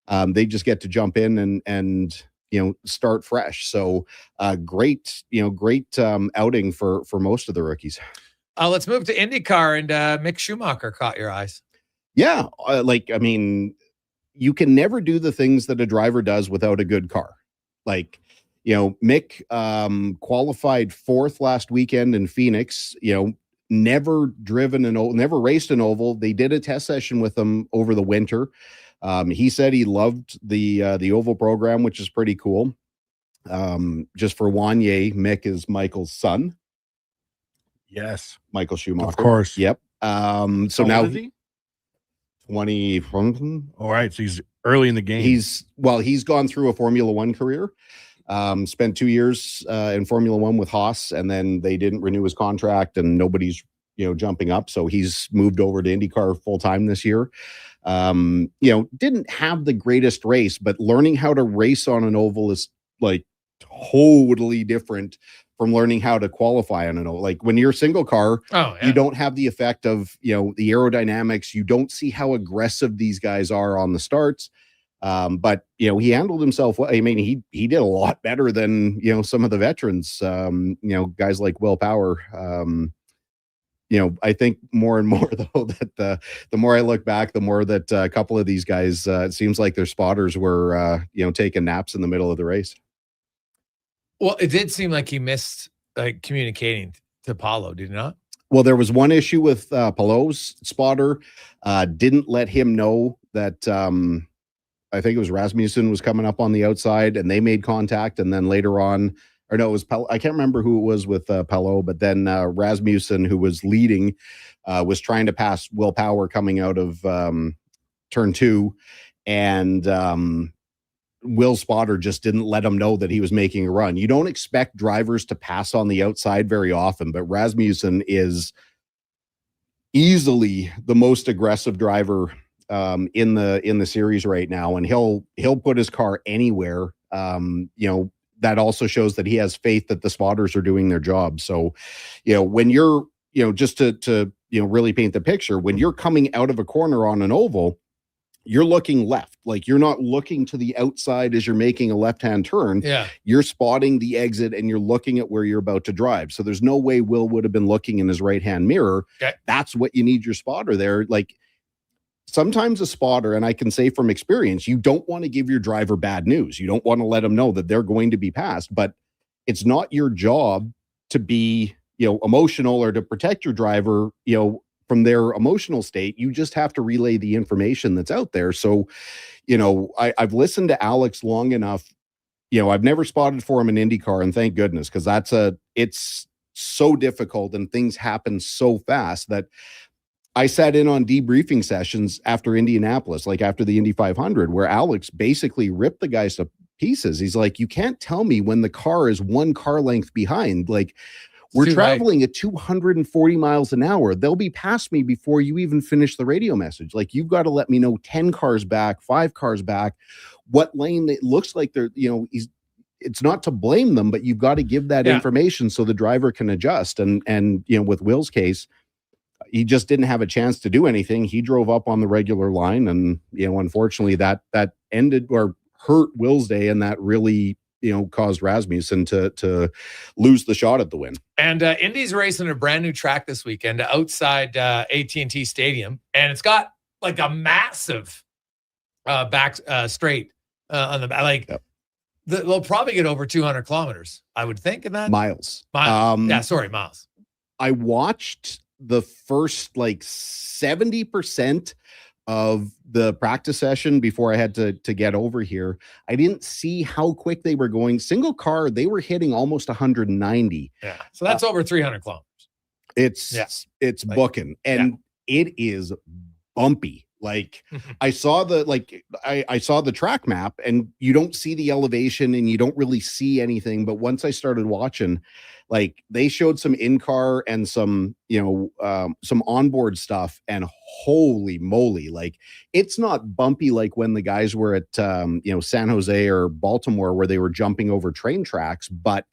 they just get to jump in and start fresh. So great outing for most of the rookies. Let's move to IndyCar, and Mick Schumacher caught your eyes. Yeah, you can never do the things that a driver does without a good car. Mick qualified fourth last weekend in Phoenix. Never raced an oval. They did a test session with him over the winter. He said he loved the oval program, which is pretty cool. Just for Wanye, Mick is Michael's son. Yes, Michael Schumacher, of course. Yep. So How now old is he? 20. All right, so he's early in the game. He's gone through a Formula One career. Spent 2 years in Formula One with Haas, and then they didn't renew his contract, and nobody's jumping up. So he's moved over to IndyCar full time this year. Didn't have the greatest race, but learning how to race on an oval is totally different from learning how to qualify on an oval. When you're single car, you don't have the effect of the aerodynamics. You don't see how aggressive these guys are on the starts. But he handled himself well. I mean, he did a lot better than some of the veterans. Guys like Will Power. I think more and more though that the more I look back, the more that a couple of these guys, it seems like their spotters were taking naps in the middle of the race. Well, it did seem like he missed communicating to Paulo, did he not? Well, there was one issue with Paulo's spotter. Didn't let him know that I think it was Rasmussen was coming up on the outside, and they made contact. And then later on, or no, it was I can't remember who it was with Paulo, but then Rasmussen, who was leading, was trying to pass Will Power coming out of turn 2, and Will's spotter just didn't let him know that he was making a run. You don't expect drivers to pass on the outside very often, but Rasmussen is easily the most aggressive driver in the series right now, and he'll put his car anywhere. That also shows that he has faith that the spotters are doing their job. So, when you're, just to really paint the picture, when you're coming out of a corner on an oval, you're looking left. You're not looking to the outside as you're making a left-hand turn. Yeah. You're spotting the exit and you're looking at where you're about to drive. So there's no way Will would have been looking in his right-hand mirror. Okay. That's what you need your spotter there. Sometimes a spotter, and I can say from experience, you don't want to give your driver bad news. You don't want to let them know that they're going to be passed, but it's not your job to be, emotional or to protect your driver, from their emotional state. You just have to relay the information that's out there. So, I've listened to Alex long enough. I've never spotted for him in IndyCar, and thank goodness, because it's so difficult and things happen so fast that I sat in on debriefing sessions after Indianapolis, after the Indy 500, where Alex basically ripped the guys to pieces. He's like, you can't tell me when the car is one car length behind. We're traveling at 240 miles an hour. They'll be past me before you even finish the radio message. You've got to let me know 10 cars back, 5 cars back, what lane it looks like they're, it's not to blame them, but you've got to give that information so the driver can adjust. And with Will's case, he just didn't have a chance to do anything. He drove up on the regular line, and unfortunately that ended or hurt Will's day, and that really caused Rasmussen to lose the shot at the win. And Indy's racing a brand new track this weekend outside AT&T Stadium, and it's got a massive back straight on the back. They'll probably get over 200 kilometers, I would think, in that miles. Miles. I watched the first 70% of the practice session before I had to get over here. I didn't see how quick they were going. Single car, they were hitting almost 190. Yeah. So that's over 300 kilometers. It's booking, and it is bumpy. I saw I saw the track map, and you don't see the elevation and you don't really see anything. But once I started watching, they showed some in-car and some onboard stuff, and holy moly, it's not bumpy when the guys were at San Jose or Baltimore, where they were jumping over train tracks. But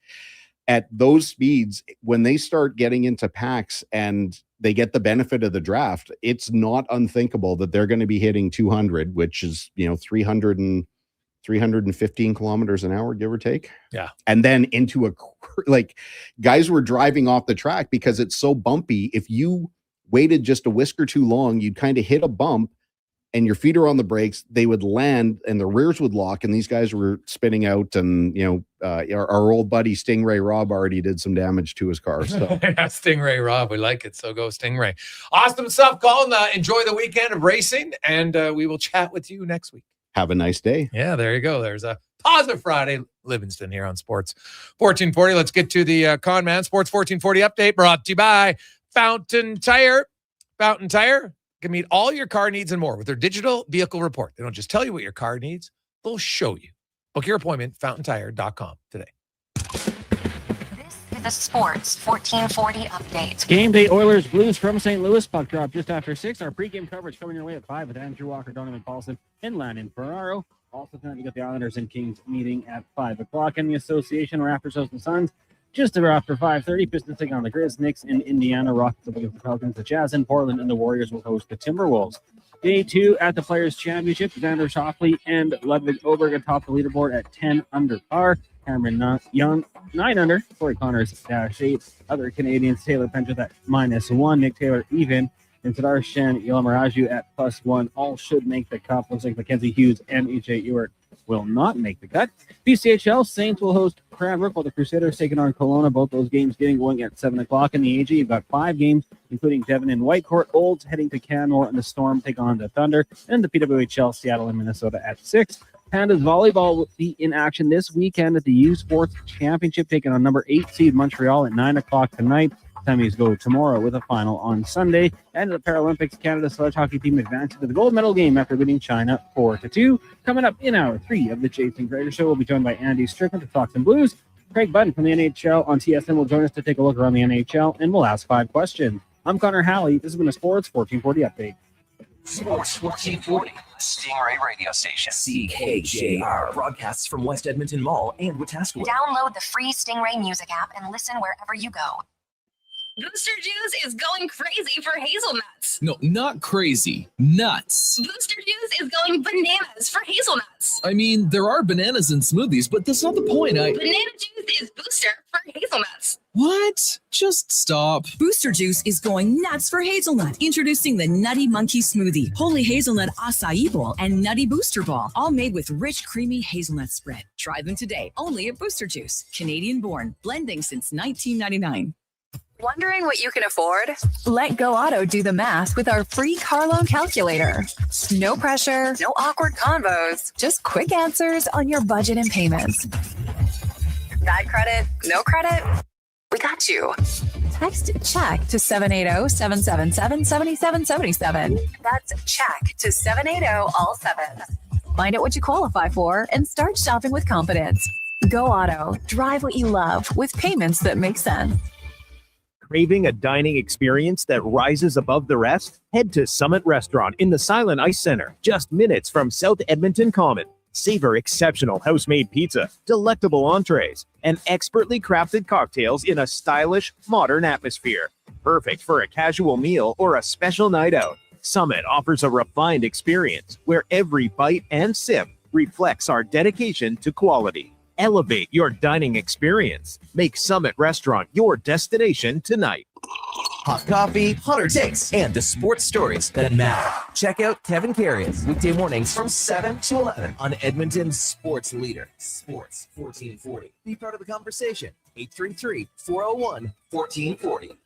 at those speeds, when they start getting into packs and they get the benefit of the draft, it's not unthinkable that they're going to be hitting 200, which is, 315 kilometers an hour, give or take. Yeah. And then into guys were driving off the track because it's so bumpy. If you waited just a whisker too long, you'd kind of hit a bump and your feet are on the brakes, they would land and the rears would lock, and these guys were spinning out. And our old buddy Stingray Rob already did some damage to his car. So Stingray Rob, we like it. So go Stingray. Awesome stuff, Colin. Enjoy the weekend of racing, and we will chat with you next week. Have a nice day. Yeah, there you go. There's a positive Friday. Livingston here on Sports 1440. Let's get to the Con Man Sports 1440 update, brought to you by Fountain Tire. Fountain Tire can meet all your car needs and more with their digital vehicle report. They don't just tell you what your car needs, they'll show you. Book your appointment, fountaintire.com today. This is a Sports 1440 update. Game day Oilers Blues from St. Louis. Puck drop just after 6. Our pregame coverage coming your way at 5 with Andrew Walker, Donovan Paulson, and Landon Ferraro. Also tonight we got the Islanders and Kings meeting at 5 o'clock in the association. Raptors host the Suns just after 5:30. Pistons taking on the Grizz. Knicks in Indiana. Rockets will against the Pelicans. The Jazz in Portland, and the Warriors will host the Timberwolves. Day 2 at the Players' Championship. Xander Schauffele and Ludwig Oberg atop the leaderboard at 10 under par. Cameron Young, 9 under. Corey Connors, -8. Other Canadians, Taylor Pendrith at -1. Nick Taylor, even. And Sudarshan Yelamaraju at +1. All should make the cut. Looks like Mackenzie Hughes and E.J. Ewert will not make the cut. PCHL, Saints will host Cranbrook, while the Crusaders taking on Kelowna. Both those games getting going at 7 o'clock in the AG. You've got 5 games, including Devon and Whitecourt. Olds heading to Canmore, and the Storm take on the Thunder. And the PWHL, Seattle and Minnesota at 6. Pandas volleyball will be in action this weekend at the U Sports Championship, taking on number 8 seed Montreal at 9 o'clock tonight. Semis go tomorrow with a final on Sunday. And the Paralympics, Canada sledge hockey team advanced to the gold medal game after beating China 4-2. Coming up in hour 3 of the Jason Gregor Show, we'll be joined by Andy Strickland of Fox and Blues. Craig Button from the NHL on TSN will join us to take a look around the NHL, and we'll ask 5 questions. I'm Connor Halley. This has been a Sports 1440 update. Sports 1440, Stingray radio station. CKJR broadcasts from West Edmonton Mall and Wetaskiwin. Download the free Stingray music app and listen wherever you go. Booster Juice is going crazy for hazelnuts. No, not crazy. Nuts. Booster Juice is going bananas for hazelnuts. I mean, there are bananas in smoothies, but that's not the point. Banana juice is booster for hazelnuts. What? Just stop. Booster Juice is going nuts for hazelnut. Introducing the Nutty Monkey Smoothie, Holy Hazelnut Acai Bowl, and Nutty Booster Ball, all made with rich, creamy hazelnut spread. Try them today, only at Booster Juice. Canadian born, blending since 1999. Wondering what you can afford? Let Go Auto do the math with our free car loan calculator. No pressure, no awkward convos, just quick answers on your budget and payments. Bad credit? No credit? We got you. Text check to 780-777-7777. That's check to 780 all 7. Find out what you qualify for and start shopping with confidence. Go Auto. Drive what you love with payments that make sense. Craving a dining experience that rises above the rest? Head to Summit Restaurant in the Silent Ice Center, just minutes from South Edmonton Common. Savor exceptional house-made pizza, delectable entrees, and expertly crafted cocktails in a stylish, modern atmosphere. Perfect for a casual meal or a special night out. Summit offers a refined experience where every bite and sip reflects our dedication to quality. Elevate your dining experience. Make Summit Restaurant your destination tonight. Hot coffee, hotter takes, and the sports stories that matter. Check out Kevin Carriers weekday mornings from 7 to 11 on Edmonton's sports leader, Sports 1440. Be part of the conversation. 833-401-1440.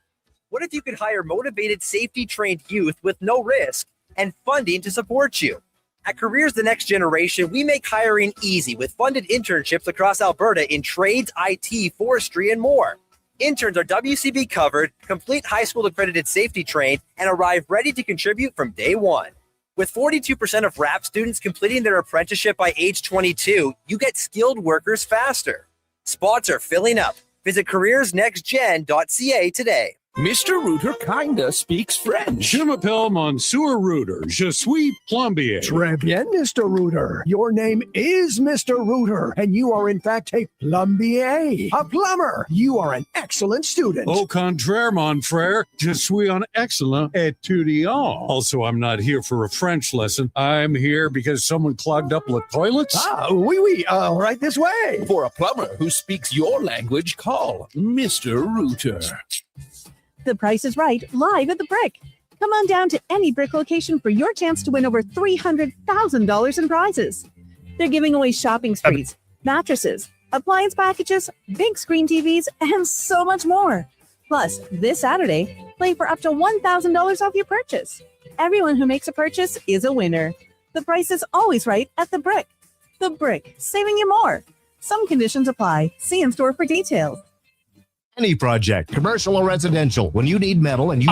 What if you could hire motivated, safety-trained youth with no risk and funding to support you? At Careers the Next Generation, we make hiring easy with funded internships across Alberta in trades, IT, forestry, and more. Interns are WCB covered, complete high school accredited safety trained, and arrive ready to contribute from day one. With 42% of RAP students completing their apprenticeship by age 22, you get skilled workers faster. Spots are filling up. Visit careersnextgen.ca today. Mr. Rooter kinda speaks French. Je m'appelle Monsieur Rooter. Je suis plombier. Très bien, Mr. Rooter. Your name is Mr. Rooter, and you are in fact a plombier, a plumber. You are an excellent student. Au contraire, mon frère, je suis un excellent étudiant. Also, I'm not here for a French lesson. I'm here because someone clogged up the toilets. Ah, oui, right this way. For a plumber who speaks your language, call Mr. Rooter. The Price is Right, live at the Brick. Come on down to any Brick location for your chance to win over $300,000 in prizes. They're giving away shopping sprees, mattresses, appliance packages, big screen TVs, and so much more. Plus, this Saturday, play for up to $1,000 off your purchase. Everyone who makes a purchase is a winner. The price is always right at the Brick. The Brick, saving you more. Some conditions apply. See in store for details. Any project, commercial or residential, when you need metal and you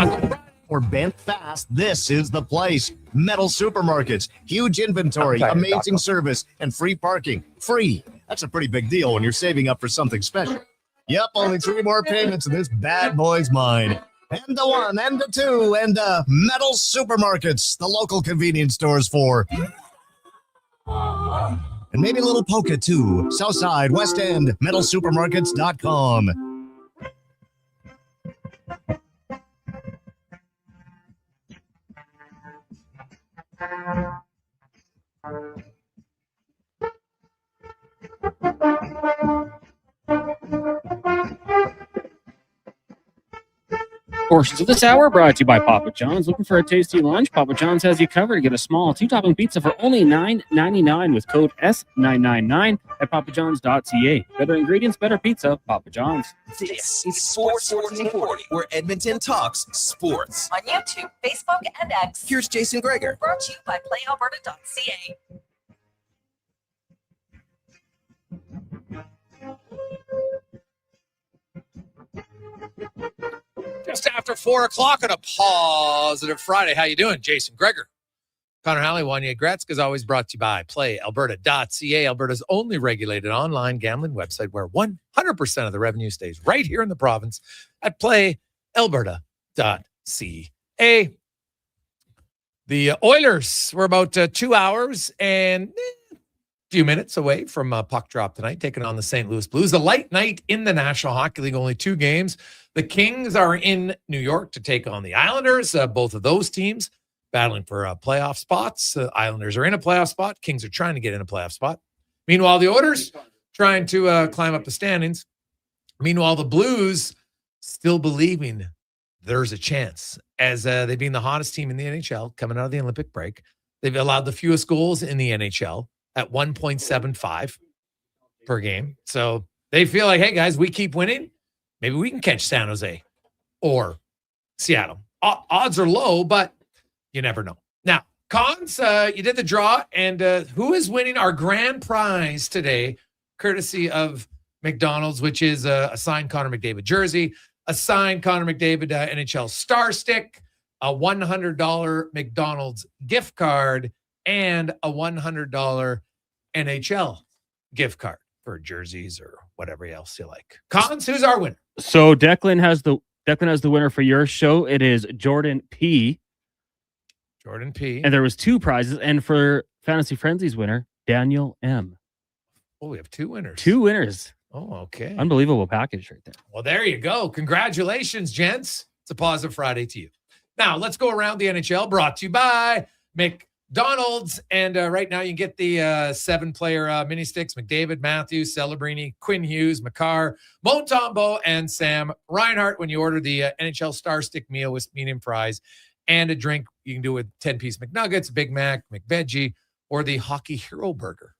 or bent fast, this is the place. Metal Supermarkets. Huge inventory, amazing service, and free parking. Free. That's a pretty big deal when you're saving up for something special. Yep, only 3 more payments and this bad boy's mine. And the 1, and the 2, and Metal Supermarkets, the local convenience stores for... And maybe a little polka too. Southside, West End, metalsupermarkets.com. Portions of this hour brought to you by Papa John's. Looking for a tasty lunch? Papa John's has you covered. Get a small 2-topping pizza for only $9.99 with code S999 at papajohns.ca. Better ingredients, better pizza. Papa John's. This is Sports 1440, where Edmonton talks sports. On YouTube, Facebook, and X. Here's Jason Gregor. Brought to you by PlayAlberta.ca. Just after 4 o'clock on a positive Friday. How you doing? Jason Gregor. Connor Halley, Wanye Gretz, is always brought to you by PlayAlberta.ca, Alberta's only regulated online gambling website where 100% of the revenue stays right here in the province at PlayAlberta.ca. The Oilers were about 2 hours and a few minutes away from puck drop tonight, taking on the St. Louis Blues. A light night in the National Hockey League, only 2 games. The Kings are in New York to take on the Islanders. Both of those teams battling for playoff spots. Islanders are in a playoff spot. Kings are trying to get in a playoff spot. Meanwhile, the Oilers trying to climb up the standings. Meanwhile, the Blues still believing there's a chance, as they've been the hottest team in the NHL coming out of the Olympic break. They've allowed the fewest goals in the NHL at 1.75 per game. So they feel like, hey, guys, we keep winning. Maybe we can catch San Jose or Seattle. Odds are low, but you never know. Now, Cons, you did the draw, and who is winning our grand prize today, courtesy of McDonald's, which is a signed Connor McDavid jersey, a signed Connor McDavid NHL Star Stick, a $100 McDonald's gift card, and a $100 NHL gift card for jerseys or whatever else you like. Cons, who's our winner? So Declan has the winner for your show. It is Jordan P. Jordan P. And there was 2 prizes. And for Fantasy Frenzy's winner, Daniel M. Oh, we have 2 winners. 2 winners. Oh, okay. Unbelievable package right there. Well, there you go. Congratulations, gents. It's a positive Friday to you. Now, let's go around the NHL, brought to you by McDonald's. And right now you can get the 7-player mini sticks: McDavid, Matthews, Celebrini, Quinn Hughes, Makar, Montembeault, and Sam Reinhart when you order the NHL Star Stick meal with medium fries and a drink. You can do it with 10-piece McNuggets, Big Mac, McVeggie, or the Hockey Hero Burger,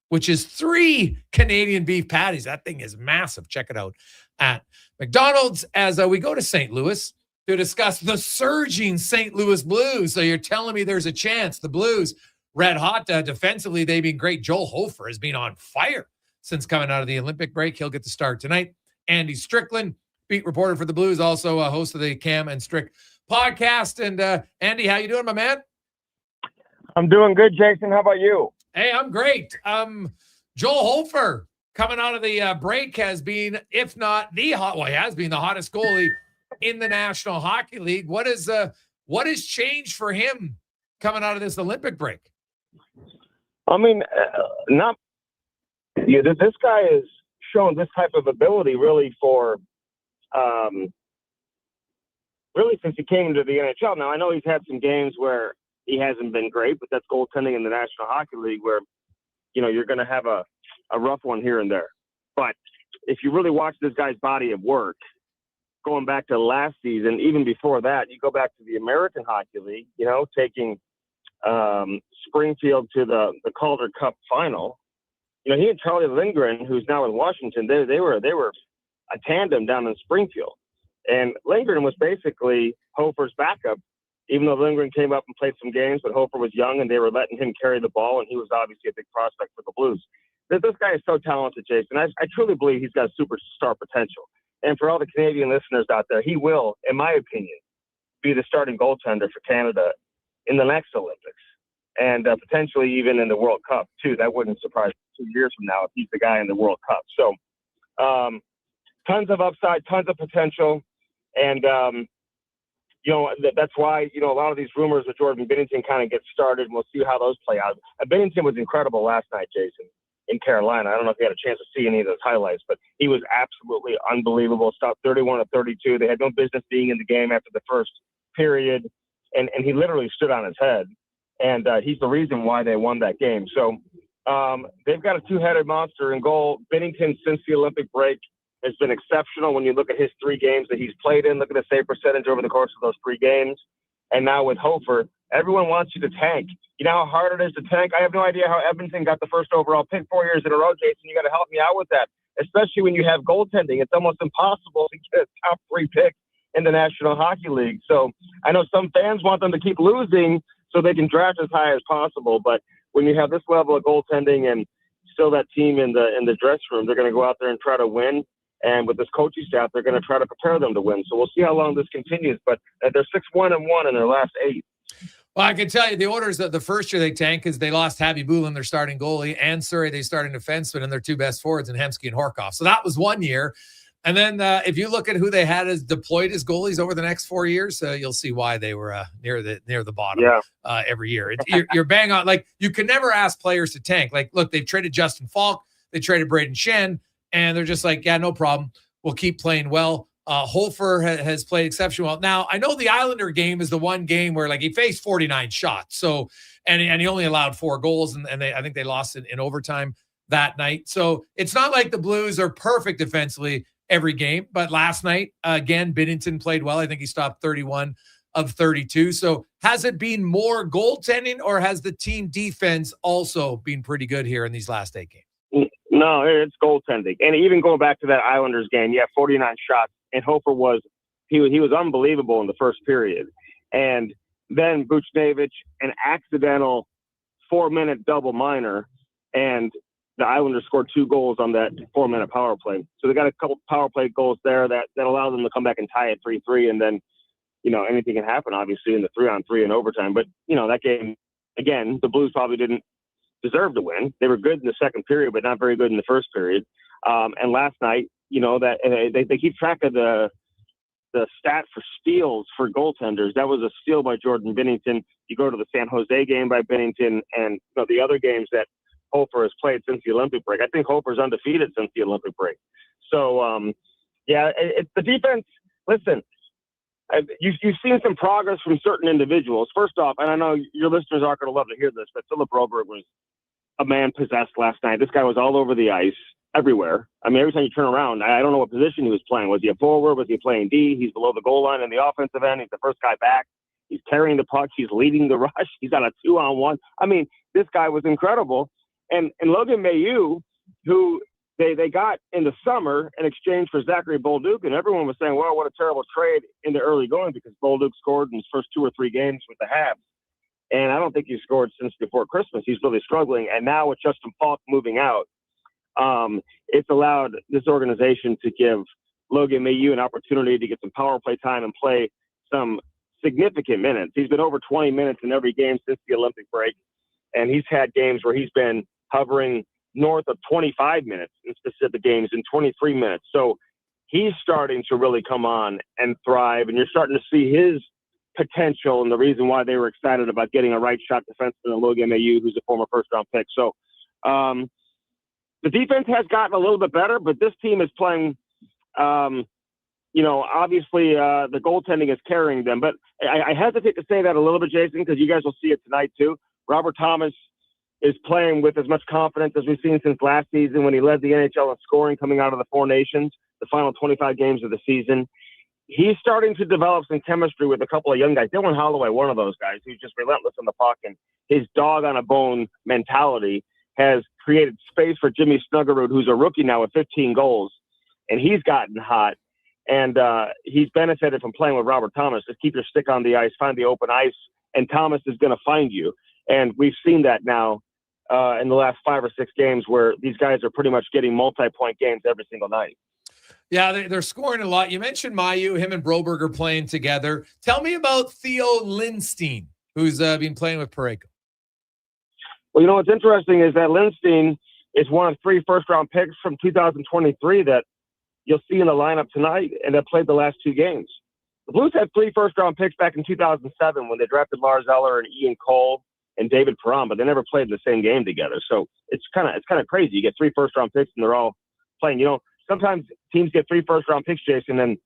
which is 3 Canadian beef patties. That thing is massive. Check it out at McDonald's. As we go to St. Louis to discuss the surging St. Louis Blues. So you're telling me there's a chance the Blues, red hot defensively, they've been great. Joel Hofer has been on fire since coming out of the Olympic break. He'll get the start tonight. Andy Strickland, beat reporter for the Blues, also a host of the Cam and Strick podcast. And Andy, how you doing, my man? I'm doing good, Jason. How about you? Hey, I'm great. Joel Hofer coming out of the break has been, if not the hot, well, he has been the hottest goalie in the National Hockey League. What has changed for him coming out of this Olympic break? I mean, this guy has shown this type of ability really for really since he came to the NHL. Now, I know he's had some games where he hasn't been great, but that's goaltending in the National Hockey League where, you're going to have a rough one here and there. But if you really watch this guy's body of work, going back to last season, even before that, you go back to the American Hockey League, taking Springfield to the Calder Cup final. He and Charlie Lindgren, who's now in Washington, they were a tandem down in Springfield. And Lindgren was basically Hofer's backup, even though Lindgren came up and played some games, but Hofer was young and they were letting him carry the ball, and he was obviously a big prospect for the Blues. This guy is so talented, Jason. I truly believe he's got superstar potential. And for all the Canadian listeners out there, he will, in my opinion, be the starting goaltender for Canada in the next Olympics and potentially even in the World Cup, too. That wouldn't surprise me 2 years from now if he's the guy in the World Cup. So tons of upside, tons of potential. And, that's why, a lot of these rumors with Jordan Binnington kind of get started, and we'll see how those play out. Binnington was incredible last night, Jason, in Carolina. I don't know if you had a chance to see any of those highlights, but he was absolutely unbelievable. Stopped 31 of 32. They had no business being in the game after the first period, and he literally stood on his head, and he's the reason why they won that game. So they've got a two-headed monster in goal. Binnington, since the Olympic break, has been exceptional when you look at his 3 games that he's played in. Look at the save percentage over the course of those 3 games. And now with Hofer, everyone wants you to tank. You know how hard it is to tank? I have no idea how Edmonton got the first overall pick 4 years in a row, Jason. You got to help me out with that, especially when you have goaltending. It's almost impossible to get a top 3 pick in the National Hockey League. So I know some fans want them to keep losing so they can draft as high as possible. But when you have this level of goaltending and still that team in the dressing room, they're going to go out there and try to win. And with this coaching staff, they're going to try to prepare them to win. So we'll see how long this continues. But they're 6-1-1 in their last 8. Well, I can tell you the Oilers, the first year they tanked because they lost Habby Boulin, their starting goalie, and Surrey, they starting defenseman, and their 2 best forwards in Hemsky and Horkoff. So that was 1 year. And then if you look at who they had as deployed as goalies over the next 4 years, you'll see why they were near the bottom every year. You're bang on. Like, you can never ask players to tank. Like, look, they've traded Justin Falk, they traded Braden Shen, and they're just like, yeah, no problem. We'll keep playing well. Hofer has played exceptionally well. Now, I know the Islander game is the one game where, like, he faced 49 shots. So, and he only allowed 4 goals, and I think they lost in overtime that night. So it's not like the Blues are perfect defensively every game. But last night, again, Binnington played well. I think he stopped 31 of 32. So has it been more goaltending, or has the team defense also been pretty good here in these last 8 games? No, it's goaltending. And even going back to that Islanders game, 49 shots, and Hofer was unbelievable in the first period. And then Buchnevich, an accidental 4-minute double minor, and the Islanders scored 2 goals on that 4-minute power play. So they got a couple power play goals there that allowed them to come back and tie it 3-3, and then, anything can happen, obviously, in the 3-on-3 in overtime. But, that game, again, the Blues probably didn't deserve to win. They were good in the second period, but not very good in the first period. And last night, that they keep track of the stat for steals for goaltenders. That was a steal by Jordan Binnington. You go to the San Jose game by Binnington, and the other games that Hofer has played since the Olympic break. I think Hofer's undefeated since the Olympic break. So, it's the defense. Listen, you've seen some progress from certain individuals. First off, and I know your listeners aren't going to love to hear this, but Philip Robert was a man possessed last night. This guy was all over the ice, everywhere. I mean, every time you turn around, I don't know what position he was playing. Was he a forward? Was he playing D? He's below the goal line in the offensive end. He's the first guy back. He's carrying the puck. He's leading the rush. He's on a 2-on-1. I mean, this guy was incredible. And Logan Mailloux, who they got in the summer in exchange for Zachary Bolduc, and everyone was saying, well, what a terrible trade in the early going because Bolduc scored in his first 2 or 3 games with the Habs. And I don't think he scored since before Christmas. He's really struggling. And now with Justin Falk moving out, it's allowed this organization to give Logan Mailloux an opportunity to get some power play time and play some significant minutes. He's been over 20 minutes in every game since the Olympic break. And he's had games where he's been hovering north of 25 minutes in specific games and 23 minutes. So he's starting to really come on and thrive, and you're starting to see his potential and the reason why they were excited about getting a right shot defenseman in Logan Mailloux, who's a former first-round pick. So the defense has gotten a little bit better, but this team is playing obviously the goaltending is carrying them. But I hesitate to say that a little bit, Jason, because you guys will see it tonight too. Robert Thomas is playing with as much confidence as we've seen since last season when he led the NHL in scoring coming out of the Four Nations, the final 25 games of the season. He's starting to develop some chemistry with a couple of young guys. Dylan Holloway, one of those guys who's just relentless on the puck, and his dog-on-a-bone mentality has created space for Jimmy Snuggerud, who's a rookie now with 15 goals, and he's gotten hot. And he's benefited from playing with Robert Thomas. Just keep your stick on the ice, find the open ice, and Thomas is going to find you. And we've seen that now in the last 5 or 6 games where these guys are pretty much getting multi-point games every single night. Yeah, they're scoring a lot. You mentioned Mailloux, him and Broberg playing together. Tell me about Theo Lindstein, who's been playing with Parayko. Well, what's interesting is that Lindstein is one of 3 first-round picks from 2023 that you'll see in the lineup tonight and that played the last 2 games. The Blues had 3 first-round picks back in 2007 when they drafted Lars Eller and Ian Cole and David Perron, but they never played in the same game together. So it's kind of crazy. You get 3 first-round picks and they're all playing. Sometimes teams get 3 first-round picks, Jason, and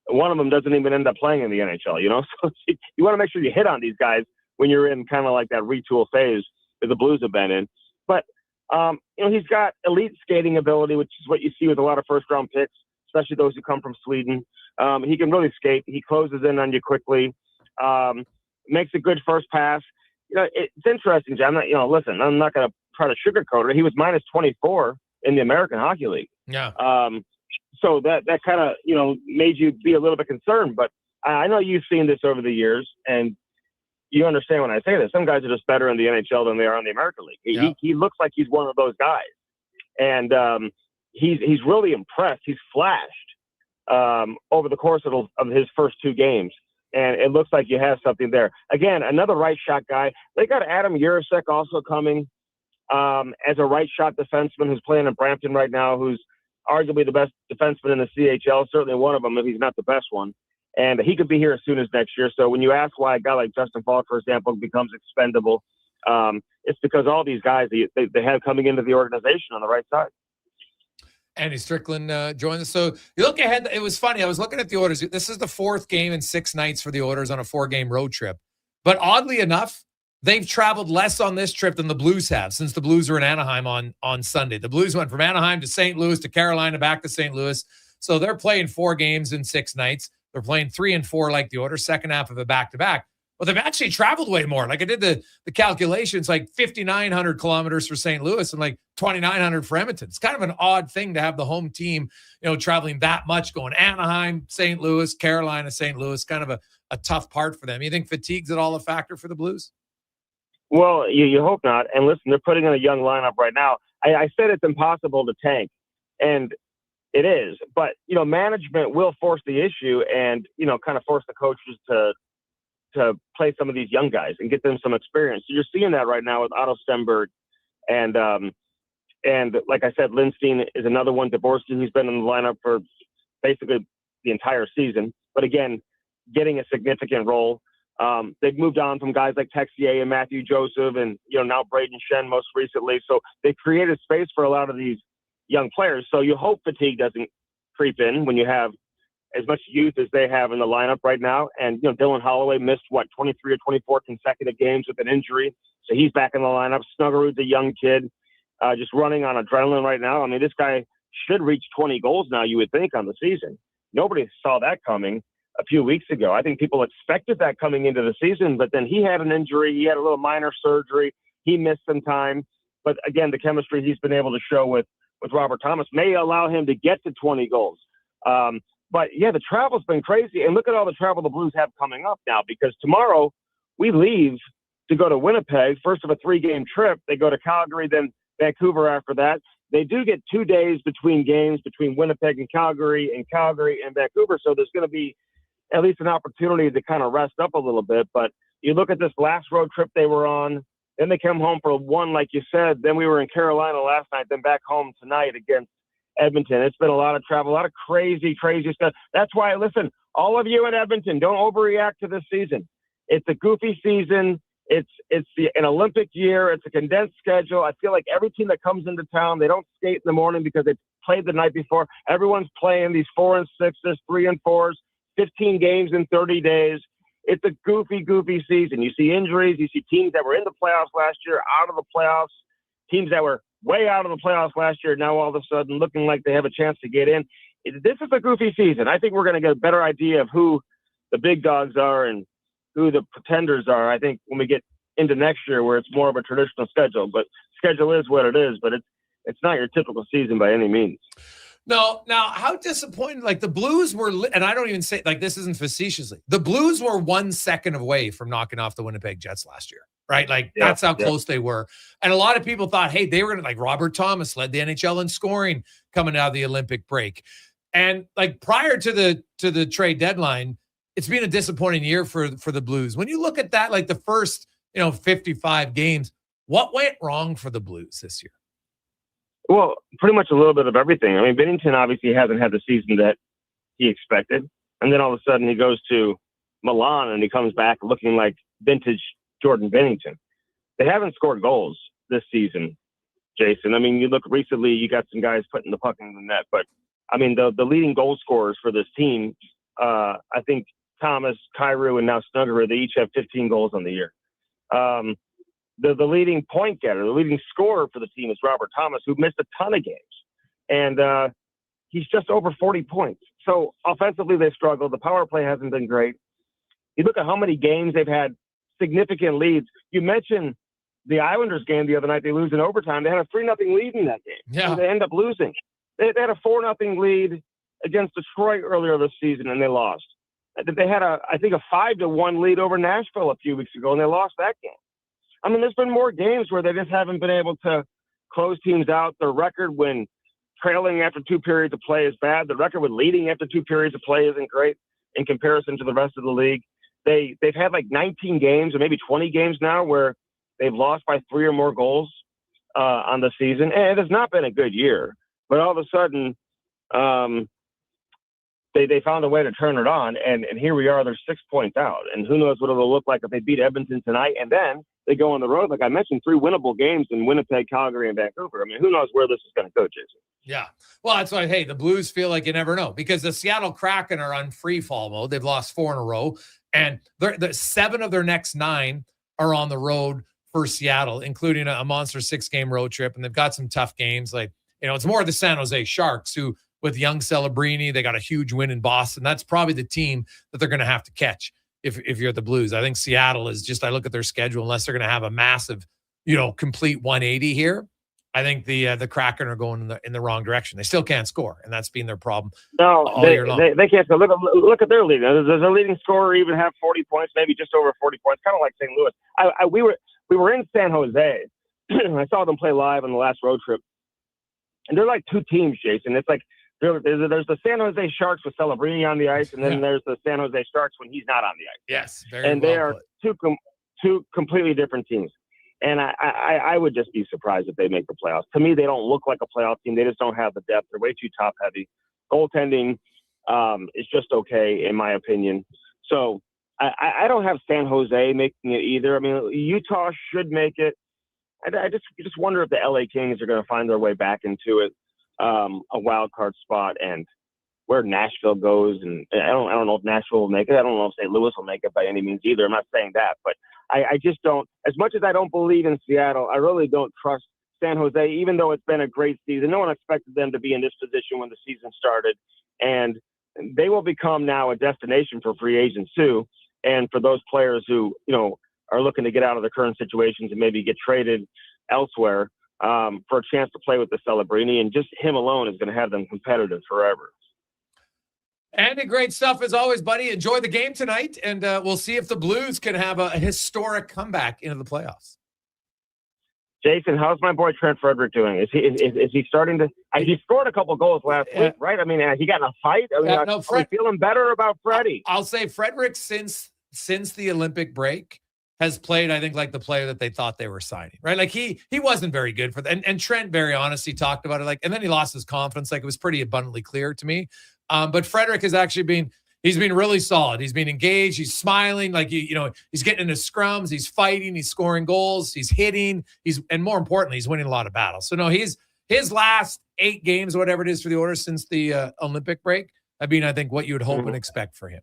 one of them doesn't even end up playing in the NHL. So you want to make sure you hit on these guys when you're in kind of like that retool phase that the Blues have been in. But he's got elite skating ability, which is what you see with a lot of first-round picks, especially those who come from Sweden. He can really skate. He closes in on you quickly, makes a good first pass. It's interesting, John. Listen, I'm not going to try to sugarcoat it. He was minus 24 in the American Hockey League. Yeah. So that kind of, made you be a little bit concerned. But I know you've seen this over the years, and you understand when I say this. Some guys are just better in the NHL than they are in the American League. Yeah. He looks like he's one of those guys. And he's really impressed. He's flashed over the course of his first 2 games. And it looks like you have something there. Again, another right shot guy. They got Adam Jurasek also coming as a right shot defenseman who's playing in Brampton right now, who's arguably the best defenseman in the CHL, certainly one of them if he's not the best one. And he could be here as soon as next year. So when you ask why a guy like Justin Falk, for example, becomes expendable, it's because all these guys they have coming into the organization on the right side. Andy Strickland joined us. So you look ahead. It was funny. I was looking at the orders. This is the 4th game in 6 nights for the Oilers on a 4-game road trip. But oddly enough, they've traveled less on this trip than the Blues have since the Blues were in Anaheim on Sunday. The Blues went from Anaheim to St. Louis to Carolina back to St. Louis. So they're playing 4 games in 6 nights. They're playing 3 and 4 like the Oilers, second half of a back-to-back. Well, they've actually traveled way more. Like I did the calculations, like 5,900 kilometers for St. Louis and like 2,900 for Edmonton. It's kind of an odd thing to have the home team, traveling that much, going Anaheim, St. Louis, Carolina, St. Louis, kind of a tough part for them. You think fatigue's at all a factor for the Blues? Well, you hope not. And listen, they're putting in a young lineup right now. I said it's impossible to tank, and it is. But, management will force the issue and, kind of force the coaches to play some of these young guys and get them some experience. So you're seeing that right now with Otto Stenberg and like I said, Lindstein is another one. Dvorsky, who's been in the lineup for basically the entire season, but again, getting a significant role. They've moved on from guys like Texier and Matthew Joseph and, now Braden Shen most recently. So they created space for a lot of these young players. So you hope fatigue doesn't creep in when you have as much youth as they have in the lineup right now. And, Dylan Holloway missed 23 or 24 consecutive games with an injury. So he's back in the lineup. Snuggerud's a young kid, just running on adrenaline right now. I mean, this guy should reach 20 goals now, you would think, on the season. Nobody saw that coming a few weeks ago. I think people expected that coming into the season, but then he had an injury. He had a little minor surgery. He missed some time. But again, the chemistry he's been able to show with Robert Thomas may allow him to get to 20 goals. But yeah, the travel's been crazy. And look at all the travel the Blues have coming up now, because tomorrow we leave to go to Winnipeg, first of a 3-game trip. They go to Calgary, then Vancouver after that. They do get 2 days between games between Winnipeg and Calgary and Vancouver. So there's going to be at least an opportunity to kind of rest up a little bit. But you look at this last road trip they were on, then they come home for one, like you said. Then we were in Carolina last night, then back home tonight against Edmonton. It's been a lot of travel, a lot of crazy stuff. That's why, listen, all of you in Edmonton, don't overreact to this season. It's a goofy season. It's an Olympic year. It's a condensed schedule. I feel like every team that comes into town, they don't skate in the morning because they played the night before. Everyone's playing these 4 and 6s, 3 and 4s, 15 games in 30 days. It's a goofy season. You see injuries. You see teams that were in the playoffs last year out of the playoffs. Teams that were way out of the playoffs last year now all of a sudden looking like they have a chance to get in. This is a goofy season. I think we're going to get a better idea of who the big dogs are and who the pretenders are, I think, when we get into next year where it's more of a traditional schedule. But schedule is what it is, but it's not your typical season by any means. No, now how disappointing, like the Blues were, and I don't even say, like, this isn't facetiously, the Blues were 1 second away from knocking off the Winnipeg Jets last year, right? Like that's how close they were. And a lot of people thought, hey, they were going to, like Robert Thomas led the NHL in scoring coming out of the Olympic break. And like prior to the trade deadline, it's been a disappointing year for the Blues. When you look at that, like the first, 55 games, what went wrong for the Blues this year? Well, pretty much a little bit of everything. I mean, Binnington obviously hasn't had the season that he expected. And then all of a sudden he goes to Milan and he comes back looking like vintage Jordan Binnington. They haven't scored goals this season, Jason. I mean, you look recently, you got some guys putting the puck in the net. But, I mean, the leading goal scorers for this team, I think Thomas, Kyrou, and now Snuggerud, they each have 15 goals on the year. The leading point getter, the leading scorer for the team is Robert Thomas, who missed a ton of games. And he's just over 40 points. So offensively, they struggled. The power play hasn't been great. You look at how many games they've had significant leads. You mentioned the Islanders game the other night. They lose in overtime. They had a 3-0 lead in that game. Yeah. And they end up losing. They had a 4-0 lead against Detroit earlier this season, and they lost. They had I think a 5-1 lead over Nashville a few weeks ago, and they lost that game. I mean, there's been more games where they just haven't been able to close teams out. Their record when trailing after 2 periods of play is bad. The record with leading after 2 periods of play isn't great in comparison to the rest of the league. They've had like 19 games or maybe 20 games now where they've lost by 3 or more goals on the season. And it has not been a good year. But all of a sudden, they found a way to turn it on, and here we are. They're 6 points out, and who knows what it'll look like if they beat Edmonton tonight, and then they go on the road. Like I mentioned, 3 winnable games in Winnipeg, Calgary, and Vancouver. I mean, who knows where this is going to go, Jason? Yeah. Well, that's why, hey, the Blues feel like you never know because the Seattle Kraken are on free fall mode. They've lost 4 in a row, and the 7 of their next 9 are on the road for Seattle, including a monster 6-game road trip, and they've got some tough games. Like, it's more the San Jose Sharks who, with young Celebrini, they got a huge win in Boston. That's probably the team that they're going to have to catch if you're the Blues. I think Seattle is just, I look at their schedule, unless they're going to have a massive, complete 180 here, I think the Kraken are going in the wrong direction. They still can't score, and that's been their problem all year long. They can't score. Look at their lead. Does their leading scorer even have 40 points, maybe just over 40 points, kind of like St. Louis. We were in San Jose. I saw them play live on the last road trip. And they're like 2 teams, Jason. It's like, there's the San Jose Sharks with Celebrini on the ice, and then there's the San Jose Sharks when he's not on the ice. Yes, they are two completely different teams. And I would just be surprised if they make the playoffs. To me, they don't look like a playoff team. They just don't have the depth. They're way too top heavy. Goaltending is just okay, in my opinion. So I don't have San Jose making it either. I mean, Utah should make it. I just wonder if the LA Kings are going to find their way back into it. A wild card spot, and where Nashville goes, and I don't know if Nashville will make it. I don't know if St. Louis will make it by any means either. I'm not saying that, but I just don't. As much as I don't believe in Seattle, I really don't trust San Jose, even though it's been a great season. No one expected them to be in this position when the season started, and they will become now a destination for free agents too, and for those players who are looking to get out of their current situations and maybe get traded elsewhere. For a chance to play with the Celebrini, and just him alone is going to have them competitive forever. Andy, great stuff as always, buddy. Enjoy the game tonight, and we'll see if the Blues can have a historic comeback into the playoffs. Jason, how's my boy Trent Frederick doing? Is he starting to? He scored a couple goals last week, right? I mean, he got in a fight. I mean, are we feeling better about Freddie? I'll say Frederick since the Olympic break has played, I think, like the player that they thought they were signing, right? Like he wasn't very good for that. And Trent, very honest, he talked about it, like, and then he lost his confidence. Like, it was pretty abundantly clear to me. But Frederick has actually he's been really solid. He's been engaged. He's smiling. Like, he's getting into scrums. He's fighting. He's scoring goals. He's hitting. And more importantly, he's winning a lot of battles. So no, his last 8 games, whatever it is for the Oilers since the Olympic break, I think what you would hope and expect for him.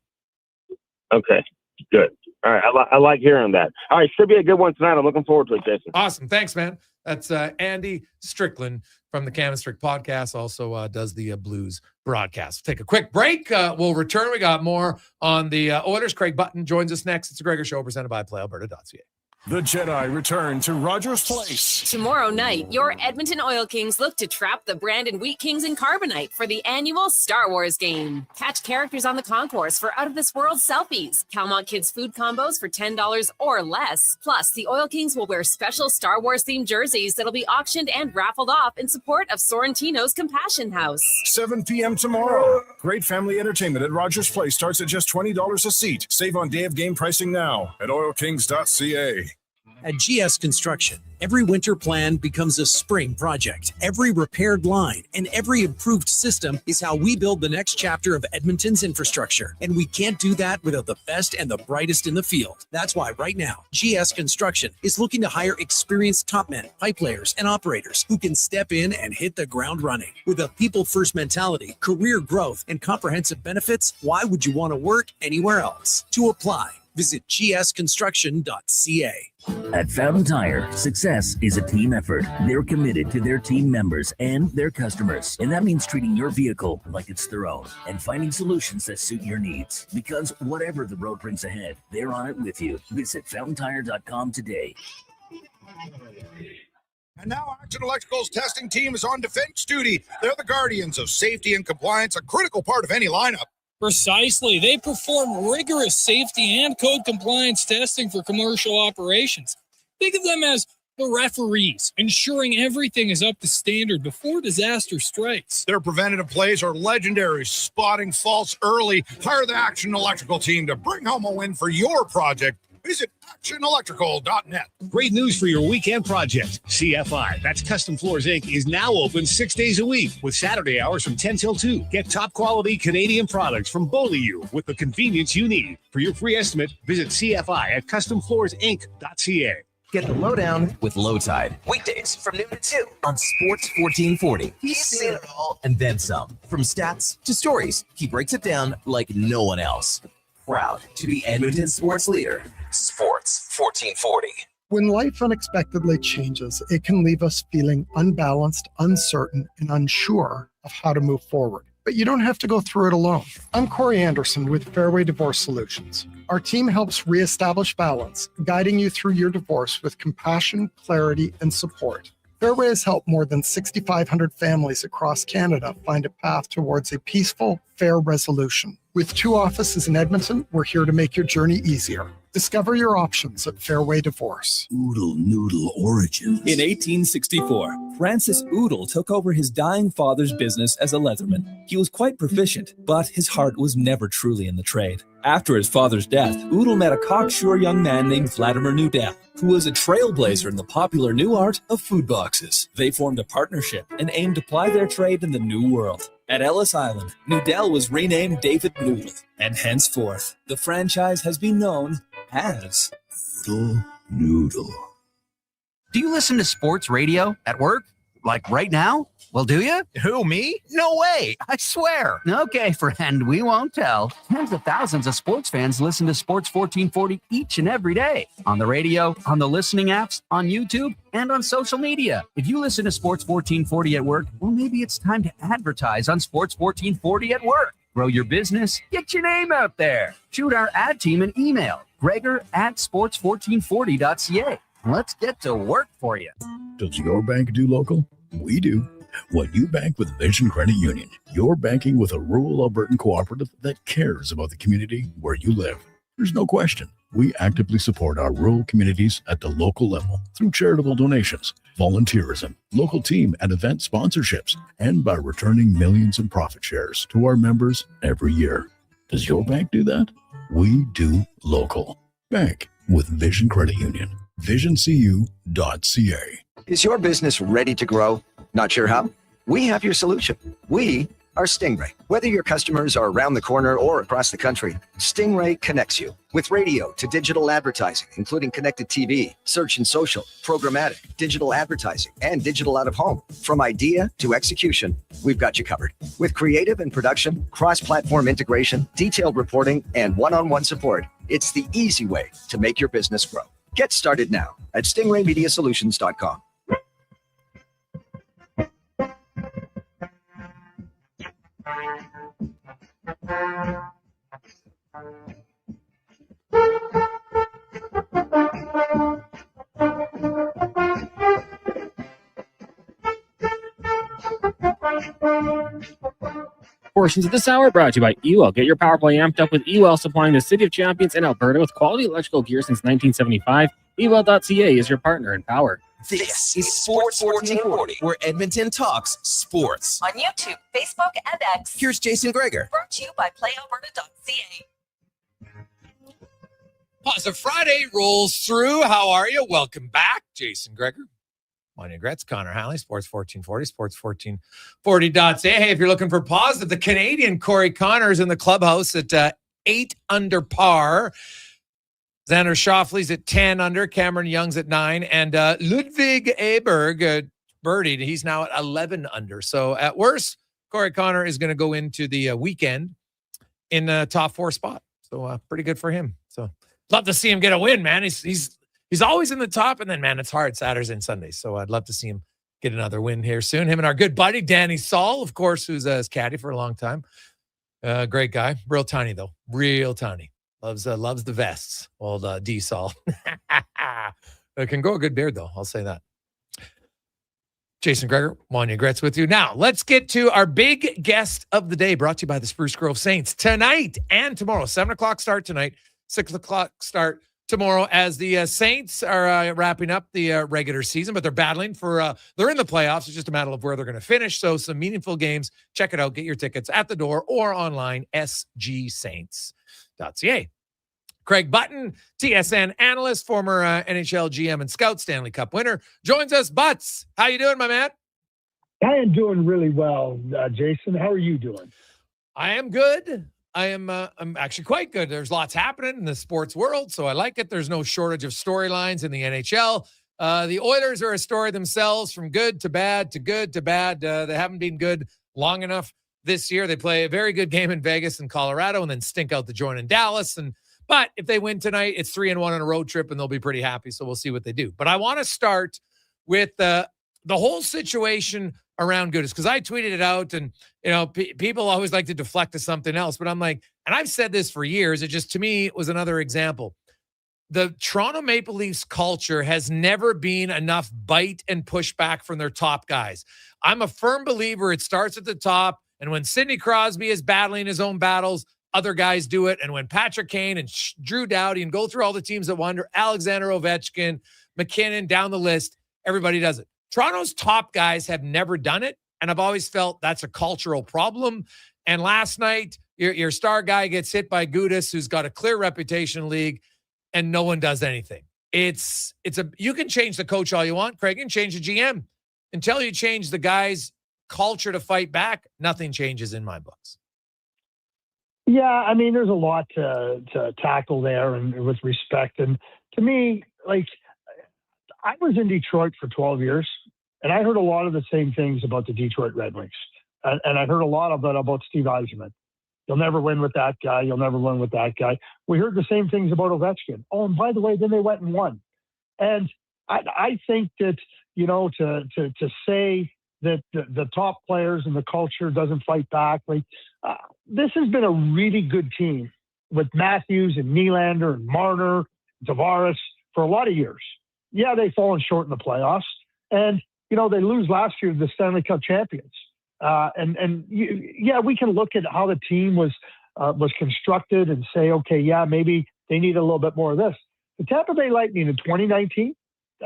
Okay, good. All right, I like hearing that. All right, should be a good one tonight. I'm looking forward to it, Jason. Awesome. Thanks, man. That's Andy Strickland from the Cam and Strick podcast, also does the Blues broadcast. Take a quick break. We'll return. We got more on the Oilers. Craig Button joins us next. It's a Gregor Show presented by PlayAlberta.ca. The Jedi return to Rogers Place. Tomorrow night, your Edmonton Oil Kings look to trap the Brandon Wheat Kings in Carbonite for the annual Star Wars game. Catch characters on the concourse for out-of-this-world selfies. Calmont Kids food combos for $10 or less. Plus, the Oil Kings will wear special Star Wars-themed jerseys that'll be auctioned and raffled off in support of Sorrentino's Compassion House. 7 p.m. tomorrow. Great family entertainment at Rogers Place starts at just $20 a seat. Save on day of game pricing now at oilkings.ca. At GS Construction, every winter plan becomes a spring project. Every repaired line and every improved system is how we build the next chapter of Edmonton's infrastructure. And we can't do that without the best and the brightest in the field. That's why right now, GS Construction is looking to hire experienced top men, pipe layers, and operators who can step in and hit the ground running. With a people-first mentality, career growth, and comprehensive benefits, why would you want to work anywhere else? To apply, visit gsconstruction.ca. At Fountain Tire, success is a team effort. They're committed to their team members and their customers. And that means treating your vehicle like it's their own and finding solutions that suit your needs. Because whatever the road brings ahead, they're on it with you. Visit fountaintire.com today. And now Action Electrical's testing team is on defense duty. They're the guardians of safety and compliance, a critical part of any lineup. Precisely. They perform rigorous safety and code compliance testing for commercial operations. Think of them as the referees, ensuring everything is up to standard before disaster strikes. Their preventative plays are legendary, spotting faults early. Hire the Action Electrical team to bring home a win for your project. Visit actionelectrical.net. Great news for your weekend project. CFI, that's Custom Floors Inc., is now open 6 days a week with Saturday hours from 10 till 2. Get top quality Canadian products from Beaulieu with the convenience you need. For your free estimate, visit CFI at customfloorsinc.ca. Get the lowdown with Low Tide. Weekdays from noon to 2 on Sports 1440. He's seen it all and then some. From stats to stories, he breaks it down like no one else. Proud to be Edmonton's sports leader. Sports 1440. When life unexpectedly changes, it can leave us feeling unbalanced, uncertain, and unsure of how to move forward. But you don't have to go through it alone. I'm Corey Anderson with Fairway Divorce Solutions. Our team helps reestablish balance, guiding you through your divorce with compassion, clarity, and support. Fairway has helped more than 6,500 families across Canada find a path towards a peaceful, fair resolution. With 2 offices in Edmonton, we're here to make your journey easier. Discover your options at Fairway Divorce. Oodle Noodle Origins. In 1864, Francis Oodle took over his dying father's business as a leatherman. He was quite proficient, but his heart was never truly in the trade. After his father's death, Oodle met a cocksure young man named Vladimir Nudell, who was a trailblazer in the popular new art of food boxes. They formed a partnership and aimed to ply their trade in the new world. At Ellis Island, Nudell was renamed David Noodle, and henceforth, the franchise has been known as Oodle Noodle. Do you listen to sports radio at work? Like right now? Well, do you? Who, me? No way. I swear. Okay, friend, we won't tell. Tens of thousands of sports fans listen to Sports 1440 each and every day. On the radio, on the listening apps, on YouTube, and on social media. If you listen to Sports 1440 at work, well, maybe it's time to advertise on Sports 1440 at work. Grow your business, get your name out there. Shoot our ad team an email, gregor@sports1440.ca. Let's get to work for you. Does your bank do local? We do. When you bank with Vision Credit Union, you're banking with a rural Albertan cooperative that cares about the community where you live. There's no question. We actively support our rural communities at the local level through charitable donations, volunteerism, local team and event sponsorships, and by returning millions in profit shares to our members every year. Does your bank do that? We do local. Bank with Vision Credit Union. VisionCU.ca. Is your business ready to grow? Not sure how? We have your solution. We are Stingray. Whether your customers are around the corner or across the country, Stingray connects you with radio to digital advertising, including connected TV, search and social, programmatic, digital advertising, and digital out of home. From idea to execution, we've got you covered. With creative and production, cross-platform integration, detailed reporting, and one-on-one support, it's the easy way to make your business grow. Get started now at stingraymediasolutions.com. Portions of this hour brought to you by EWEL. Get your power play amped up with EWEL, supplying the City of Champions in Alberta with quality electrical gear since 1975. EWEL.ca is your partner in power. This is Sports 1440, where Edmonton talks sports. On YouTube, Facebook, and X. Here's Jason Gregor. Brought to you by PlayAlberta.ca. Positive Friday rolls through. How are you? Welcome back. Jason Gregor, Wanye Gretz, Connor Halley, Sports 1440, sports1440.ca. Hey, if you're looking for positive, the Canadian Corey Connor is in the clubhouse at 8 under par. Xander Schauffele's at 10 under, Cameron Young's at 9, and Ludwig Aberg birdied. He's now at 11 under. So at worst, Corey Connor is going to go into the weekend in the top 4 spot. So pretty good for him. So love to see him get a win, man. He's always in the top, and then, man, it's hard Saturdays and Sundays. So I'd love to see him get another win here soon. Him and our good buddy, Danny Saul, of course, who's his caddy for a long time. Great guy. Real tiny, though. Real tiny. Loves the vests. Old D Saul. Can grow a good beard, though. I'll say that. Jason Gregor, Wanye Gretz with you. Now, let's get to our big guest of the day, brought to you by the Spruce Grove Saints. Tonight and tomorrow, 7 o'clock start tonight, 6 o'clock start tomorrow, as the Saints are wrapping up the regular season, but they're battling for, they're in the playoffs. It's just a matter of where they're going to finish. So some meaningful games. Check it out. Get your tickets at the door or online, sgsaints.ca. Craig Button, TSN analyst, former NHL GM and scout, Stanley Cup winner, joins us. Butts, how you doing, my man? I am doing really well, Jason. How are you doing? I am good. I'm actually quite good. There's lots happening in the sports world, so I like it. There's no shortage of storylines in the NHL. The Oilers are a story themselves, from good to bad to good to bad. They haven't been good long enough this year. They play a very good game in Vegas and Colorado and then stink out the joint in Dallas. But if they win tonight, it's 3-1 on a road trip, and they'll be pretty happy. So we'll see what they do. But I want to start with the whole situation around Goodis, because I tweeted it out, and people always like to deflect to something else. But I'm like, and I've said this for years. It just, to me, it was another example. The Toronto Maple Leafs culture has never been enough bite and pushback from their top guys. I'm a firm believer it starts at the top, and when Sidney Crosby is battling his own battles, other guys do it. And when Patrick Kane and Drew Doughty, and go through all the teams that wonder, Alexander Ovechkin, McKinnon, down the list, everybody does it. Toronto's top guys have never done it, and I've always felt that's a cultural problem. And last night, your star guy gets hit by Goodis, who's got a clear reputation in the league, and no one does anything. You can change the coach all you want, Craig, and change the GM. Until you change the guy's culture to fight back, nothing changes in my books. Yeah, I mean, there's a lot to tackle there, and with respect. And to me, like, I was in Detroit for 12 years, and I heard a lot of the same things about the Detroit Red Wings. And I heard a lot of it about Steve Yzerman. You'll never win with that guy. You'll never win with that guy. We heard the same things about Ovechkin. Oh, and by the way, then they went and won. And I think that, to say that the top players and the culture doesn't fight back, this has been a really good team with Matthews and Nylander and Marner, Tavares for a lot of years. Yeah, they've fallen short in the playoffs, and they lose last year to the Stanley Cup champions. We can look at how the team was constructed and say, okay, yeah, maybe they need a little bit more of this. The Tampa Bay Lightning in 2019,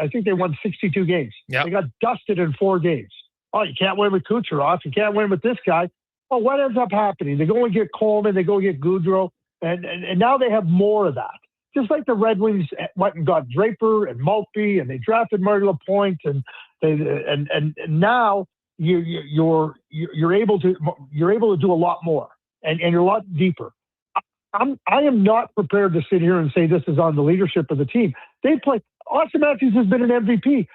I think they won 62 games. Yep. They got dusted in 4 games. Oh, you can't win with Kucherov. You can't win with this guy. Well, what ends up happening? They go and get Coleman. They go get Goudreau. And now they have more of that. just like the Red Wings went and got Draper and Maltby, and they drafted Marty LaPointe, and now you're able to do a lot more, and you're a lot deeper. I am not prepared to sit here and say this is on the leadership of the team. They play. Austin Matthews has been an MVP.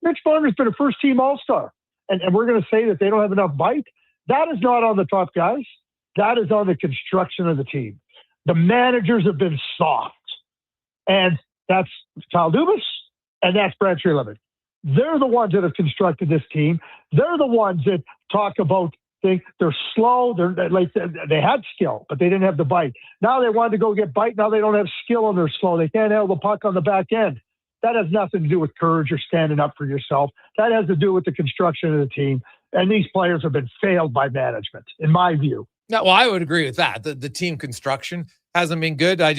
Mitch Marner's been a first-team All-Star, and we're going to say that they don't have enough bite. That is not on the top guys. That is on the construction of the team. The managers have been soft, and that's Kyle Dubas, and that's Brad Treliving. They're the ones that have constructed this team. They're the ones that talk about they're slow. They had skill, but they didn't have the bite. Now they wanted to go get bite. Now they don't have skill and they're slow. They can't handle the puck on the back end. That has nothing to do with courage or standing up for yourself. That has to do with the construction of the team. And these players have been failed by management, in my view. No, well, I would agree with that. The team construction hasn't been good. I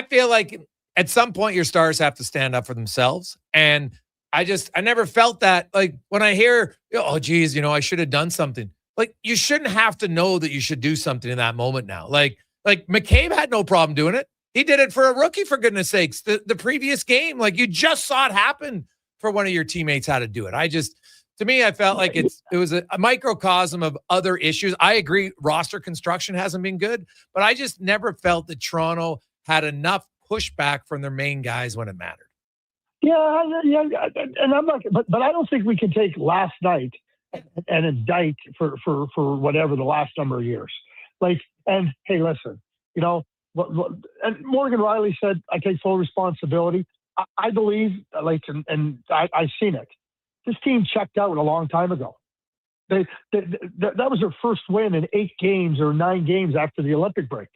feel like at some point your stars have to stand up for themselves. And I never felt that. Like when I hear, oh, geez, I should have done something. Like you shouldn't have to know that you should do something in that moment now. Like McCabe had no problem doing it. He did it for a rookie, for goodness sakes. The previous game, like you just saw it happen for one of your teammates how to do it. To me, I felt like it was a microcosm of other issues. I agree, roster construction hasn't been good, but I just never felt that Toronto had enough pushback from their main guys when it mattered. Yeah, and I'm not, but I don't think we can take last night and indict for whatever the last number of years. And hey, listen, and Morgan Riley said, I take full responsibility. I believe, and I've seen it. This team checked out a long time ago. That was their first win in 8 games or 9 games after the Olympic break.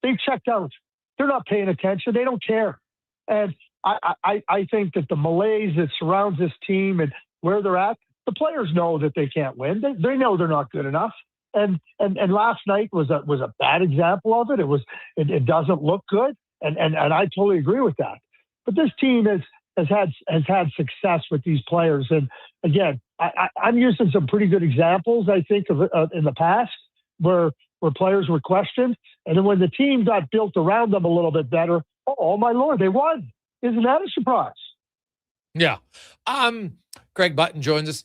They checked out. They're not paying attention. They don't care. And I think that the malaise that surrounds this team and where they're at, the players know that they can't win. They know they're not good enough. And last night was a bad example of it. It doesn't look good. And I totally agree with that. But this team has had success with these players. And again, I'm using some pretty good examples, I think, of in the past where players were questioned. And then when the team got built around them a little bit better, oh my Lord, they won. Isn't that a surprise? Yeah. Craig Button joins us.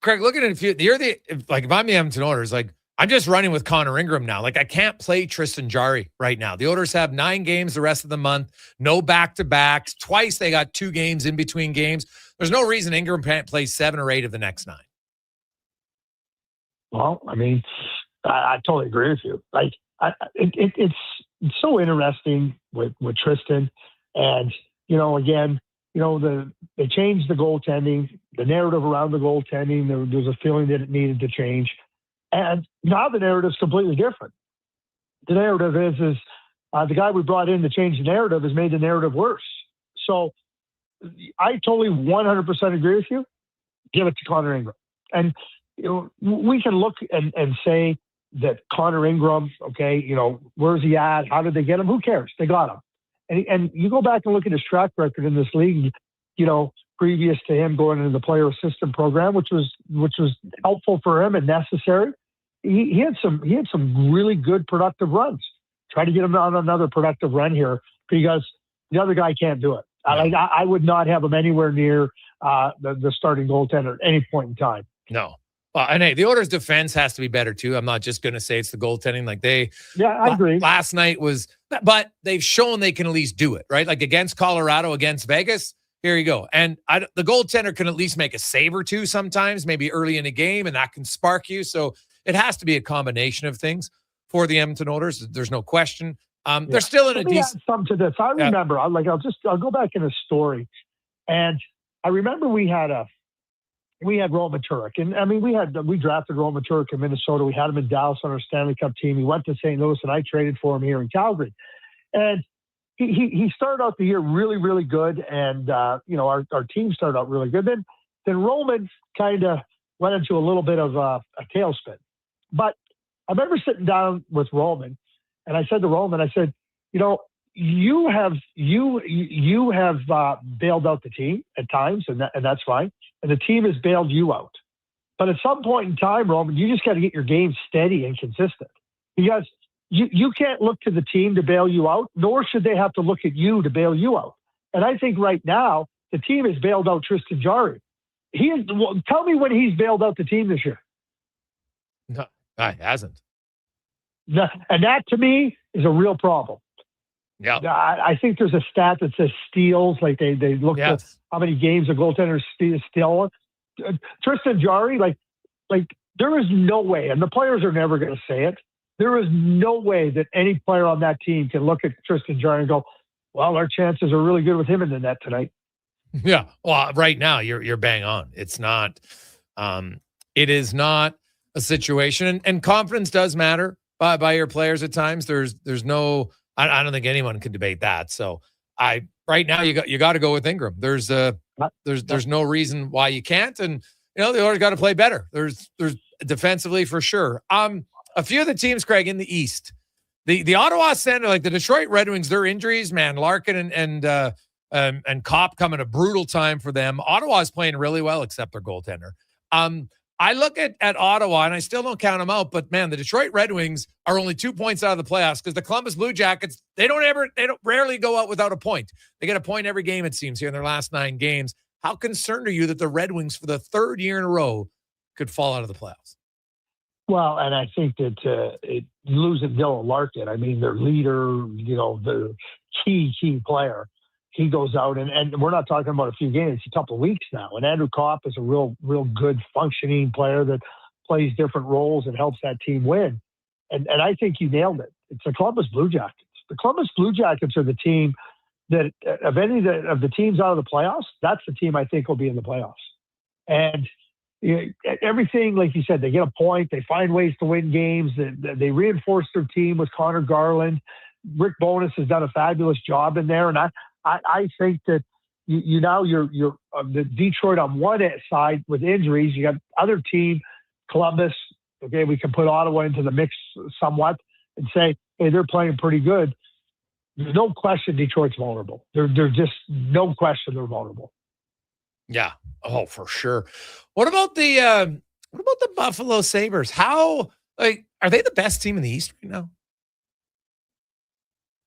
Craig, looking at if I'm the Edmonton Oilers, I'm just running with Connor Ingram now. I can't play Tristan Jarry right now. The Oilers have 9 games the rest of the month, no back-to-backs. Twice they got 2 games in between games. There's no reason Ingram can't play 7 or 8 of the next 9. Well, I mean, I totally agree with you. It's so interesting with Tristan, and they changed the goaltending, the narrative around the goaltending. There was a feeling that it needed to change. And now the narrative is completely different. The narrative is the guy we brought in to change the narrative has made the narrative worse. So I totally 100% agree with you. Give it to Connor Ingram. And we can look and say that Connor Ingram, where's he at? How did they get him? Who cares? They got him. And you go back and look at his track record in this league, previous to him going into the player assistant program, which was helpful for him and necessary. He had some really good productive runs. Try to get him on another productive run here because the other guy can't do it. I would not have him anywhere near the starting goaltender at any point in time. No. Well, and hey, the Oilers' defense has to be better too. I'm not just going to say it's the goaltending. I agree. Last night but they've shown they can at least do it, right? Against Colorado, against Vegas. Here you go. And the goaltender can at least make a save or two sometimes, maybe early in a game, and that can spark you. So it has to be a combination of things for the Edmonton Oilers. There's no question. They're still in a decent. Something to this. I remember. I'll go back in a story, and I remember we had Roman Turek, and I mean we drafted Roman Turek in Minnesota. We had him in Dallas on our Stanley Cup team. He went to St. Louis, and I traded for him here in Calgary, and he started out the year really, really good, and our team started out really good. Then Roman kind of went into a little bit of a tailspin. But I remember sitting down with Roman, and I said to Roman, you have bailed out the team at times, and that's fine, and the team has bailed you out. But at some point in time, Roman, you just got to get your game steady and consistent, because you can't look to the team to bail you out, nor should they have to look at you to bail you out. And I think right now the team has bailed out Tristan Jarry. Tell me when he's bailed out the team this year. No, he hasn't. And that to me is a real problem. Yeah, I think there's a stat that says steals. Like they look at how many games a goaltender steal. Tristan Jarry, like there is no way, and the players are never going to say it. There is no way that any player on that team can look at Tristan Jarry and go, "Well, our chances are really good with him in the net tonight." Yeah. Well, right now you're bang on. It's not. It is not a situation, and confidence does matter by your players at times. There's no. I don't think anyone can debate that. So right now you got to go with Ingram. There's no reason why you can't, and the Oilers got to play better. There's defensively for sure. A few of the teams, Craig, in the East, the Ottawa Center, like the Detroit Red Wings, their injuries, man, Larkin and Kopp come at a brutal time for them. Ottawa's playing really well, except their goaltender. I look at Ottawa, and I still don't count them out, but man, the Detroit Red Wings are only 2 points out of the playoffs because the Columbus Blue Jackets, they rarely go out without a point. They get a point every game, it seems, here in their last 9 games. How concerned are you that the Red Wings, for the 3rd year in a row, could fall out of the playoffs? Well, and I think that losing Dylan Larkin, I mean, their leader, the key player, he goes out, and we're not talking about a few games, it's a couple of weeks now. And Andrew Kopp is a real good functioning player that plays different roles and helps that team win. And I think you nailed it. It's the Columbus Blue Jackets. The Columbus Blue Jackets are the team that, of any of the teams out of the playoffs, that's the team I think will be in the playoffs. And everything, like you said, they get a point, they find ways to win games, they reinforce their team with Connor Garland. Rick Bowness has done a fabulous job in there, and I think that you're the Detroit on one side with injuries. You got other team, Columbus. Okay, we can put Ottawa into the mix somewhat and say, hey, they're playing pretty good. There's no question Detroit's vulnerable. They're just no question they're vulnerable. Yeah. Oh, for sure. What about the Buffalo Sabres? How are they the best team in the East right now?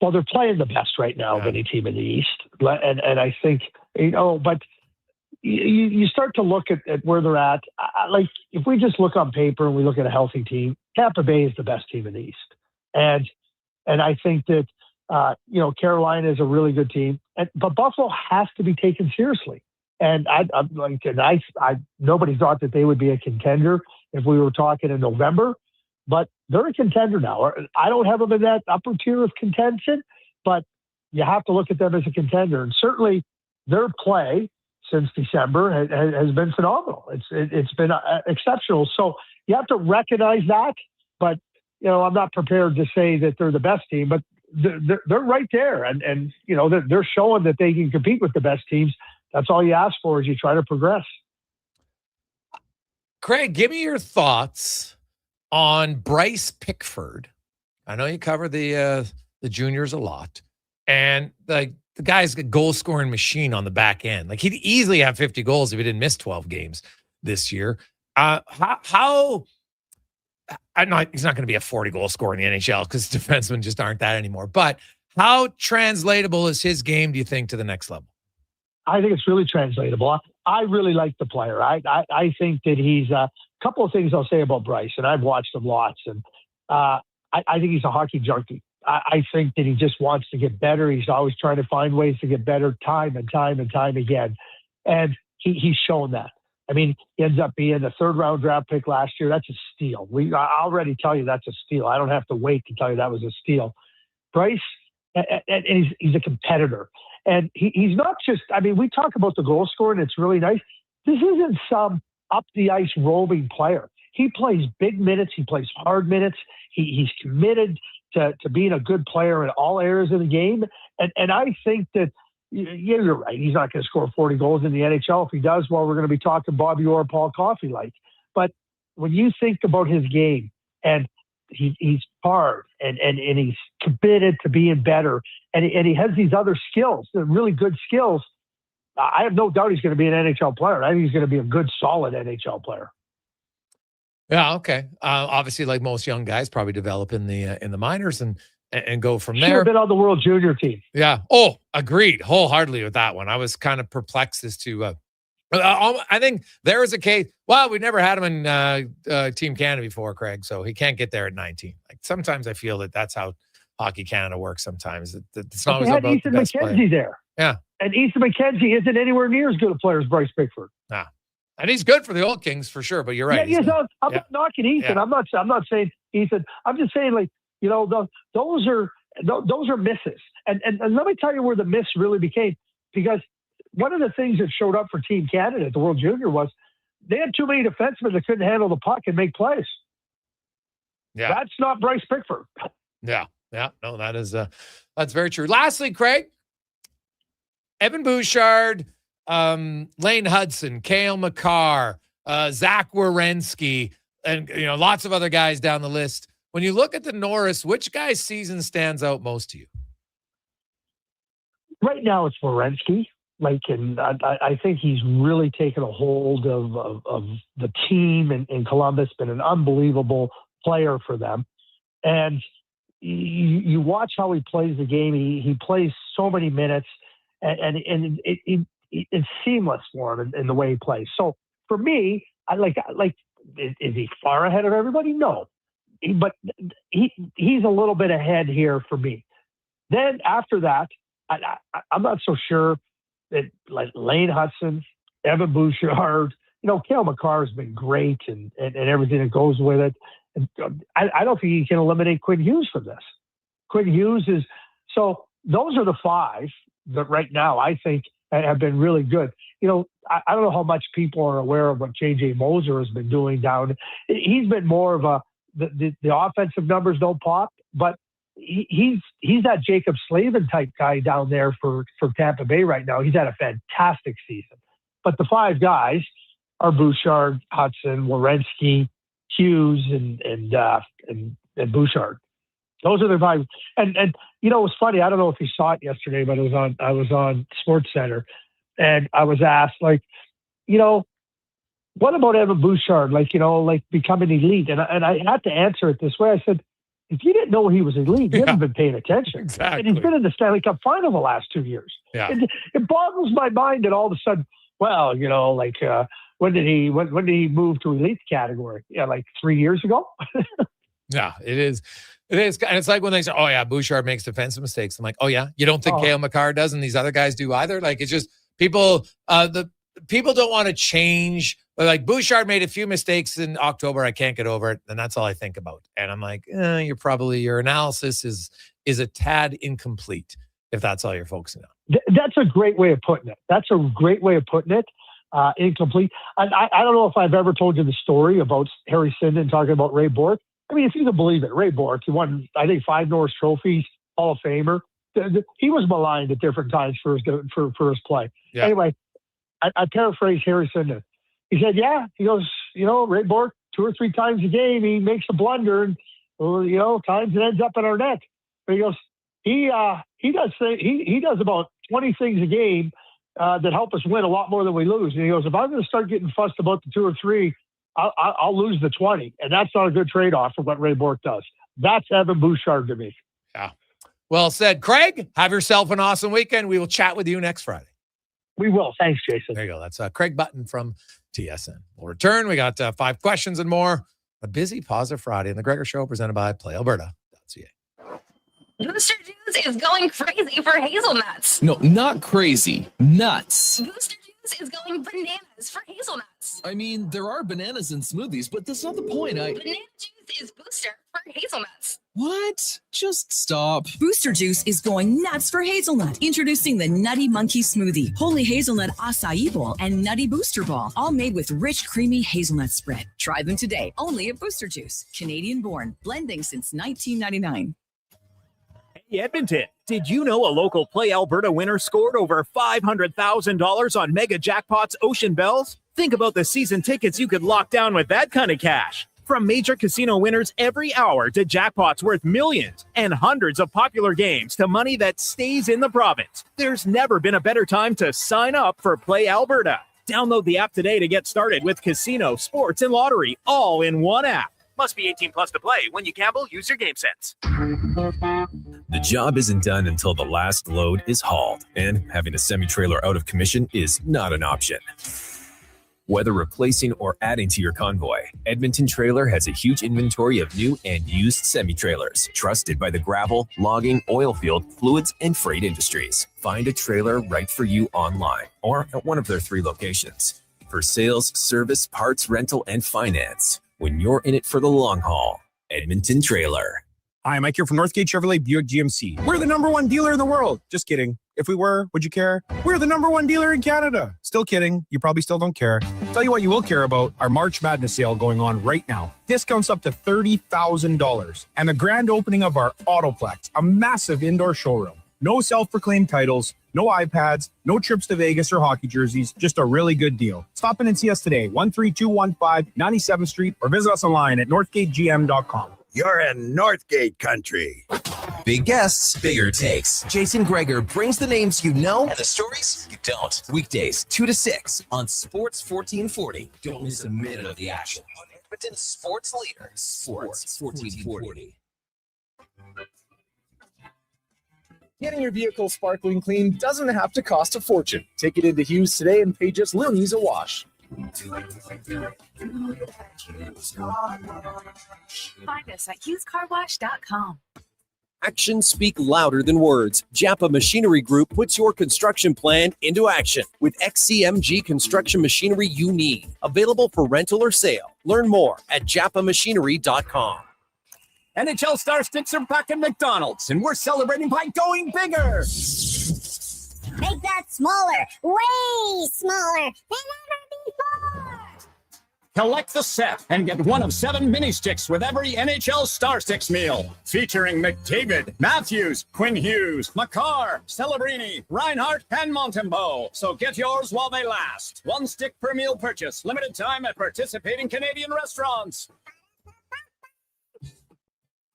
Well, they're playing the best right now of any team in the East. And I think, but you start to look at where they're at. Like, if we just look on paper and we look at a healthy team, Tampa Bay is the best team in the East. And I think that, Carolina is a really good team. But Buffalo has to be taken seriously. And nobody thought that they would be a contender if we were talking in November. But they're a contender now. I don't have them in that upper tier of contention, but you have to look at them as a contender. And certainly their play since December has been phenomenal. It's been exceptional. So you have to recognize that. But, I'm not prepared to say that they're the best team, but they're right there. And they're showing that they can compete with the best teams. That's all you ask for as you try to progress. Craig, give me your thoughts on Bryce Pickford. I know you cover the juniors a lot, and the guy's a goal-scoring machine on the back end. Like, he'd easily have 50 goals if he didn't miss 12 games this year. How I know he's not going to be a 40-goal scorer in the NHL because defensemen just aren't that anymore. But how translatable is his game, do you think, to the next level? I think it's really translatable. I really like the player. I think that he's a couple of things I'll say about Bryce, and I've watched him lots. And I think he's a hockey junkie. I think that he just wants to get better. He's always trying to find ways to get better time and time and time again. And he's shown that. I mean, he ends up being a 3rd-round draft pick last year. That's a steal. I already tell you that's a steal. I don't have to wait to tell you that was a steal. Bryce, and he's a competitor. And he's not just, we talk about the goal scorer, and it's really nice. This isn't some up-the-ice roaming player. He plays big minutes. He plays hard minutes. He's committed to being a good player in all areas of the game. And I think that, you're right. He's not going to score 40 goals in the NHL. If he does, well, we're going to be talking Bobby Orr, Paul Coffey like. But when you think about his game, and he's hard and he's committed to being better, and he has these other skills, the really good skills, I have no doubt he's going to be an NHL player. I think he's going to be a good, solid NHL player. Yeah, okay. Obviously, like most young guys, probably develop in the minors and go from there. Should have been on the World Junior team. Yeah. Oh, agreed wholeheartedly with that one. I was kind of perplexed as to. I think there is a case. Well, we never had him in Team Canada before, Craig, so he can't get there at 19. Like sometimes I feel that's how Hockey Canada works. Sometimes it's not always about Ethan the best McKenzie player. there. Yeah, and Ethan McKenzie isn't anywhere near as good a player as Bryce Bickford. Nah. And he's good for the Old Kings for sure. But you're right. Yeah, I'm not knocking Ethan. Yeah. I'm not saying Ethan. I'm just saying those are misses. And let me tell you where the miss really became, because one of the things that showed up for Team Canada at the World Junior was they had too many defensemen that couldn't handle the puck and make plays. Yeah, that's not Bryce Bickford. Yeah, no, that's very true. Lastly, Craig, Evan Bouchard, Lane Hudson, Cale Makar, Zach Werenski, and lots of other guys down the list. When you look at the Norris, which guy's season stands out most to you? Right now, it's Werenski. And I think he's really taken a hold of the team in Columbus. Been an unbelievable player for them, and you watch how he plays the game. He plays so many minutes, and it's seamless for him in the way he plays. So for me, I like. Is he far ahead of everybody? No, but he's a little bit ahead here for me. Then after that, I'm not so sure that like Lane Hudson, Evan Bouchard, Cale Makar has been great and everything that goes with it. And I don't think you can eliminate Quinn Hughes from this. Quinn Hughes is so. Those are the five that right now I think have been really good. I don't know how much people are aware of what J.J. Moser has been doing down. He's been more of the offensive numbers don't pop, but he's that Jacob Slavin type guy down there for Tampa Bay right now. He's had a fantastic season. But the five guys are Bouchard, Hudson, Werenski, Hughes, and Bouchard. Those are the five. And it was funny. I don't know if you saw it yesterday, but I was on SportsCenter, and I was asked, what about Evan Bouchard? Becoming elite? And I had to answer it this way. I said, if you didn't know he was elite, you haven't been paying attention. Exactly. And he's been in the Stanley Cup final the last 2 years. Yeah. It boggles my mind that all of a sudden, when did he move to elite category? Yeah, 3 years ago. Yeah, it is. It is. And it's like when they say, oh, yeah, Bouchard makes defensive mistakes. I'm like, oh, yeah, you don't think Cale Makar does and these other guys do either? It's just people, the people don't want to change. But Bouchard made a few mistakes in October. I can't get over it. And that's all I think about. And I'm like, your analysis is a tad incomplete if that's all you're focusing on. That's a great way of putting it. Incomplete. And I don't know if I've ever told you the story about Harry Sinden talking about Ray Bourque. I mean, if you can believe it, Ray Bourque, he won, I think, 5 Norris trophies, Hall of Famer. He was maligned at different times for his play. Yeah. Anyway, I paraphrase Harry Sinden. He said, he goes, Ray Bourque, 2 or 3 times a game, he makes a blunder and, times it ends up in our net. But he goes, he does about 20 things a game that help us win a lot more than we lose. And he goes, if I'm going to start getting fussed about the 2 or 3, I'll lose the 20. And that's not a good trade-off for what Ray Bourque does. That's Evan Bouchard to me. Yeah. Well said. Craig, have yourself an awesome weekend. We will chat with you next Friday. We will. Thanks, Jason. There you go. That's Craig Button from TSN. We'll return. We got 5 questions and more. A busy Positive Friday in the Gregor Show presented by PlayAlberta.ca. Booster Juice is going crazy for hazelnuts. No, not crazy. Nuts. Booster Juice is going bananas for hazelnuts. I mean, there are bananas in smoothies, but that's not the point. Banana juice is booster for hazelnuts. What? Just stop. Booster Juice is going nuts for hazelnut. Introducing the Nutty Monkey Smoothie, Holy Hazelnut Acai Bowl, and Nutty Booster Ball, all made with rich, creamy hazelnut spread. Try them today, only at Booster Juice. Canadian-born, blending since 1999. Hey, Edmonton, did you know a local Play Alberta winner scored over $500,000 on Mega Jackpots Ocean Bells? Think about the season tickets you could lock down with that kind of cash. From major casino winners every hour to jackpots worth millions and hundreds of popular games to money that stays in the province, there's never been a better time to sign up for Play Alberta. Download the app today to get started with casino, sports, and lottery all in one app. Must be 18 plus to play. When you gamble, use your game sense. The job isn't done until the last load is hauled, and having a semi-trailer out of commission is not an option. Whether replacing or adding to your convoy, Edmonton Trailer has a huge inventory of new and used semi-trailers, trusted by the gravel, logging, oil field, fluids, and freight industries. Find a trailer right for you online or at one of their 3 locations. For sales, service, parts, rental, and finance, when you're in it for the long haul, Edmonton Trailer. Hi, Mike here from Northgate Chevrolet Buick GMC. We're the #1 dealer in the world. Just kidding. If we were, would you care? We're the #1 dealer in Canada. Still kidding. You probably still don't care. Tell you what you will care about, our March Madness sale going on right now. Discounts up to $30,000. And the grand opening of our Autoplex, a massive indoor showroom. No self-proclaimed titles, no iPads, no trips to Vegas or hockey jerseys, just a really good deal. Stop in and see us today, 13215 97th Street, or visit us online at northgategm.com. You're in Northgate country. Big guests, bigger takes. Jason Gregor brings the names you know and the stories you don't. Weekdays, 2 to 6 on Sports 1440. Don't miss a minute of the action. On Edmonton's sports leader, Sports 1440. Getting your vehicle sparkling clean doesn't have to cost a fortune. Take it into Hughes today and pay just loonies a wash. Find us at hughescarwash.com. Actions speak louder than words. Japa Machinery Group puts your construction plan into action with XCMG construction machinery you need. Available for rental or sale. Learn more at japamachinery.com. NHL Star Sticks are back at McDonald's, and we're celebrating by going bigger. Make that smaller, way smaller than ever before. Collect the set and get one of 7 mini sticks with every NHL Star Sticks meal. Featuring McDavid, Matthews, Quinn Hughes, Makar, Celebrini, Reinhardt, and Montembeau. So get yours while they last. 1 stick per meal purchase. Limited time at participating Canadian restaurants.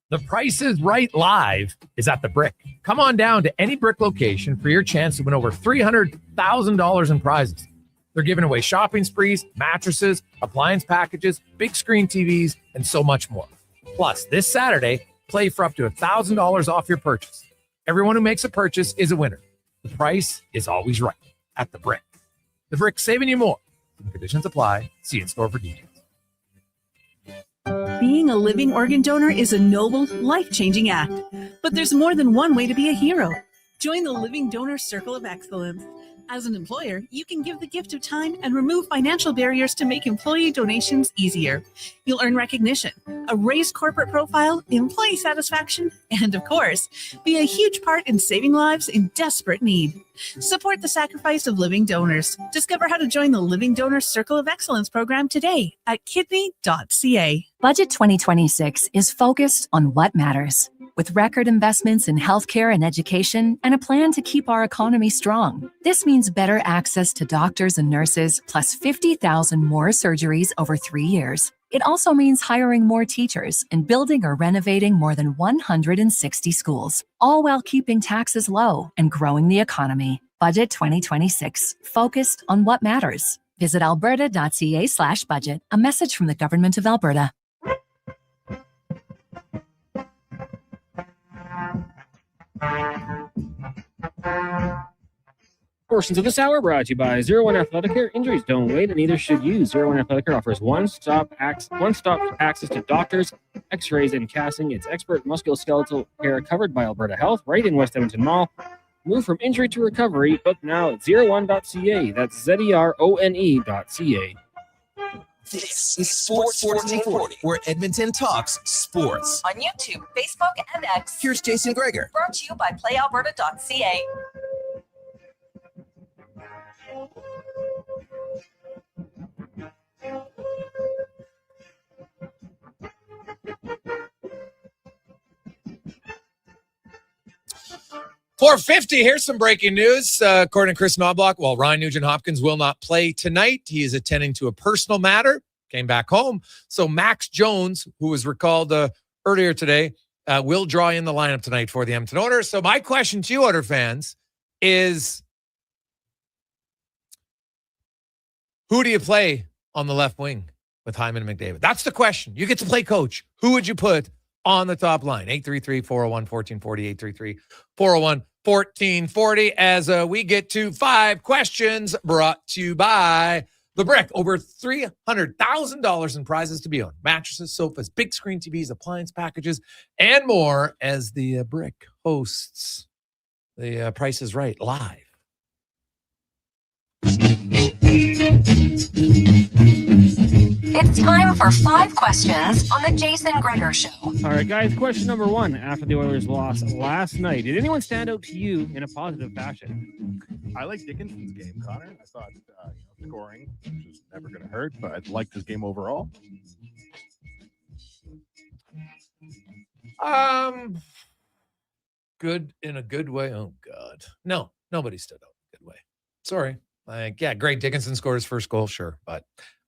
The Price is Right Live is at the Brick. Come on down to any Brick location for your chance to win over $300,000 in prizes. They're giving away shopping sprees, mattresses, appliance packages, big screen TVs, and so much more. Plus, this Saturday, play for up to $1,000 off your purchase. Everyone who makes a purchase is a winner. The price is always right at the Brick. The Brick, saving you more. Conditions apply. See in-store for details. Being a living organ donor is a noble, life-changing act. But there's more than one way to be a hero. Join the Living Donor Circle of Excellence. As an employer, you can give the gift of time and remove financial barriers to make employee donations easier. You'll earn recognition, a raised corporate profile, employee satisfaction, and of course, be a huge part in saving lives in desperate need. Support the sacrifice of living donors. Discover how to join the Living Donor Circle of Excellence program today at kidney.ca. Budget 2026 is focused on what matters. With record investments in healthcare and education and a plan to keep our economy strong. This means better access to doctors and nurses, plus 50,000 more surgeries over 3 years. It also means hiring more teachers and building or renovating more than 160 schools, all while keeping taxes low and growing the economy. Budget 2026, focused on what matters. Visit alberta.ca/budget. A message from the Government of Alberta. Portions of this hour brought to you by 01 Athletic Care. Injuries don't wait, and neither should you. 01 Athletic Care offers one-stop access to doctors, x-rays, and casting. It's expert musculoskeletal care covered by Alberta Health, right in West Edmonton Mall. Move from injury to recovery. Book now at 01.ca. That's ZERONE.ca. This is Sports 1440, where Edmonton talks sports. On YouTube, Facebook, and X. Here's Jason Gregor. Brought to you by PlayAlberta.ca. .450, here's some breaking news. According to Chris Knobloch, while Ryan Nugent-Hopkins will not play tonight, he is attending to a personal matter, came back home. So Max Jones, who was recalled earlier today, will draw in the lineup tonight for the Edmonton Oilers. So my question to you, Oilers fans, is Who do you play on the left wing with Hyman and McDavid? That's the question. You get to play coach. Who would you put on the top line? 833-401-1440, 833-401-1440. As we get to 5 questions brought to you by The Brick. Over $300,000 in prizes to be owned. Mattresses, sofas, big screen TVs, appliance packages, and more as The Brick hosts The Price is Right live. It's time for 5 questions on the Jason Gregor Show. All right, guys, question number 1. After the Oilers lost last night, did anyone stand out to you in a positive fashion? I like Dickinson's game, Connor. I thought scoring, which is never going to hurt, but I liked his game overall. Good in a good way. Oh God, no, nobody stood out in a good way. Sorry. Greg Dickinson scored his first goal, sure, but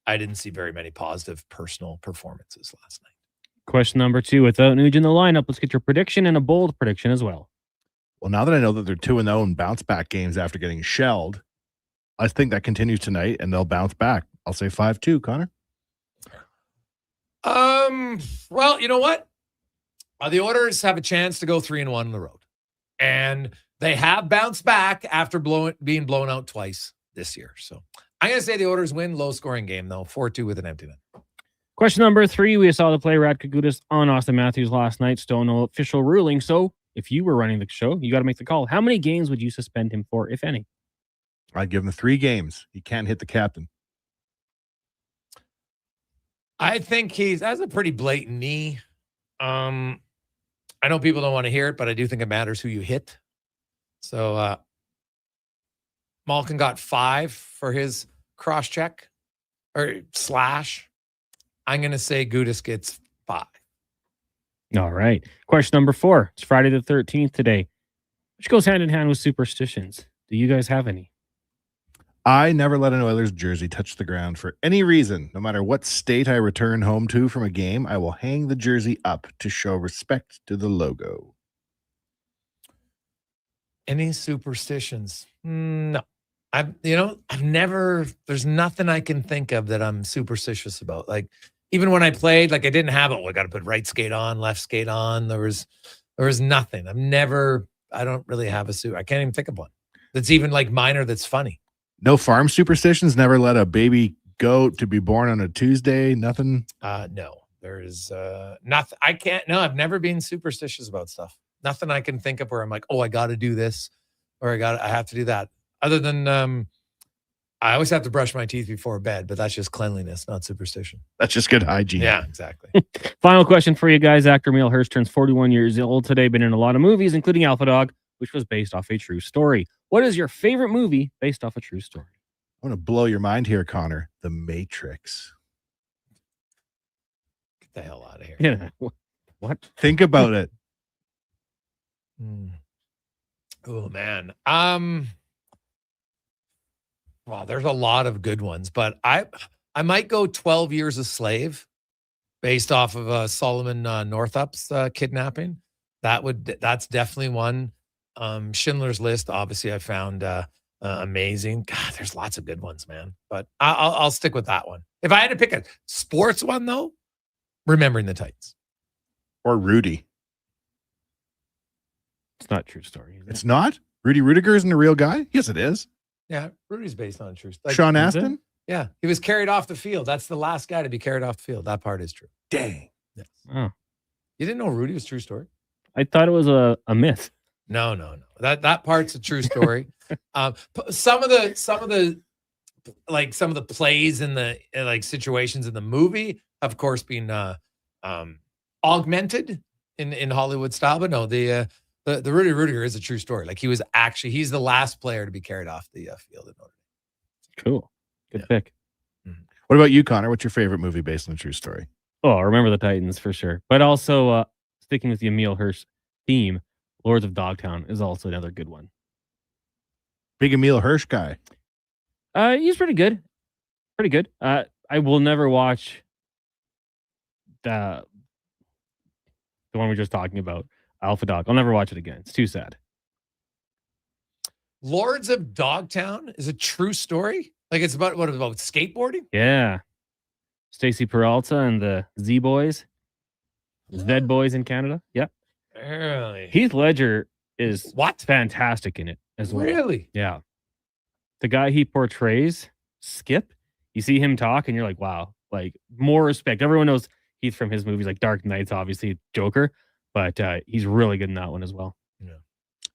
I didn't see very many positive personal performances last night. Question number 2. Without Nuge in the lineup, let's get your prediction and a bold prediction as well. Well, now that I know that they're 2-0 in bounce-back games after getting shelled, I think that continues tonight, and they'll bounce back. I'll say 5-2, Connor. Well, you know what? The Oilers have a chance to go 3-1 on the road, and they have bounced back after being blown out twice this year. So I'm going to say the Oilers win, low-scoring game, though, 4-2 with an empty net. Question number 3. We saw the play Radko Gudas on Austin Matthews last night. Still no official ruling. So if you were running the show, you got to make the call. How many games would you suspend him for, if any? I'd give him 3 games. He can't hit the captain. I think that's a pretty blatant knee. I know people don't want to hear it, but I do think it matters who you hit. So Malkin got 5 for his cross-check or slash. I'm going to say Gudas gets 5. All right. Question number 4. It's Friday the 13th today, which goes hand in hand with superstitions. Do you guys have any? I never let an Oilers jersey touch the ground for any reason. No matter what state I return home to from a game, I will hang the jersey up to show respect to the logo. Any superstitions? No. I've never, there's nothing I can think of that I'm superstitious about. Like, even when I played, like I didn't have it. I got to put right skate on, left skate on. There was nothing. I don't really have a suit. I can't even think of one that's even like minor that's funny. No farm superstitions? Never let a baby goat to be born on a Tuesday? Nothing? No, there is nothing. I've never been superstitious about stuff. Nothing I can think of where I'm like, oh, I got to do this or I have to do that. Other than I always have to brush my teeth before bed, but that's just cleanliness, not superstition. That's just good hygiene. Yeah, exactly. Final question for you guys. Actor Emil Hirsch turns 41 years old today. Been in a lot of movies, including Alpha Dog, which was based off a true story. What is your favorite movie based off a true story? I want to blow your mind here, Connor. The Matrix. Get the hell out of here. Yeah. What? Think about it. Oh, man. Well, there's a lot of good ones, but I might go 12 Years a Slave based off of Solomon Northup's kidnapping. That's definitely one. Schindler's List, obviously, I found amazing. God, there's lots of good ones, man. But I'll stick with that one. If I had to pick a sports one, though, Remembering the Titans. Or Rudy. It's not a true story. It's not? Rudy Rudiger isn't a real guy? Yes, it is. Yeah, Rudy's based on a true story. Sean Astin? Yeah, he was carried off the field. That's the last guy to be carried off the field. That part is true. Dang. Yes. Oh. You didn't know Rudy was a true story? I thought it was a myth. No. That part's a true story. Some of the plays in the situations in the movie, of course, being augmented in Hollywood style. But no, the Rudy Rudiger is a true story. Like he's the last player to be carried off the field in Notre Dame. Cool. Good pick. Mm-hmm. What about you, Connor? What's your favorite movie based on a true story? Oh, Remember the Titans for sure. But also sticking with the Emil Hirsch theme, Lords of Dogtown is also another good one. Big Emil Hirsch guy. He's pretty good. Pretty good. I will never watch the one we were just talking about, Alpha Dog. I'll never watch it again. It's too sad. Lords of Dogtown is a true story? Like it's about skateboarding? Yeah. Stacy Peralta and the Z Boys. Z Boys in Canada. Yep. Really? Heath Ledger is fantastic in it as well. Really? Yeah. The guy he portrays, Skip, you see him talk and you're like, wow, like more respect. Everyone knows Heath from his movies like Dark Knight's obviously Joker, but he's really good in that one as well. Yeah.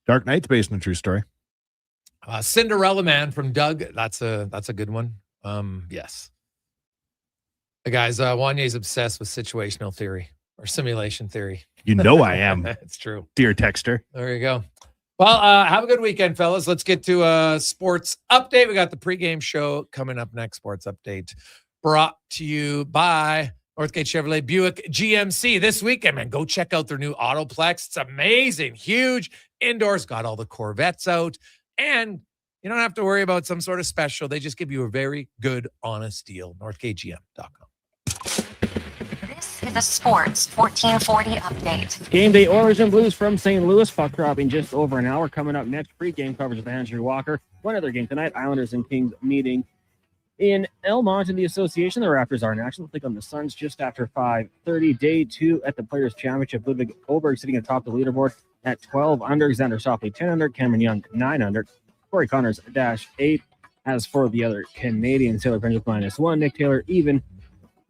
Dark Knight's based on a true story. Cinderella Man from Doug. That's a good one. Yes. The guys, Wanye's obsessed with situational theory or simulation theory. You know I am. It's true. Dear Texter. There you go. Well, have a good weekend, fellas. Let's get to a sports update. We got the pregame show coming up next. Sports update brought to you by Northgate Chevrolet Buick GMC. This weekend, man, go check out their new Autoplex. It's amazing. Huge indoors. Got all the Corvettes out. And you don't have to worry about some sort of special. They just give you a very good, honest deal. NorthgateGM.com. This is a Sports 1440 update. Game day Oilers and Blues from St. Louis. Puck drop in just over an hour. Coming up next, pre-game coverage with Andrew Walker. One other game tonight, Islanders and Kings meeting in Elmont in the association. The Raptors are in action. They'll take on the Suns just after 5:30. Day 2 at the Players' Championship. Ludwig Oberg sitting atop the leaderboard at 12 under. Xander Schauffele 10 under. Cameron Young 9 under. Corey Connors -8. As for the other Canadians, Taylor Pringle -1. Nick Taylor even.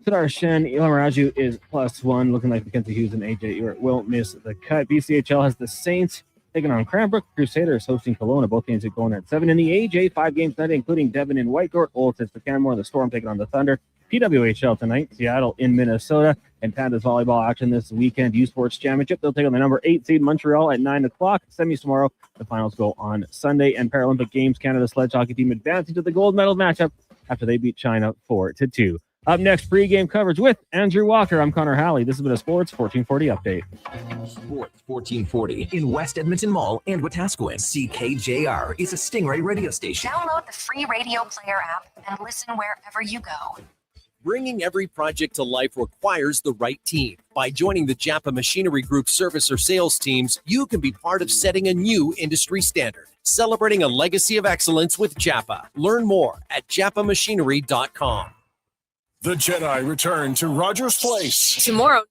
Kadar Shen, Ilham Raju is +1. Looking like Mackenzie Hughes and AJ Ewert will miss the cut. BCHL has the Saints taking on Cranbrook. Crusaders hosting Kelowna. Both games are going at 7. In the AJ, 5 games tonight, including Devon and Whitegort. Olds hits the Canmore. The Storm taking on the Thunder. PWHL tonight, Seattle in Minnesota. And Pandas volleyball action this weekend. U Sports Championship. They'll take on the number 8 seed Montreal at 9 o'clock. Semis tomorrow. The finals go on Sunday. And Paralympic Games, Canada sledge hockey team advancing to the gold medal matchup after they beat China 4-2. Up next, pregame coverage with Andrew Walker. I'm Connor Halley. This has been a Sports 1440 update. Sports 1440 in West Edmonton Mall and Wetaskiwin. CKJR is a Stingray radio station. Download the free radio player app and listen wherever you go. Bringing every project to life requires the right team. By joining the Japa Machinery Group service or sales teams, you can be part of setting a new industry standard. Celebrating a legacy of excellence with Japa. Learn more at japamachinery.com. The Jedi return to Rogers Place Tomorrow.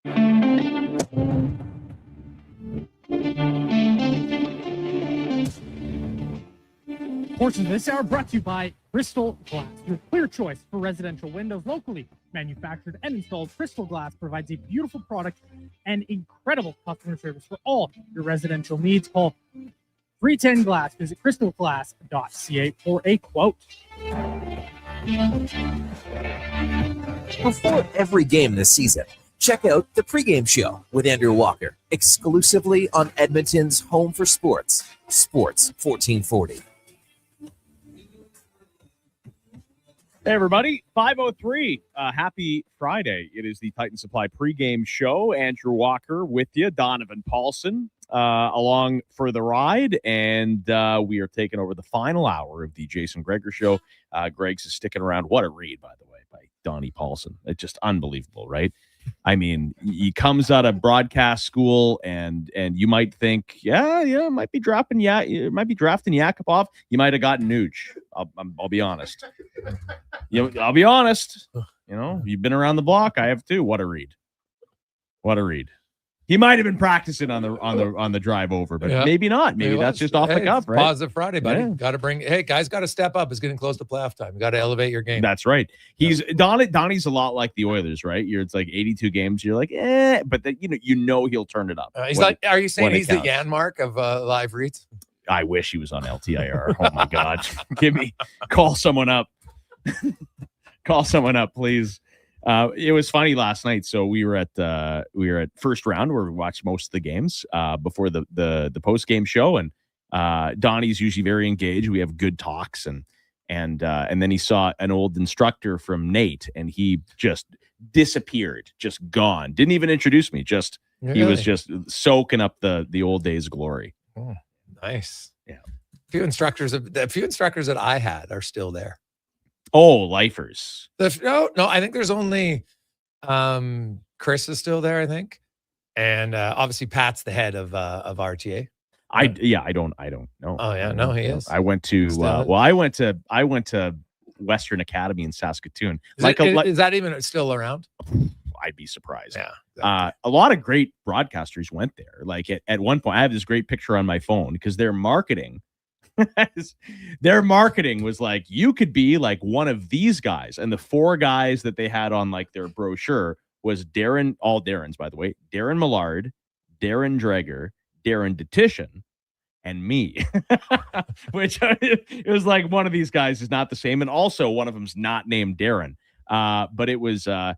Portions of this hour brought to you by Crystal Glass, your clear choice for residential windows. Locally manufactured and installed, Crystal Glass provides a beautiful product and incredible customer service for all your residential needs. Call 310 Glass. Visit crystalglass.ca for a quote. Before every game this season, check out the pregame show with Andrew Walker, exclusively on Edmonton's home for sports, Sports 1440. Hey, everybody. 5:03. Happy Friday. It is the Titan Supply pregame show. Andrew Walker with you, Donovan Paulson along for the ride. And we are taking over the final hour of the Jason Gregor Show. Greg's is sticking around. What a read, by the way, by Donnie Paulson. It's just unbelievable, right? I mean, he comes out of broadcast school, and you might think, might be drafting Yakupov. You might have gotten Nuge. I'll be honest. I'll be honest. You've been around the block. I have too. What a read! What a read! He might have been practicing on the drive over, but maybe not. Maybe that's just off the cuff, right? Positive Friday, buddy. Yeah. Got to guys got to step up. It's getting close to playoff time. You got to elevate your game. That's right. Donnie's a lot like the Oilers, right? It's like 82 games. You're like, but then, he'll turn it up. Are you saying he's the Janmark of live reads? I wish he was on LTIR. Oh my God. Call someone up. Call someone up, please. It was funny last night. So we were at first round where we watched most of the games before the post game show, and Donnie's usually very engaged. We have good talks, and then he saw an old instructor from Nate, and he just disappeared, just gone. Didn't even introduce me. He was just soaking up the old days glory. Oh, nice. Yeah. The few instructors that I had are still there. Oh, lifers. No, I think there's only Chris is still there, I think. And obviously Pat's the head of RTA. I don't know. Oh yeah, no, he is. I went to I went to Western Academy in Saskatoon. Is that even still around? I'd be surprised. Yeah. Exactly. A lot of great broadcasters went there. Like at one point, I have this great picture on my phone because their marketing was like, you could be like one of these guys. And the four guys that they had on like their brochure was all Darren's, by the way, Darren Millard, Darren Dreger, Darren Detition, and me. Which it was like one of these guys is not the same. And also one of them's not named Darren. But it was a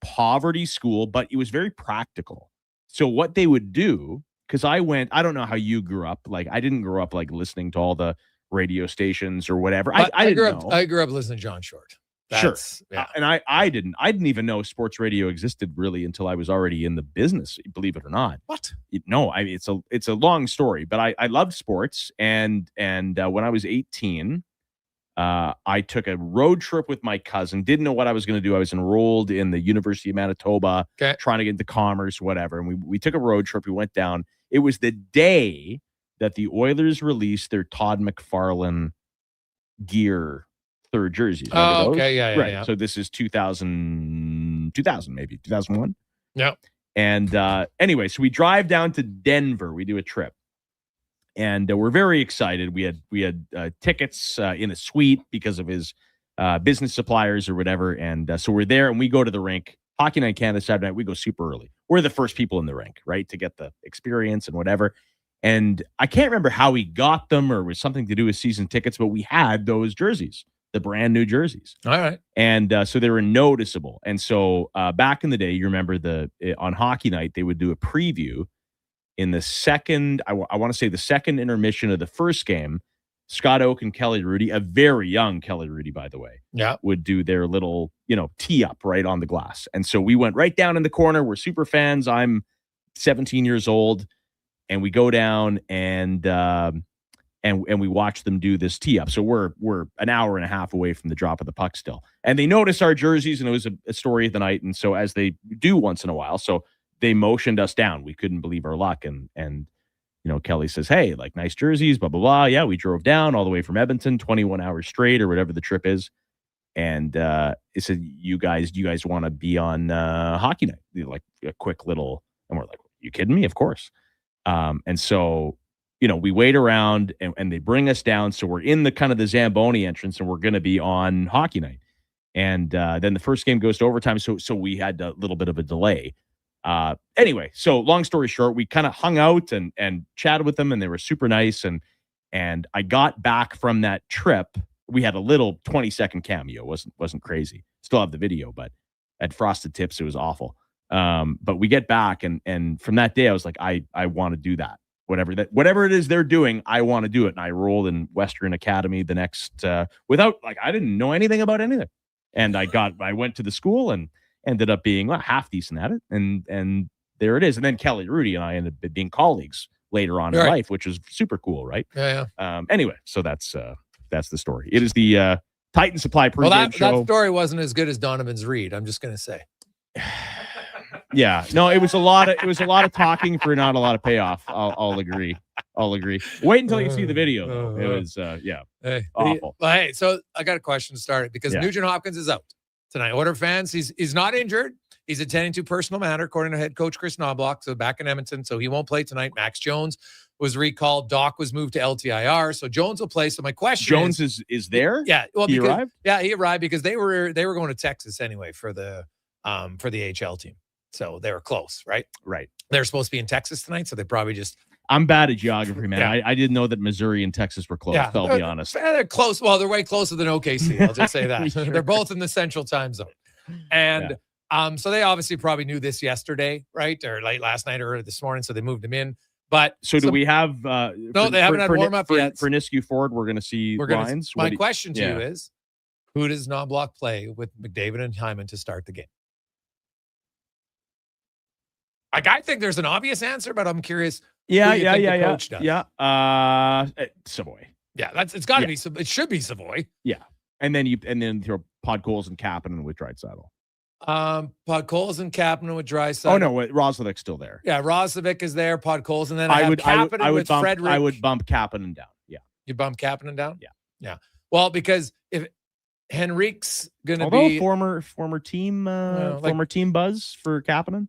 poverty school, but it was very practical. So what they would do, because I don't know how you grew up. Like, I didn't grow up like listening to all the radio stations or whatever. I grew up listening to John Short. Sure. Yeah. And I didn't even know sports radio existed really until I was already in the business, believe it or not. What? No, it's a long story, but I loved sports. And when I was 18, I took a road trip with my cousin, didn't know what I was going to do. I was enrolled in the University of Manitoba, trying to get into commerce, whatever. And we took a road trip. We went down. It was the day that the Oilers released their Todd McFarlane gear third jerseys. Oh, okay. Yeah. So this is 2000 maybe, 2001. Yeah. And anyway, so we drive down to Denver. We do a trip. And we're very excited. We had tickets in a suite because of his business suppliers or whatever. And so we're there, and we go to the rink. Hockey Night Canada Saturday night. We go super early. We're the first people in the rink, right, to get the experience and whatever. And I can't remember how we got them, or it was something to do with season tickets, but we had those jerseys, the brand new jerseys. All right. And so they were noticeable. And so back in the day, you remember on Hockey Night, they would do a preview. In the second, I want to say the second intermission of the first game, Scott Oak and Kelly Rudy, a very young Kelly Rudy, by the way, would do their little, tee up right on the glass. And so we went right down in the corner. We're super fans. I'm 17 years old, and we go down and we watch them do this tee up. So we're an hour and a half away from the drop of the puck still. And they noticed our jerseys, and it was a story of the night. And so as they do once in a while, so they motioned us down. We couldn't believe our luck. And Kelly says, hey, like, nice jerseys, blah, blah, blah. Yeah, we drove down all the way from Edmonton, 21 hours straight or whatever the trip is. And it said, do you guys want to be on hockey night? Like a quick little, and we're like, you kidding me? Of course. And so, we wait around and they bring us down. So we're in the kind of the Zamboni entrance and we're going to be on hockey night. And then the first game goes to overtime. So we had a little bit of a delay. Anyway, so long story short, we kind of hung out and chatted with them, and they were super nice. And I got back from that trip. We had a little 20-second cameo. Wasn't crazy. Still have the video, but at Frosted Tips, it was awful. But we get back, and from that day, I was like, I want to do that. Whatever it is they're doing, I want to do it. And I rolled in Western Academy the next without, like, I didn't know anything about anything. And I went to the school and ended up being half decent at it. And there it is. And then Kelly Rudy and I ended up being colleagues later on in life, which is super cool, right? Yeah. Anyway, so that's the story. It is the Titan Supply pregame show. That story wasn't as good as Donovan's read. I'm just gonna say. Yeah, no, it was a lot of talking for not a lot of payoff. I'll agree. Wait until you see the video, though. It was awful. Hey, so I got a question to start it because Nugent Hopkins is out tonight. Order fans, he's not injured. He's attending to personal matter, according to head coach Chris Knobloch. So back in Edmonton, so he won't play tonight. Max Jones was recalled. Doc was moved to LTIR, so Jones will play. So my question is there? Yeah, well, he arrived. Yeah, he arrived because they were going to Texas anyway for the AHL team. So they were close, right? Right. They're supposed to be in Texas tonight, so they probably just. I'm bad at geography, man. Yeah. I didn't know that Missouri and Texas were close. I'll be honest. They're close. Well, they're way closer than OKC. I'll just say that. Sure. They're both in the Central Time Zone, and so they obviously probably knew this yesterday, right, or late last night or this morning, so they moved him in. But so do we have? No, they haven't had warm up yet. For Nisku Ford, we're going to see lines. My question to you is, who does Knobloch play with McDavid and Hyman to start the game? Like, I think there's an obvious answer, but I'm curious. Coach does. Savoy. Yeah, it's got to be. It should be Savoy. Yeah, and then throw Podkolzin and Kapanen with Draisaitl. Podkolzin and Kapanen with Draisaitl. Oh no, Roslovic's still there. Yeah, Roslovic is there. Podkolzin, and then I would Frederick. I would bump Kapanen down. Yeah, you bump Kapanen down. Yeah. Well, because if Henrique's gonna be former team team buzz for Kapanen.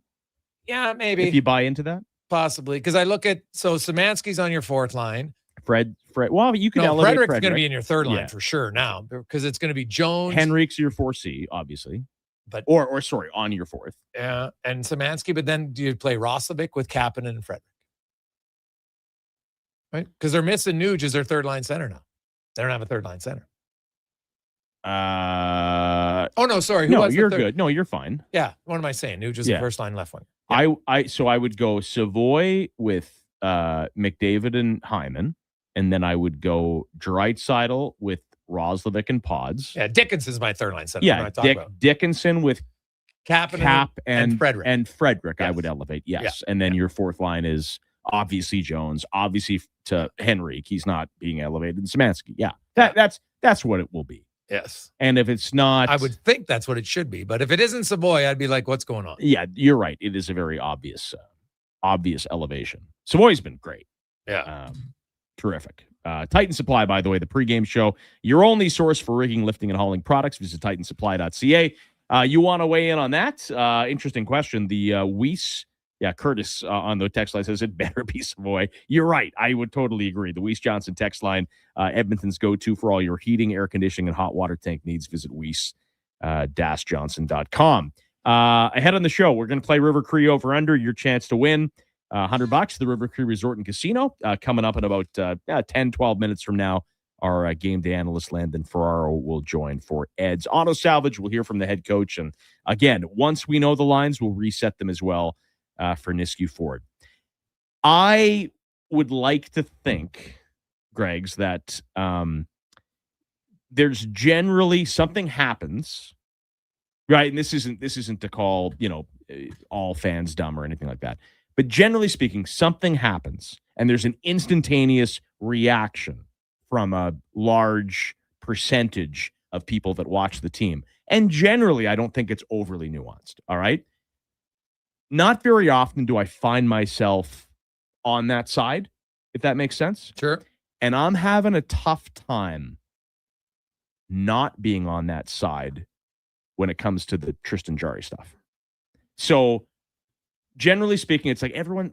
Yeah, maybe. If you buy into that. Possibly. Because I look at, Szymanski's on your fourth line. Fred. Well, you can elevate Frederick's Frederick. going to be in your third line for sure now because it's going to be Jones. Henrique's your 4C, obviously. But on your fourth. Yeah, and Szymanski, but then do you play Roslovic with Kapanen and Frederick? Right? Because they're missing Nuge as their third line center now. They don't have a third line center. Oh no, sorry. No, you're good. No, you're fine. Yeah. What am I saying? Nuge is the first line left wing. Yeah. I would go Savoy with McDavid and Hyman, and then I would go Draisaitl with Roslovic and Pods. Yeah, Dickinson's my third line center. Yeah, Dickinson with Cap and Frederick. And Frederick, yes. I would elevate. Yes, and then your fourth line is obviously Jones, obviously to Henrique. He's not being elevated. And Szymanski. Yeah, that's what it will be. Yes. And if it's not, I would think that's what it should be. But if it isn't Savoy, I'd be like, what's going on? Yeah, you're right. It is a very obvious elevation. Savoy's been great. Yeah. Terrific. Titan Supply, by the way, the pregame show, your only source for rigging, lifting, and hauling products. Visit titansupply.ca. You want to weigh in on that? Interesting question. The Weiss, Curtis on the text line says it better be Savoy. You're right. I would totally agree. The Weiss Johnson text line, Edmonton's go-to for all your heating, air conditioning, and hot water tank needs. Visit Weiss-Johnson.com. Ahead on the show, we're going to play River Cree over under. Your chance to win $100 the River Cree Resort and Casino. Coming up in about 10, 12 minutes from now, our game day analyst Landon Ferraro will join for Ed's Auto Salvage. We'll hear from the head coach. And again, once we know the lines, we'll reset them as well for Nisku Ford. I would like to think, Greg's, that there's generally something happens, right? And this isn't to call, all fans dumb or anything like that. But generally speaking, something happens and there's an instantaneous reaction from a large percentage of people that watch the team. And generally, I don't think it's overly nuanced. All right. Not very often do I find myself on that side, if that makes sense. Sure. And I'm having a tough time not being on that side when it comes to the Tristan Jarry stuff. So generally speaking, it's like everyone,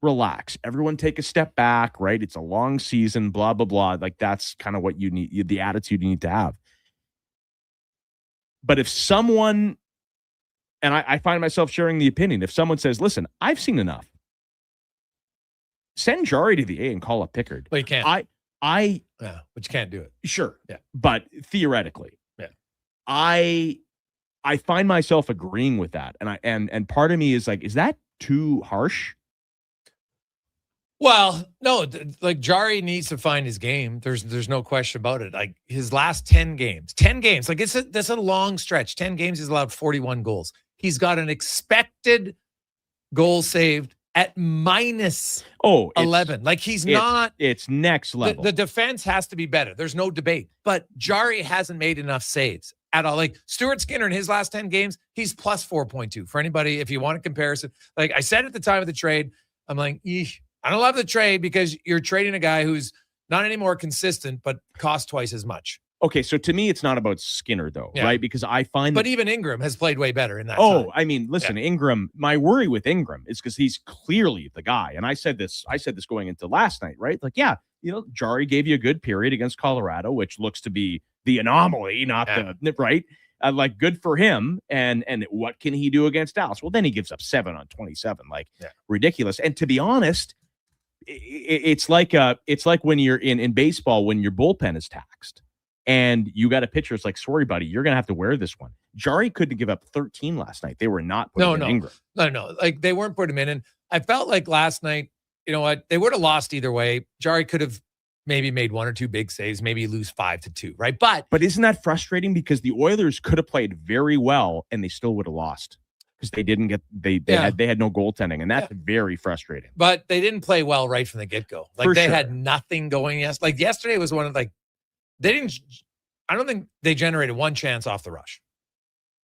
relax. Everyone take a step back, right? It's a long season, blah, blah, blah. Like that's kind of what you need, the attitude you need to have. But if someone, and I find myself sharing the opinion, if someone says, listen, I've seen enough, send Jarry to the A and call up Pickard. But you can't. Yeah, but you can't do it. Sure. Yeah. But theoretically. Yeah. I find myself agreeing with that. And part of me is like, is that too harsh? Well, no, like Jarry needs to find his game. There's no question about it. Like his last 10 games, like that's a long stretch. 10 games, he's allowed 41 goals. He's got an expected goal saved at minus 11. Like it's next level. The defense has to be better. There's no debate. But Jarry hasn't made enough saves at all. Like Stuart Skinner in his last 10 games, he's plus 4.2. For anybody, if you want a comparison, like I said at the time of the trade, I'm like, eesh. I don't love the trade because you're trading a guy who's not any more consistent, but costs twice as much. Okay, so to me, it's not about Skinner, though, right? Because I find But even Ingram has played way better in that time. I mean, listen, Ingram, my worry with Ingram is because he's clearly the guy. And I said this going into last night, right? Like, yeah, Jarry gave you a good period against Colorado, which looks to be the anomaly, not the right. Like, good for him. And what can he do against Dallas? Well, then he gives up 7 on 27, ridiculous. And to be honest, it's like when you're in baseball, when your bullpen is taxed and you got a pitcher. It's like, sorry, buddy, you're going to have to wear this one. Jarry couldn't give up 13 last night. They were not putting in Ingram. No. Like they weren't putting him in. And I felt like last night, you know what? They would have lost either way. Jarry could have maybe made 1 or 2 big saves, maybe lose 5-2, right? But isn't that frustrating? Because the Oilers could have played very well and they still would have lost. Because they didn't get they had no goaltending, and that's very frustrating. But they didn't play well right from the get-go. Like they had nothing going. Like yesterday was one of I don't think they generated one chance off the rush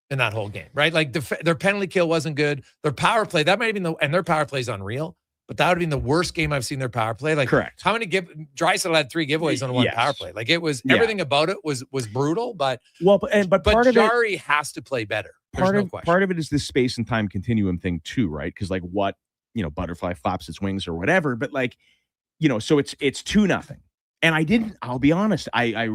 in that whole game, right? Like their penalty kill wasn't good. Their power play, that might have been and their power play is unreal, but that would have been the worst game I've seen their power play. Like correct. How many Draisaitl had 3 giveaways on one power play. Like it was everything about it was brutal, but part of Jarry has to play better. Part of it is this space and time continuum thing too, right? Because like what, butterfly flaps its wings or whatever, but like, so it's 2-0. And I'll be honest, I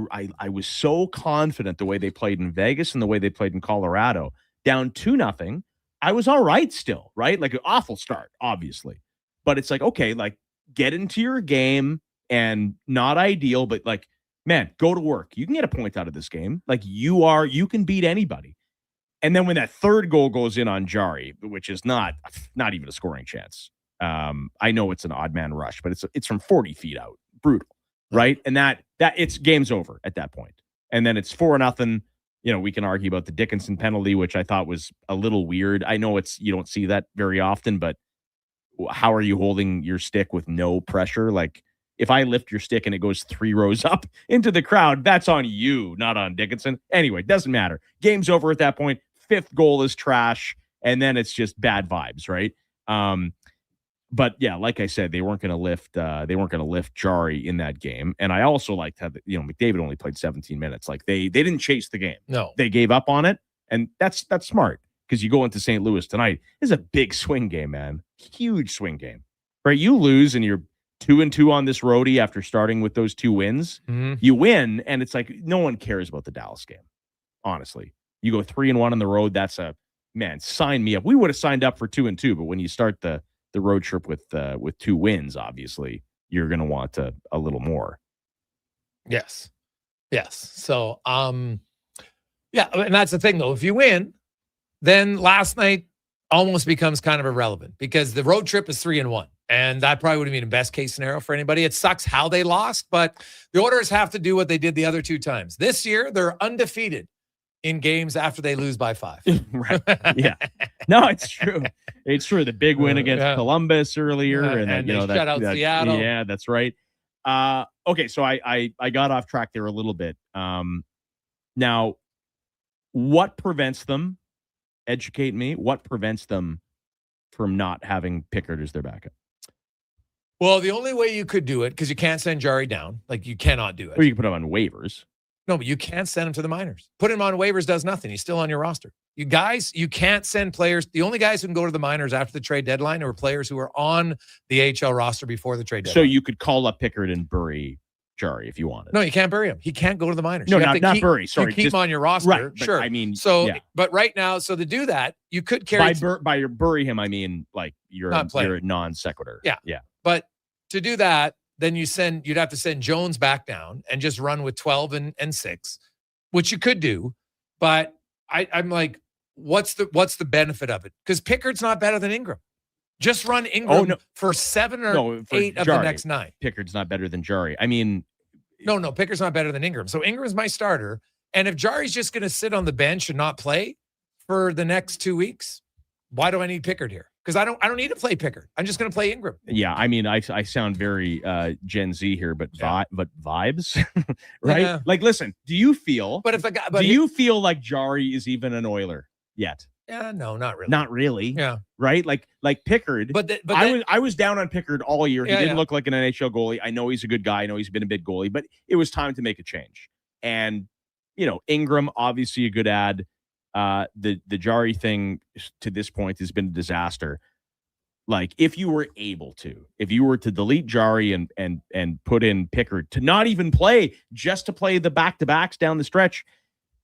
was so confident the way they played in Vegas and the way they played in Colorado, down 2-0. I was all right still, right? Like an awful start, obviously. But it's like, okay, like get into your game and not ideal, but like, man, go to work. You can get a point out of this game. Like you can beat anybody. And then when that third goal goes in on Jarry, which is not even a scoring chance. I know it's an odd man rush, but it's from 40 feet out. Brutal, right? And that it's game's over at that point. And then it's 4-0. We can argue about the Dickinson penalty, which I thought was a little weird. I know you don't see that very often, but how are you holding your stick with no pressure? Like if I lift your stick and it goes 3 rows up into the crowd, that's on you, not on Dickinson. Anyway, doesn't matter. Game's over at that point. 5th goal is trash, and then it's just bad vibes, right? But yeah, like I said, they weren't going to lift Jarry in that game. And I also liked how McDavid only played 17 minutes. Like they didn't chase the game. No, they gave up on it, and that's smart because you go into St. Louis tonight. It's a big swing game, man. Huge swing game, right? You lose and you're 2-2 on this roadie after starting with those 2 wins. Mm-hmm. You win, and it's like no one cares about the Dallas game, honestly. You go 3-1 on the road. That's sign me up. We would have signed up for 2-2, but when you start the road trip with 2 wins, obviously you're going to want a little more. Yes. So, and that's the thing though. If you win, then last night almost becomes kind of irrelevant because the road trip is 3-1. And that probably would have been a best case scenario for anybody. It sucks how they lost, but the Oilers have to do what they did the other 2 times. This year, they're undefeated in games after they lose by 5. Right. Yeah. No, it's true. It's true. The big win against Columbus earlier. And then, they shut out Seattle. Yeah, that's right. Okay. So I got off track there a little bit. Now, what prevents them? Educate me. What prevents them from not having Pickard as their backup? Well, the only way you could do it, because you can't send Jarry down. Like, you cannot do it. Or you can put him on waivers. No, but you can't send him to the minors. Put him on waivers does nothing. He's still on your roster. You guys, you can't send players. The only guys who can go to the minors after the trade deadline are players who are on the AHL roster before the trade deadline. So you could call up Pickard and bury Jarry if you wanted. No, you can't bury him. He can't go to the minors. No, You have not to bury. Sorry, you keep just- him on your roster. right, but Sure. I mean, so, yeah. but right now, so to do that, you could carry By your bury him, I mean like you're a non sequitur. Yeah. Yeah. But to do that, then you'd have to send Jones back down and just run with 12 and 6, which you could do. But I'm like, what's the benefit of it? Because Pickard's not better than Ingram. Just run Ingram for 7 or 8 of the next 9. Pickard's not better than Jarry. I mean, no, Pickard's not better than Ingram. So Ingram's my starter. And if Jarry's just going to sit on the bench and not play for the next 2 weeks, why do I need Pickard here? Because I don't need to play Pickard. I'm just going to play Ingram. yeah, I mean, I sound very Gen Z here, but vibes, right? Yeah. Like, listen, do you feel? But if the guy, do you feel like Jarry is even an Oiler yet? Yeah, no, not really. Not really. Yeah. Right? Like Pickard. But I was down on Pickard all year. He Yeah, didn't yeah. look like an NHL goalie. I know he's a good guy. I know he's been a big goalie, but it was time to make a change. And Ingram, obviously a good ad. The Jarry thing to this point has been a disaster. Like if you were to delete Jarry and put in Pickard to not even play, just to play the back-to-backs down the stretch,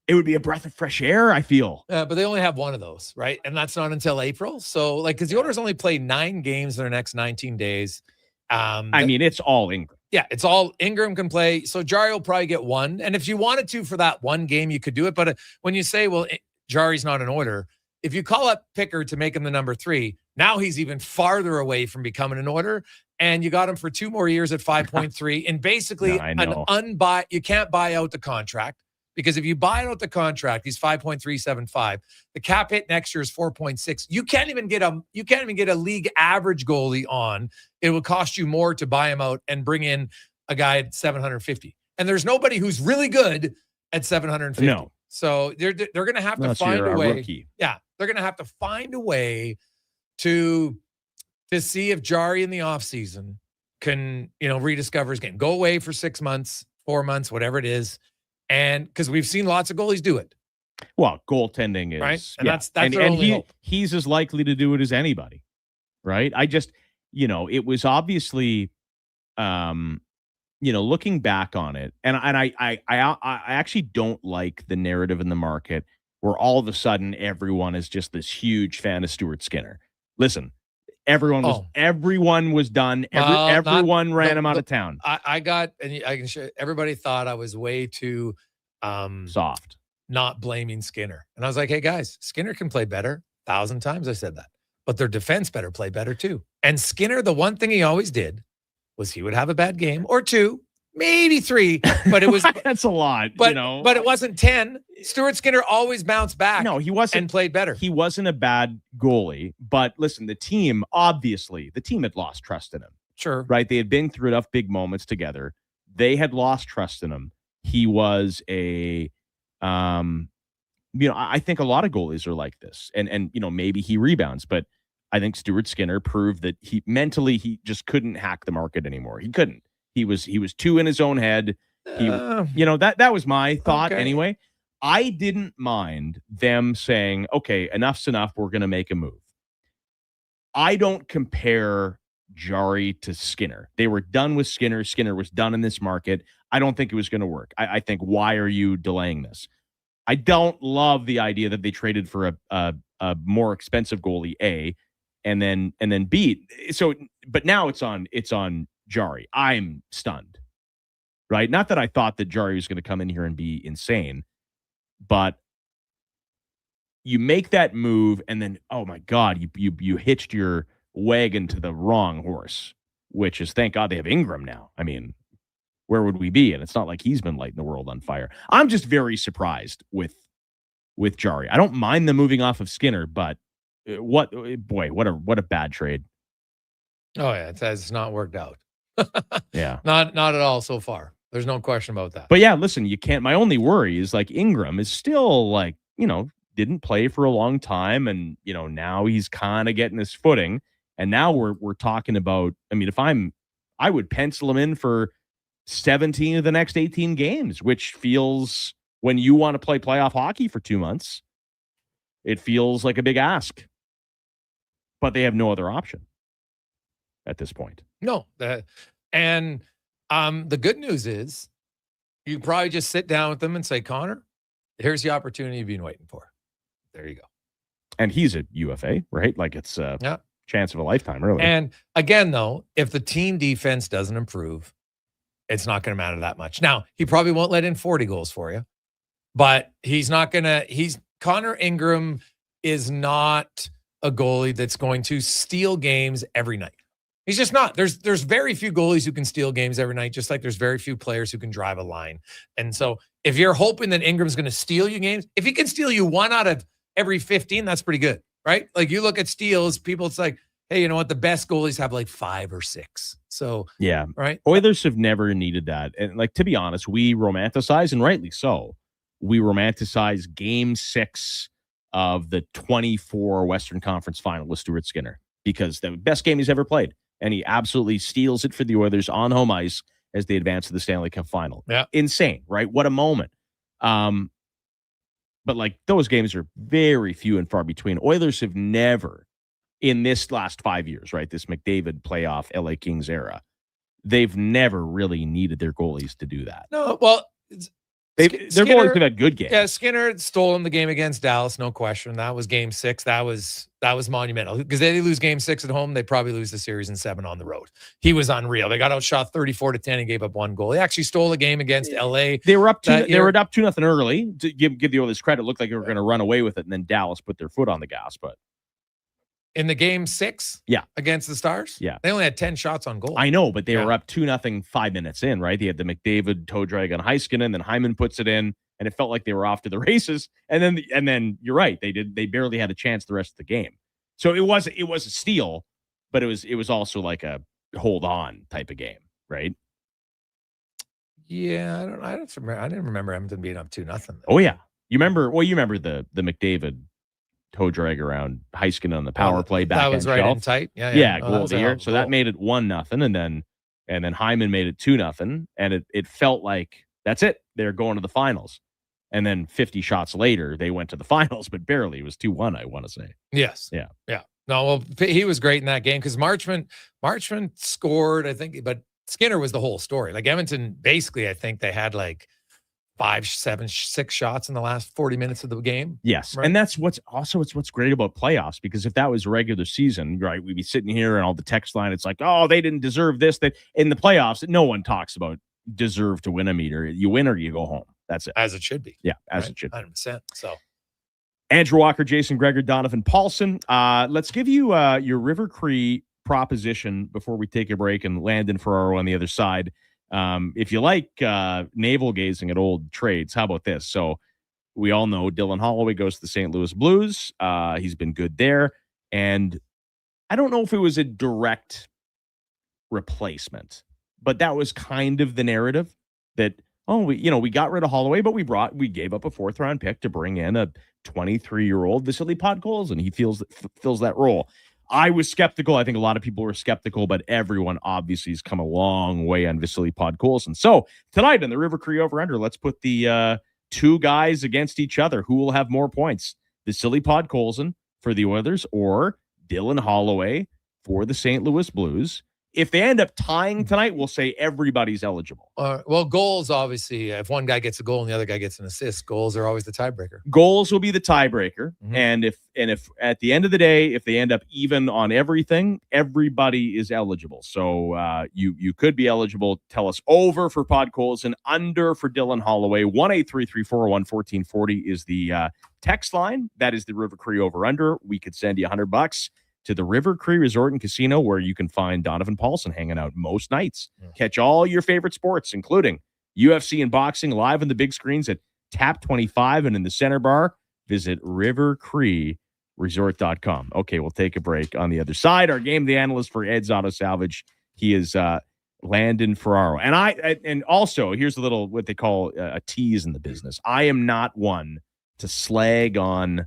it would be a breath of fresh air, I feel. But they only have one of those, right? And that's not until April. So, because the Oilers only play 9 games in their next 19 days. I mean, it's all Ingram. Yeah, it's all Ingram can play. So Jarry will probably get 1. And if you wanted to for that one game, you could do it. But when you say, well, Jarry's not an Oiler, if you call up Pickard to make him the number 3, now he's even farther away from becoming an Oiler. And you got him for 2 more years at 5.3. And basically, you can't buy out the contract. Because if you buy out the contract, he's 5.375. The cap hit next year is 4.6. You can't even get a league average goalie on. It will cost you more to buy him out and bring in a guy at 750. And there's nobody who's really good at 750. No. So they're going to have to Unless find you're a a way. rookie. Yeah, they're going to have to find a way to see if Jarry in the offseason can rediscover his game. Go away for 6 months, 4 months, whatever it is. And because we've seen lots of goalies do it. Well, goaltending is right. And yeah. that's their only hope. He's as likely to do it as anybody. Right. I just, it was obviously, looking back on it, and I actually don't like the narrative in the market where all of a sudden everyone is just this huge fan of Stuart Skinner. Listen, everyone was done. Everyone ran him out of town. I can show everybody thought I was way too soft, not blaming Skinner. And I was like, hey guys, Skinner can play better. 1,000 times I said that, but their defense better play better too. And Skinner, the one thing he always did was he would have a bad game or 2, maybe 3, but it was that's a lot, but it wasn't 10. Stuart Skinner always bounced back. No, he wasn't, and played better. He wasn't a bad goalie, but listen, the team had lost trust in him. Sure. Right. They had been through enough big moments together. They had lost trust in him. He was I think a lot of goalies are like this, and maybe he rebounds, but I think Stuart Skinner proved that he just couldn't hack the market anymore. He couldn't. He was too in his own head. That was my thought anyway. I didn't mind them saying, okay, enough's enough. We're going to make a move. I don't compare Jarry to Skinner. They were done with Skinner. Skinner was done in this market. I don't think it was going to work. I think, why are you delaying this? I don't love the idea that they traded for a more expensive goalie, A, and then B. So, but now it's on Jarry. I'm stunned, right? Not that I thought that Jarry was going to come in here and be insane, but you make that move and then, oh my God, you hitched your wagon to the wrong horse, which is, thank God they have Ingram now. I mean, where would we be? And it's not like he's been lighting the world on fire. I'm just very surprised with Jarry. I don't mind them moving off of Skinner, but what a bad trade. Oh yeah, it has not worked out. Yeah. Not at all so far. There's no question about that. But yeah, listen, you can't, my only worry is like Ingram is still like, didn't play for a long time, and now he's kind of getting his footing. And now we're talking about, I mean, I would pencil him in for 17 of the next 18 games, which feels, when you want to play playoff hockey for 2 months, it feels like a big ask. But they have no other option at this point. No. And the good news is you probably just sit down with them and say, Connor, here's the opportunity you've been waiting for. There you go. And he's a UFA, right? Like it's a chance of a lifetime, really. And again, though, if the team defense doesn't improve, it's not going to matter that much. Now, he probably won't let in 40 goals for you, but he's not going to, Connor Ingram is not a goalie that's going to steal games every night. He's just not. There's very few goalies who can steal games every night, just like there's very few players who can drive a line. And so if you're hoping that Ingram's going to steal you games, if he can steal you 1 out of every 15, that's pretty good, right? Like you look at steals, people, it's like, hey, you know what? The best goalies have like 5 or 6. So, yeah, right. Oilers have never needed that. And like, to be honest, we romanticize, and rightly so, we romanticize game 6 of the 24 Western Conference final with Stuart Skinner because the best game he's ever played. And he absolutely steals it for the Oilers on home ice as they advance to the Stanley Cup final. Yeah. Insane, right? What a moment. But like those games are very few and far between. Oilers have never, in this last 5 years, right, this McDavid playoff LA Kings era, they've never really needed their goalies to do that. No, well, their goalies have had good games. Yeah, Skinner stole him the game against Dallas, no question. That was game 6. That was monumental because they lose game 6 at home. They probably lose the series in 7 on the road. He was unreal. They got outshot 34-10 and gave up 1 goal. He actually stole a game against LA. They were up 2-0 early. To give the Oilers credit, it looked like they were going to run away with it, and then Dallas put their foot on the gas. But in the game 6, against the Stars, they only had 10 shots on goal. I know, but they were up 2-0 5 minutes in, right? They had the McDavid toe drag on Heiskanen, then Hyman puts it in, and it felt like they were off to the races. And then you're right, they barely had a chance the rest of the game. So it was a steal, but it was also like a hold on type of game, right? Yeah, I didn't remember Edmonton being up 2-0. Oh yeah, you remember the McDavid toe drag around Heiskanen on the power play back. That was right in tight. Goal of the year. So that made it 1-0, and then Hyman made it 2-0, and it felt like that's it. They're going to the finals. And then 50 shots later, they went to the finals, but barely. It was 2-1, I want to say. Yes. Yeah. No, well, he was great in that game because Marchment scored, I think, but Skinner was the whole story. Like Edmonton, basically, I think they had like 5, 7, 6 shots in the last 40 minutes of the game. Yes. Right? And that's what's great about playoffs, because if that was regular season, right, we'd be sitting here and all the text line, it's like, oh, they didn't deserve this. That in the playoffs, no one talks about deserve to win a meter. You win or you go home. That's it. As it should be. Yeah, as it should be. 100%. So Andrew Walker, Jason Gregor, Donovan Paulson. Let's give you your River Cree proposition before we take a break, and Landon Ferraro on the other side. If you like navel gazing at old trades, how about this? So we all know Dylan Holloway goes to the St. Louis Blues. He's been good there. And I don't know if it was a direct replacement, but that was kind of the narrative that, we got rid of Holloway, but we gave up a 4th round pick to bring in a 23-year-old Vasily Podkolzin, and he fills that role. I was skeptical. I think a lot of people were skeptical, but everyone obviously has come a long way on Vasily Podkolzin. So tonight in the River Cree Over-Under, let's put the 2 guys against each other. Who will have more points? Vasily Podkolzin for the Oilers or Dylan Holloway for the St. Louis Blues? If they end up tying tonight, we'll say everybody's eligible. Well, goals, obviously, if one guy gets a goal and the other guy gets an assist, goals are always the tiebreaker. Goals will be the tiebreaker. Mm-hmm. And if at the end of the day, if they end up even on everything, everybody is eligible. So you could be eligible. Tell us over for Podkolzin, under for Dylan Holloway. 1-833-401-1440 is the text line. That is the River Cree Over-Under. We could send you $100 to the River Cree Resort and Casino, where you can find Donovan Paulson hanging out most nights. Catch all your favorite sports, including UFC and boxing, live on the big screens at Tap 25 and in the Center Bar. Visit rivercreeresort.com. Okay, we'll take a break. On the other side, our game, the analyst for Ed's Auto Salvage, he is Landon Ferraro. And also, here's a little what they call a tease in the business. I am not one to slag on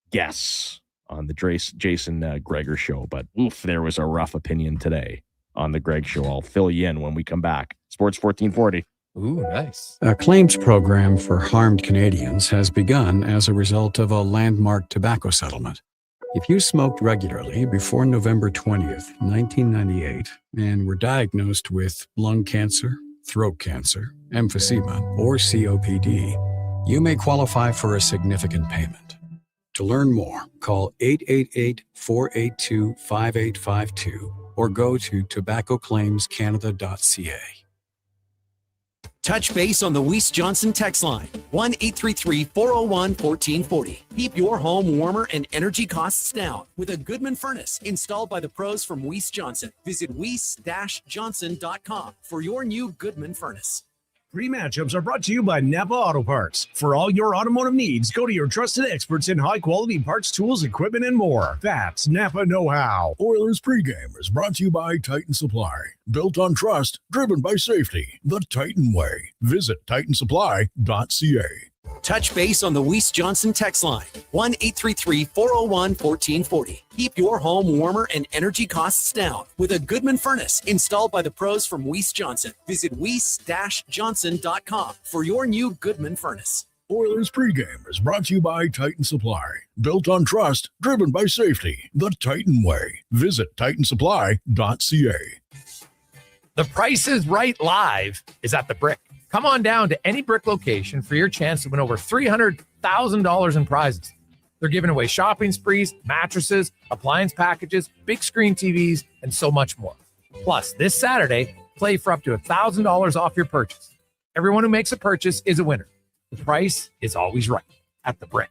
guests on the Jason Gregor Show, but there was a rough opinion today. on the Greg Show. I'll fill you in when we come back. Sports 1440. Ooh, nice. A claims program for harmed Canadians has begun as a result of a landmark tobacco settlement. If you smoked regularly before November 20th, 1998, and were diagnosed with lung cancer, throat cancer, emphysema, or COPD, you may qualify for a significant payment. To learn more, call 888-482-5852 or go to tobaccoclaimscanada.ca. Touch base on the Weiss Johnson text line, 1-833-401-1440. Keep your home warmer and energy costs down with a Goodman furnace installed by the pros from Weiss Johnson. Visit weiss-johnson.com for your new Goodman furnace. Pre-matchups are brought to you by Napa Auto Parts. For all your automotive needs, go to your trusted experts in high-quality parts, tools, equipment, and more. That's Napa Know-How. Oilers pregame is brought to you by Titan Supply. Built on trust, driven by safety. The Titan way. Visit titansupply.ca. Touch base on the Weiss Johnson text line, 1-833-401-1440. Keep your home warmer and energy costs down with a Goodman furnace installed by the pros from Weiss Johnson. Visit weiss-johnson.com for your new Goodman furnace. Oilers pregame is brought to you by Titan Supply. Built on trust, driven by safety. The Titan way. Visit titansupply.ca. The Price is Right Live is at the Brick. Come on down to any Brick location for your chance to win over $300,000 in prizes. They're giving away shopping sprees, mattresses, appliance packages, big screen TVs, and so much more. Plus, this Saturday, play for up to $1,000 off your purchase. Everyone who makes a purchase is a winner. The price is always right at the Brick.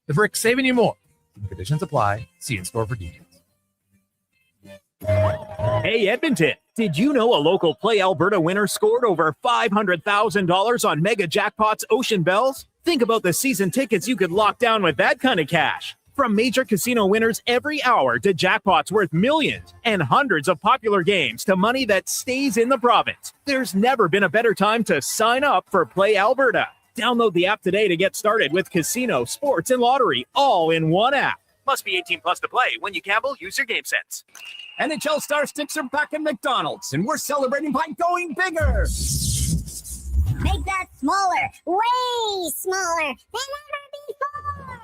The Brick, saving you more. Conditions apply. See in store for details. Hey, Edmonton, did you know a local Play Alberta winner scored over $500,000 on Mega Jackpots Ocean Bells? Think about the season tickets you could lock down with that kind of cash. From major casino winners every hour to jackpots worth millions and hundreds of popular games to money that stays in the province, there's never been a better time to sign up for Play Alberta. Download the app today to get started with casino, sports, and lottery all in one app. Must be 18 plus to play. When you gamble, use your game sense. NHL Star Sticks are back at McDonald's, and we're celebrating by going bigger. Make that smaller, way smaller than ever before.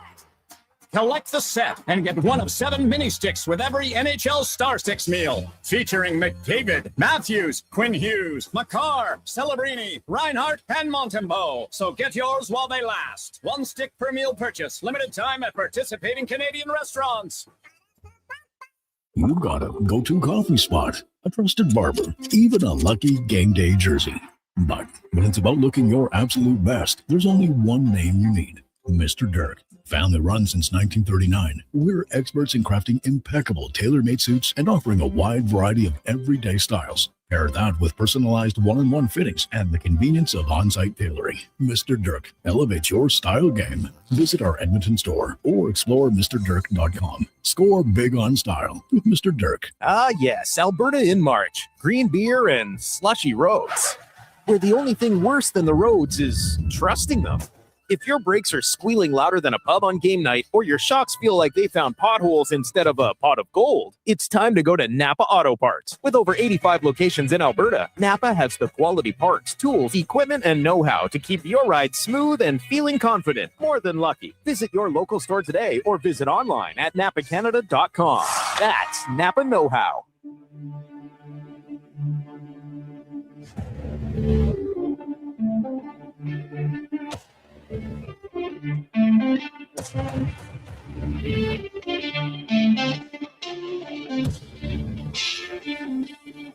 Collect the set and get one of 7 mini sticks with every NHL Star Sticks meal. Featuring McDavid, Matthews, Quinn Hughes, Makar, Celebrini, Reinhardt, and Montembeault. So get yours while they last. 1 stick per meal purchase. Limited time at participating Canadian restaurants. You got a go-to coffee spot, a trusted barber, even a lucky game day jersey. But when it's about looking your absolute best, there's only one name you need, Mr. Dirk. Family run since 1939, we're experts in crafting impeccable tailor-made suits and offering a wide variety of everyday styles. Pair that with personalized one-on-one fittings and the convenience of on-site tailoring. Mr. Dirk elevates your style game. Visit our Edmonton store or explore MrDirk.com. Score big on style with Mr. Dirk. Ah, yes, Alberta in March. Green beer and slushy roads. Where the only thing worse than the roads is trusting them. If your brakes are squealing louder than a pub on game night, or your shocks feel like they found potholes instead of a pot of gold, it's time to go to Napa Auto Parts. With over 85 locations in Alberta, Napa has the quality parts, tools, equipment, and know-how to keep your ride smooth and feeling confident. More than lucky. Visit your local store today or visit online at napacanada.com. That's Napa Know-How.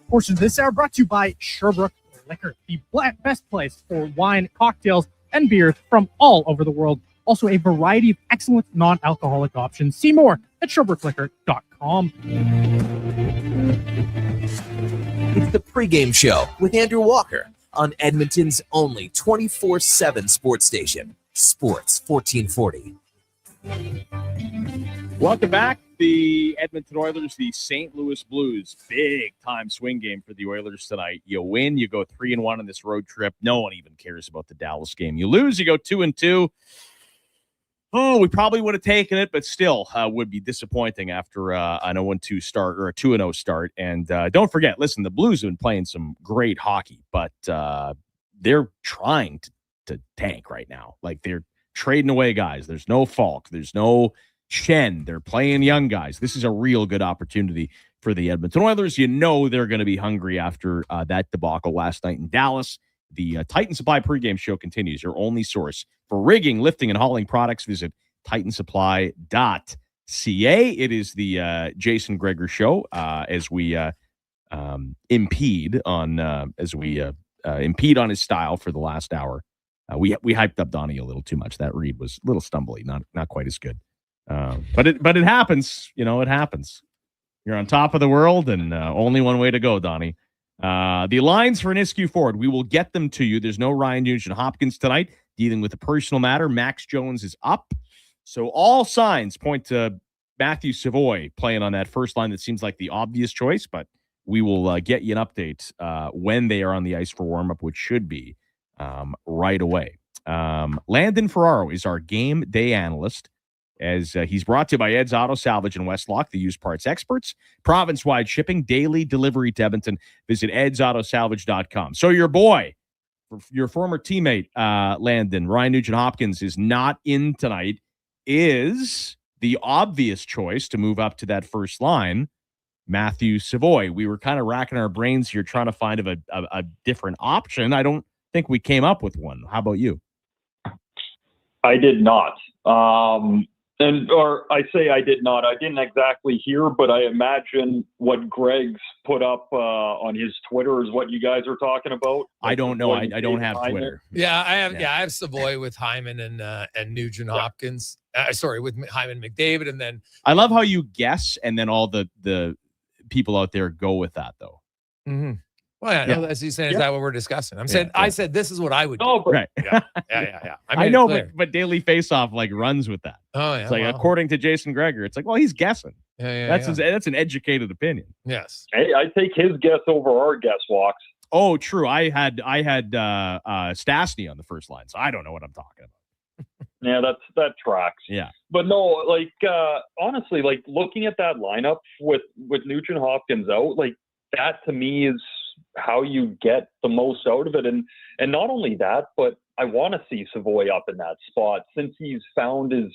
Portion of this hour brought to you by Sherbrooke Liquor, the best place for wine, cocktails, and beers from all over the world. Also, a variety of excellent non-alcoholic options. See more at SherbrookeLiquor.com. It's the pregame show with Andrew Walker on Edmonton's only 24/7 sports station, Sports 1440. Welcome back. The Edmonton Oilers, the St. Louis Blues. Big time swing game for the Oilers tonight. You win, you go 3-1 on this road trip. No one even cares about the Dallas game. You lose, you go 2-2. we probably would have taken it, but still would be disappointing after an 0-2 start or a 2-0 start. And don't forget, listen, the Blues have been playing some great hockey, but they're trying to tank right now. Like, they're trading away guys. There's no Falk. There's no Shen. They're playing young guys. This is a real good opportunity for the Edmonton Oilers. You know they're going to be hungry after that debacle last night in Dallas. The Titan Supply pregame show continues. Your only source for rigging, lifting, and hauling products. Visit titansupply.ca. It is the Jason Gregor Show as we impede on his style for the last hour. We hyped up Donnie a little too much. That read was a little stumbly, not quite as good. But it happens. You know, it happens. You're on top of the world, and only one way to go, Donnie. The lines for an Nisku Ford, we will get them to you. There's no Ryan Nugent-Hopkins tonight dealing with a personal matter. Max Jones is up. So all signs point to Matthew Savoy playing on that first line. That seems like the obvious choice, but we will get you an update when they are on the ice for warm-up, which should be right away. Landon Ferraro is our game day analyst, as he's brought to you by Ed's Auto Salvage in Westlock, the used parts experts. Province-wide shipping, daily delivery to Edmonton. Visit edsautosalvage.com. So your boy, your former teammate, Landon, Ryan Nugent-Hopkins, is not in tonight, is the obvious choice to move up to that first line, Matthew Savoy. We were kind of racking our brains here trying to find a different option. I don't think we came up with one. How about you? I did not. Or I say I did not. I didn't exactly hear, but I imagine what Greg's put up on his Twitter is what you guys are talking about. I don't know. I don't have Twitter. Yeah, I have. Yeah, I have Savoy with Hyman and Nugent Hopkins. Sorry, with Hyman McDavid, and then I love how you guess, and then all the people out there go with that though. Mm-hmm. Well, yeah, as he's saying, is that what we're discussing? I said this is what I would do. Oh, but, right. Yeah. I know, but Daily Faceoff like runs with that. Oh, yeah. It's like according to Jason Gregor, it's like, well, he's guessing. That's an educated opinion. Yes. Hey, I take his guess over our guess walks. Oh, true. I had Stastny on the first line, so I don't know what I'm talking about. Yeah, that tracks. Yeah. But no, like honestly, like looking at that lineup with Nugent Hopkins out, like that to me is how you get the most out of it. And not only that, but I want to see Savoy up in that spot since he's found his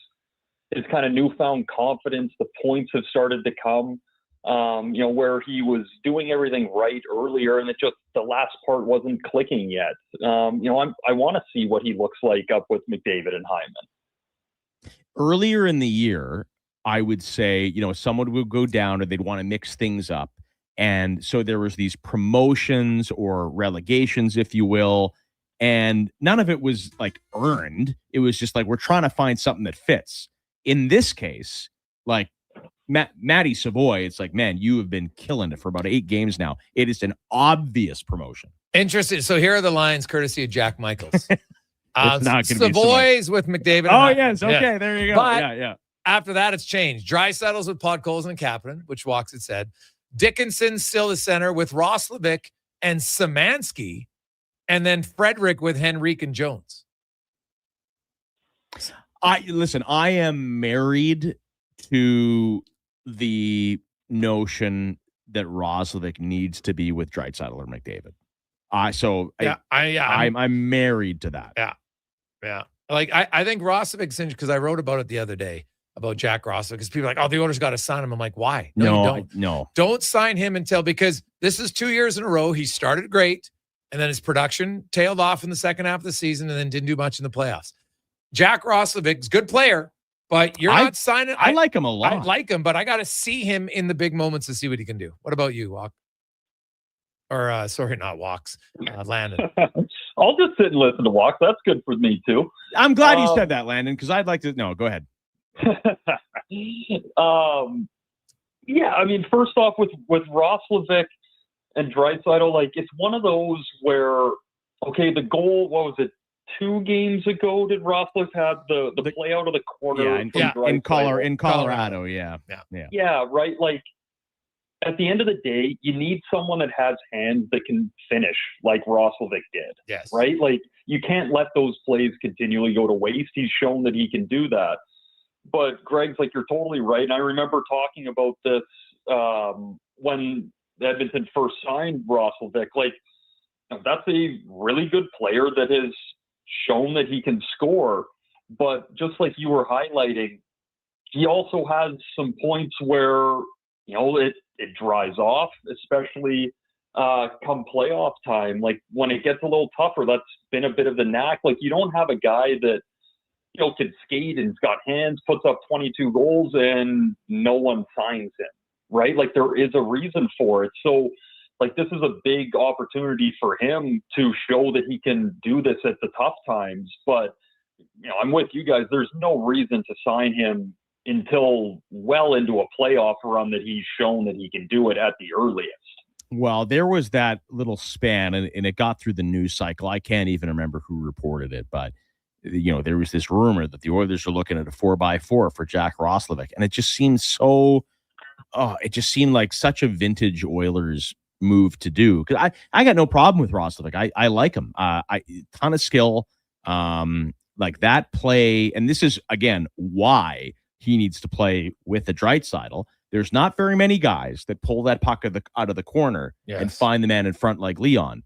kind of newfound confidence. The points have started to come, where he was doing everything right earlier and it just, the last part wasn't clicking yet. I want to see what he looks like up with McDavid and Hyman. Earlier in the year, I would say, someone would go down or they'd want to mix things up. And so there was these promotions or relegations, if you will, and none of it was like earned. It was just like, we're trying to find something that fits. In this case, like Matty Savoy, it's like, man, you have been killing it for about 8 games now. It is an obvious promotion. Interesting. So here are the lines courtesy of Jack Michaels. Savoy's with McDavid. Oh, yes. Okay. Yeah. There you go. But yeah. After that, it's changed. Dreisaitl's with Podkolzin and Kapanen, which Walks had said. Dickinson still the center with Roslovic and Szymanski, and then Frederick with Henrique and Jones. I am married to the notion that Roslovic needs to be with Draisaitl or McDavid. I'm married to that. Yeah. Like I think Roslovic's because I wrote about it the other day. About Jack Roslovic, because people are like, oh, the Oilers got to sign him. I'm like, why? No, you don't. Don't sign him because this is 2 years in a row. He started great, and then his production tailed off in the second half of the season, and then didn't do much in the playoffs. Jack Roslovic's good player, but you're not signing. I like him a lot. I like him, but I got to see him in the big moments to see what he can do. What about you, Walk? Or sorry, not Walks, Landon. I'll just sit and listen to Walks. That's good for me too. I'm glad you said that, Landon, because I'd like to. No, go ahead. I mean, first off, with Roslovic and Draisaitl, like it's one of those where, okay, the goal, what was it, 2 games ago? Did Roslovic have the play out of the corner? In Colorado, yeah, right. Like, at the end of the day, you need someone that has hands that can finish like Roslovic did. Yes. Right? Like, you can't let those plays continually go to waste. He's shown that he can do that. But Greg's like, you're totally right. And I remember talking about this when Edmonton first signed Roslovic. Like, that's a really good player that has shown that he can score. But just like you were highlighting, he also has some points where, it dries off, especially come playoff time. Like, when it gets a little tougher, that's been a bit of the knack. Like, you don't have a guy that, can skate and's got hands, puts up 22 goals, and no one signs him, right? Like, there is a reason for it. So, like, this is a big opportunity for him to show that he can do this at the tough times. But, I'm with you guys. There's no reason to sign him until well into a playoff run that he's shown that he can do it at the earliest. Well, there was that little span, and it got through the news cycle. I can't even remember who reported it, but, there was this rumor that the Oilers are looking at a 4x4 for Jack Roslovic, and it just seemed like such a vintage Oilers move to do. Because I got no problem with Roslovic. I like him. Ton of skill. Like that play, and this is, again, why he needs to play with the Draisaitl. There's not very many guys that pull that puck out of the corner and find the man in front like Leon.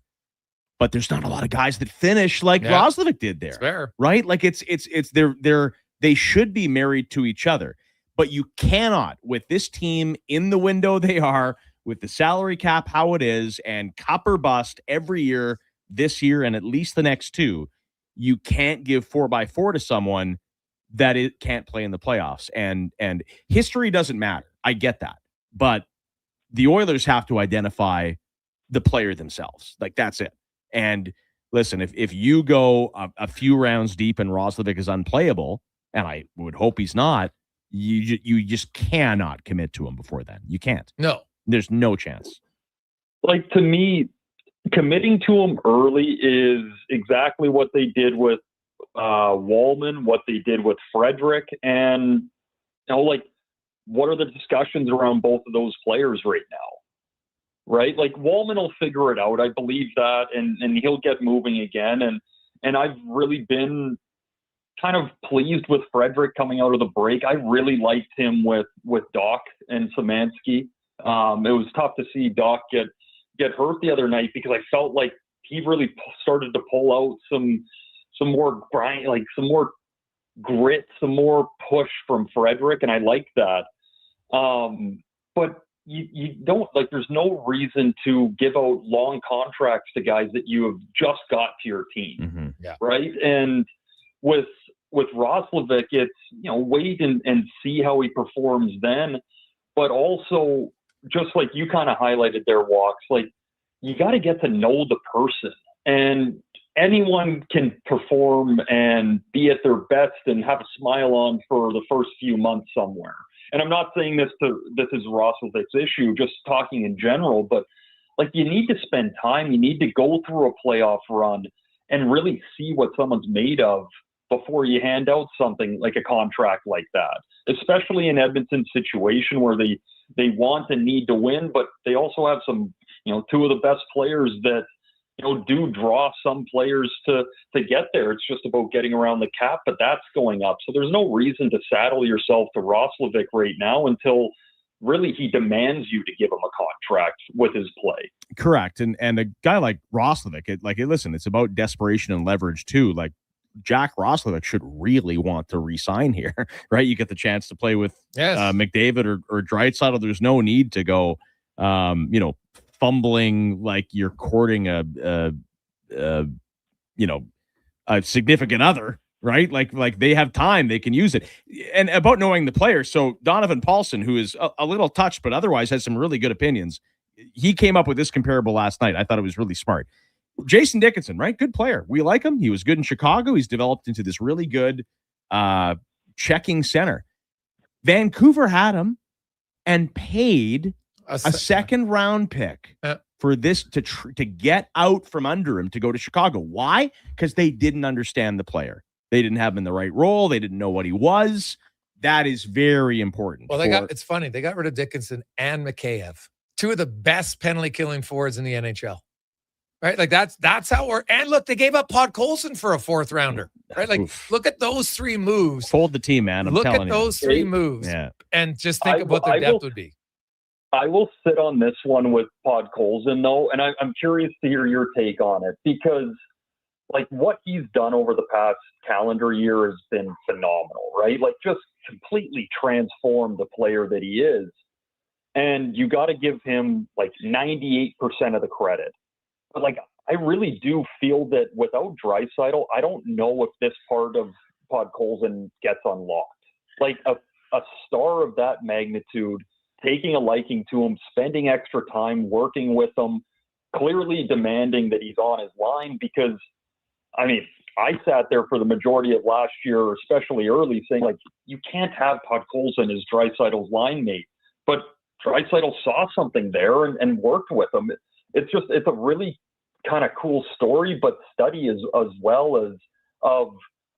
But there's not a lot of guys that finish like Roslovic did there. It's fair. Right? Like they should be married to each other. But you cannot, with this team in the window they are, with the salary cap how it is, and cup or bust every year, this year and at least the next two, you can't give 4x4 to someone that it can't play in the playoffs. And history doesn't matter. I get that. But the Oilers have to identify the player themselves. Like, that's it. And listen, if you go a few rounds deep and Roslovic is unplayable, and I would hope he's not, you just cannot commit to him before then. You can't. No. There's no chance. Like, to me, committing to him early is exactly what they did with Wallman, what they did with Frederick, and what are the discussions around both of those players right now? Right? Like, Wallman will figure it out. I believe that, and he'll get moving again. And I've really been kind of pleased with Frederick coming out of the break. I really liked him with Doc and Szymanski. It was tough to see Doc get hurt the other night, because I felt like he really started to pull out some more grind, like some more grit, some more push from Frederick, and I like that. But you don't, like, there's no reason to give out long contracts to guys that you have just got to your team. Mm-hmm. Yeah. Right? And with Roslovic, it's, wait and see how he performs then. But also, just like you kind of highlighted their walks, like, you got to get to know the person. And anyone can perform and be at their best and have a smile on for the first few months somewhere. And I'm not saying this is Roslovic's issue, just talking in general, but like, you need to spend time. You need to go through a playoff run and really see what someone's made of before you hand out something like a contract like that, especially in Edmonton's situation where they want and need to win, but they also have some, two of the best players that, do draw some players to get there. It's just about getting around the cap, but that's going up. So there's no reason to saddle yourself to Roslovic right now until really he demands you to give him a contract with his play. Correct. And a guy like Roslovic, listen, it's about desperation and leverage too. Like, Jack Roslovic should really want to re-sign here, right? You get the chance to play with McDavid or Draisaitl. There's no need to go, fumbling like you're courting a significant other, right? Like they have time, they can use it. And about knowing the player. So Donovan Paulson, who is a little touched, but otherwise has some really good opinions. He came up with this comparable last night. I thought it was really smart. Jason Dickinson, right? Good player. We like him. He was good in Chicago. He's developed into this really good checking center. Vancouver had him and paid a second round pick for this to get out from under him to go to Chicago. Why? Because they didn't understand the player. They didn't have him in the right role. They didn't know what he was. That is very important. Well, it's funny. They got rid of Dickinson and Mikheyev. two of the best penalty killing forwards in the NHL. Right? Like that's how we're, and look, they gave up Podkolzin for a 4th rounder. Right? Like, look at those 3 moves. Fold the team, man. I'm look telling at you. those 3 moves. Yeah. And just think of what their depth would be. I will sit on this one with Podkolzin, though, and I'm curious to hear your take on it, because like what he's done over the past calendar year has been phenomenal, right? Like just completely transformed the player that he is. And you got to give him like 98% of the credit. But like, I really do feel that without Draisaitl, I don't know if this part of Podkolzin gets unlocked. Like a star of that magnitude, taking a liking to him, spending extra time working with him, clearly demanding that he's on his line, because, I mean, I sat there for the majority of last year, especially early, saying, like, you can't have Podkolzin as Draisaitl's line mate. But Draisaitl saw something there and worked with him. It's a really kind of cool story, but study as well as of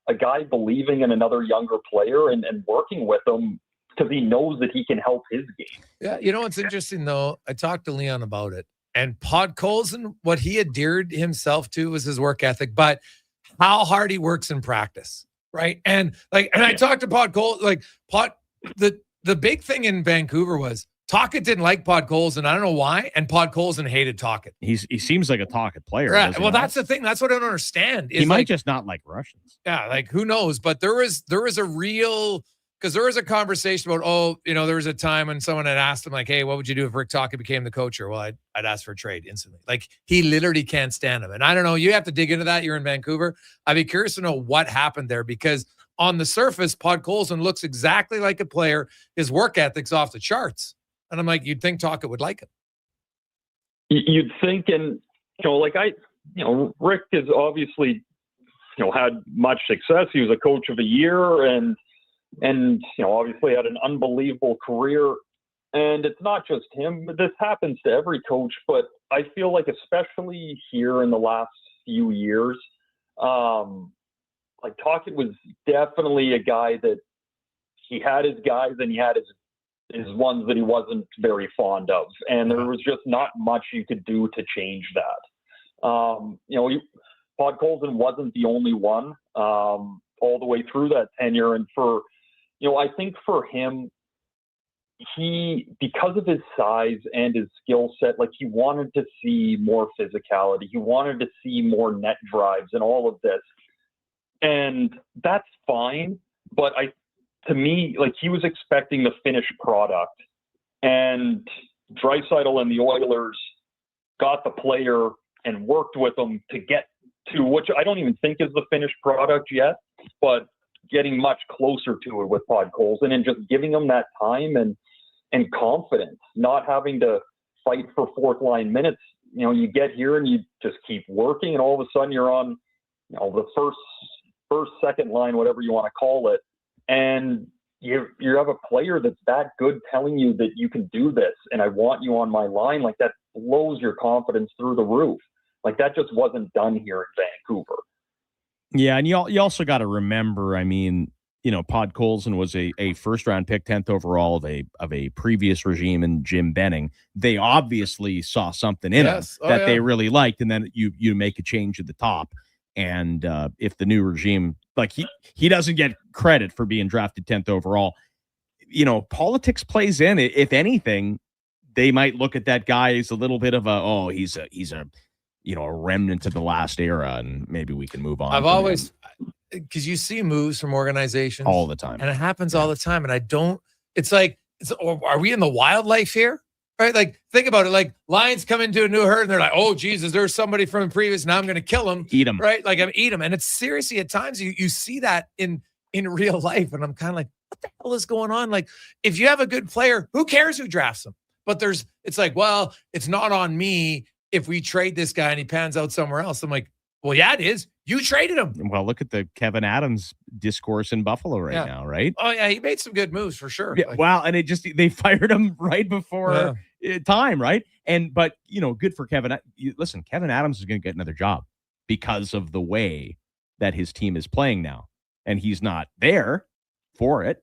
a guy believing in another younger player and working with him, because he knows that he can help his game. Yeah, you know what's interesting, though? I talked to Leon about it. And Podkolzin, what he endeared himself to was his work ethic, but how hard he works in practice, right? And I talked to Podkolzin, the big thing in Vancouver was Tocchet didn't like Podkolzin. I don't know why, and Podkolzin hated Tocchet. He seems like a Tocchet player. Right. Well, that's the thing. That's what I don't understand. He might just not like Russians. Yeah, like who knows? But there was a real, because there was a conversation about, there was a time when someone had asked him, like, hey, what would you do if Rick Tocchet became the coach? Or, well, I'd ask for a trade instantly. Like, he literally can't stand him. And I don't know, you have to dig into that. You're in Vancouver. I'd be curious to know what happened there, because on the surface, Podkolzin looks exactly like a player. His work ethic's off the charts. And I'm like, you'd think Tocchet would like him. You'd think, and, Rick has obviously, had much success. He was a coach of the year and obviously had an unbelievable career. And it's not just him. This happens to every coach, but I feel like especially here in the last few years, Tocchet was definitely a guy that he had his guys and he had his ones that he wasn't very fond of. And there was just not much you could do to change that. Podkolzin wasn't the only one all the way through that tenure. And I think for him, because of his size and his skill set, like he wanted to see more physicality. He wanted to see more net drives and all of this. And that's fine. But to me, like he was expecting the finished product, and Draisaitl and the Oilers got the player and worked with him to get to, which I don't even think is the finished product yet, but getting much closer to it with Podkolzin and just giving him that time and confidence, not having to fight for 4th line minutes. You get here and you just keep working, and all of a sudden you're on, the first, second line, whatever you want to call it. And you have a player that's that good telling you that you can do this and I want you on my line. Like that blows your confidence through the roof. Like that just wasn't done here in Vancouver. Yeah, and you also got to remember, Podkolzin was a 1st-round pick, 10th overall of a previous regime in Jim Benning. They obviously saw something in him that they really liked, and then you make a change at the top. And if the new regime, like he doesn't get credit for being drafted 10th overall, politics plays in. If anything, they might look at that guy as a little bit of he's a remnant of the last era, and maybe we can move on. I've always, because you see moves from organizations all the time, and it happens all the time. And are we in the wildlife here? Right? Like, think about it. Like, lions come into a new herd and they're like, oh, Jesus, there's somebody from the previous. Now I'm going to kill him. Eat him. Right? Like, I'm eat him. And it's seriously, at times you see that in real life. And I'm kind of like, what the hell is going on? Like, if you have a good player, who cares who drafts him? But it's like, well, it's not on me if we trade this guy and he pans out somewhere else. I'm like, well, yeah, it is. You traded him. Well, look at the Kevin Adams discourse in Buffalo right now, right? Oh, yeah, he made some good moves for sure. Yeah, wow, and they fired him right before time, right? But good for Kevin. Listen, Kevin Adams is going to get another job because of the way that his team is playing now, and he's not there for it.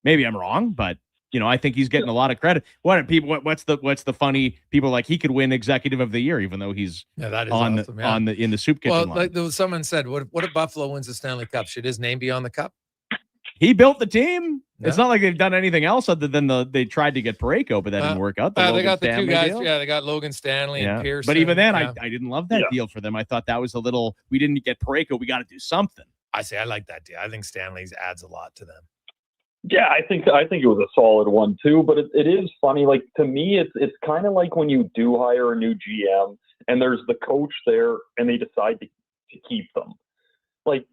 Maybe I'm wrong, but I think he's getting a lot of credit. What's the funny people like he could win Executive of the Year even though he's that is in the soup kitchen. Well, like someone said, what if Buffalo wins the Stanley Cup? Should his name be on the cup? He built the team. Yeah. It's not like they've done anything else other than they tried to get Parayko, but that didn't work out. They got the Stanley two guys. deal. Yeah, they got Logan Stanley and Pearson. But even then, I didn't love that deal for them. I thought that was a little. We didn't get Parayko. We got to do something. I like that deal. I think Stanley's adds a lot to them. Yeah, I think it was a solid one too. But it is funny. Like to me, it's kind of like when you do hire a new GM and there's the coach there and they decide to keep them. Like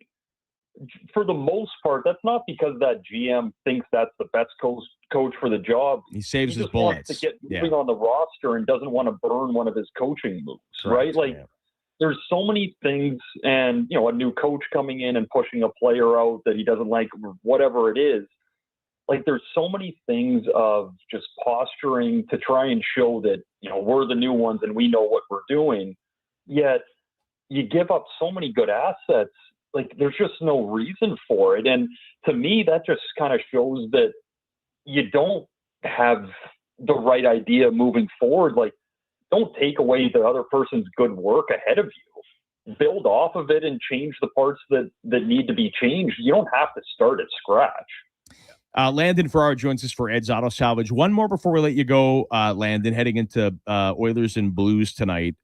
for the most part, that's not because that GM thinks that's the best coach for the job. He saves his just bullets. wants to get moving on the roster and doesn't want to burn one of his coaching moves, right? Like there's so many things, and a new coach coming in and pushing a player out that he doesn't like, or whatever it is. Like there's so many things of just posturing to try and show that we're the new ones and we know what we're doing. Yet you give up so many good assets. Like there's just no reason for it. And to me, that just kind of shows that you don't have the right idea moving forward. Like don't take away the other person's good work ahead of you. Build off of it and change the parts that need to be changed. You don't have to start at scratch. Landon Ferraro joins us for Ed's Auto Salvage. One more before we let you go, Landon, heading into Oilers and Blues tonight.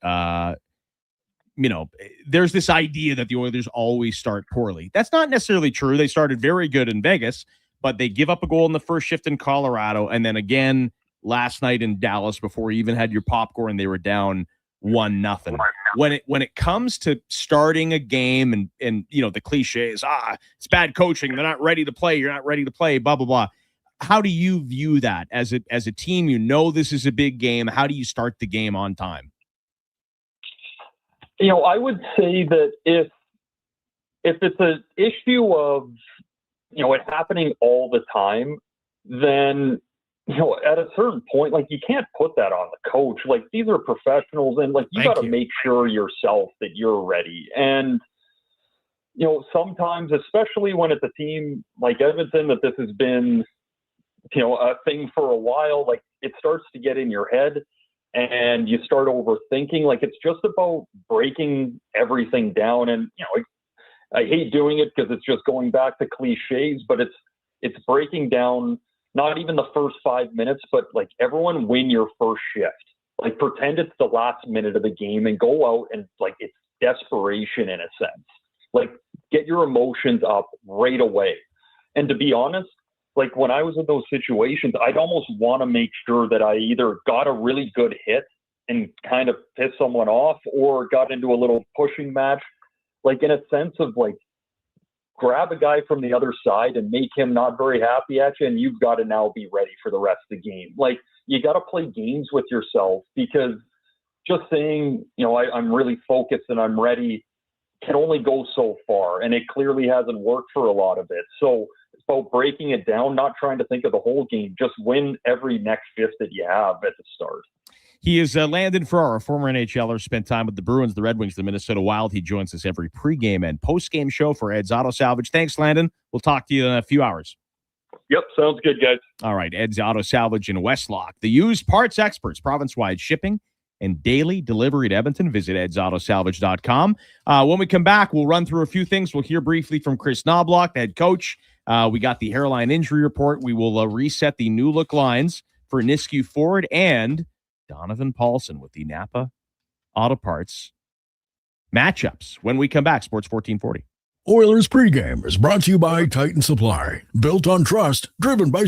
There's this idea that the Oilers always start poorly. That's not necessarily true. They started very good in Vegas, but they give up a goal in the first shift in Colorado. And then again, last night in Dallas, before you even had your popcorn, they were down 1-0. When it comes to starting a game and the cliche is, it's bad coaching. They're not ready to play. You're not ready to play, blah, blah, blah. How do you view that as a team? This is a big game. How do you start the game on time? I would say that if it's an issue of, it happening all the time, then, at a certain point, like you can't put that on the coach. Like these are professionals and like you got to make sure yourself that you're ready. And, sometimes, especially when it's a team like Edmonton, that this has been, a thing for a while, like it starts to get in your head. And you start overthinking. Like it's just about breaking everything down. And I hate doing it because it's just going back to cliches, but it's breaking down not even the first 5 minutes, but like everyone win your first shift. Like pretend it's the last minute of the game and go out and like it's desperation in a sense. Like get your emotions up right away. And to be honest, like when I was in those situations, I'd almost want to make sure that I either got a really good hit and kind of pissed someone off or got into a little pushing match, like in a sense of like grab a guy from the other side and make him not very happy at you. And you've got to now be ready for the rest of the game. Like you got to play games with yourself because just saying, I'm really focused and I'm ready can only go so far. And it clearly hasn't worked for a lot of it. So it's about breaking it down, not trying to think of the whole game, just win every next shift that you have at the start. He is Landon Ferraro, a former NHLer, spent time with the Bruins, the Red Wings, the Minnesota Wild. He joins us every pregame and postgame show for Ed's Auto Salvage. Thanks, Landon. We'll talk to you in a few hours. Yep, sounds good, guys. All right, Ed's Auto Salvage in Westlock. The used parts experts, province-wide shipping and daily delivery to Edmonton. Visit edsautosalvage.com. When we come back, we'll run through a few things. We'll hear briefly from Chris Knobloch, the head coach. We got the hairline injury report. We will reset the new look lines for Nisku Ford and Donovan Paulson with the Napa Auto Parts matchups. When we come back, Sports 1440. Oilers pregame is brought to you by Titan Supply. Built on trust, driven by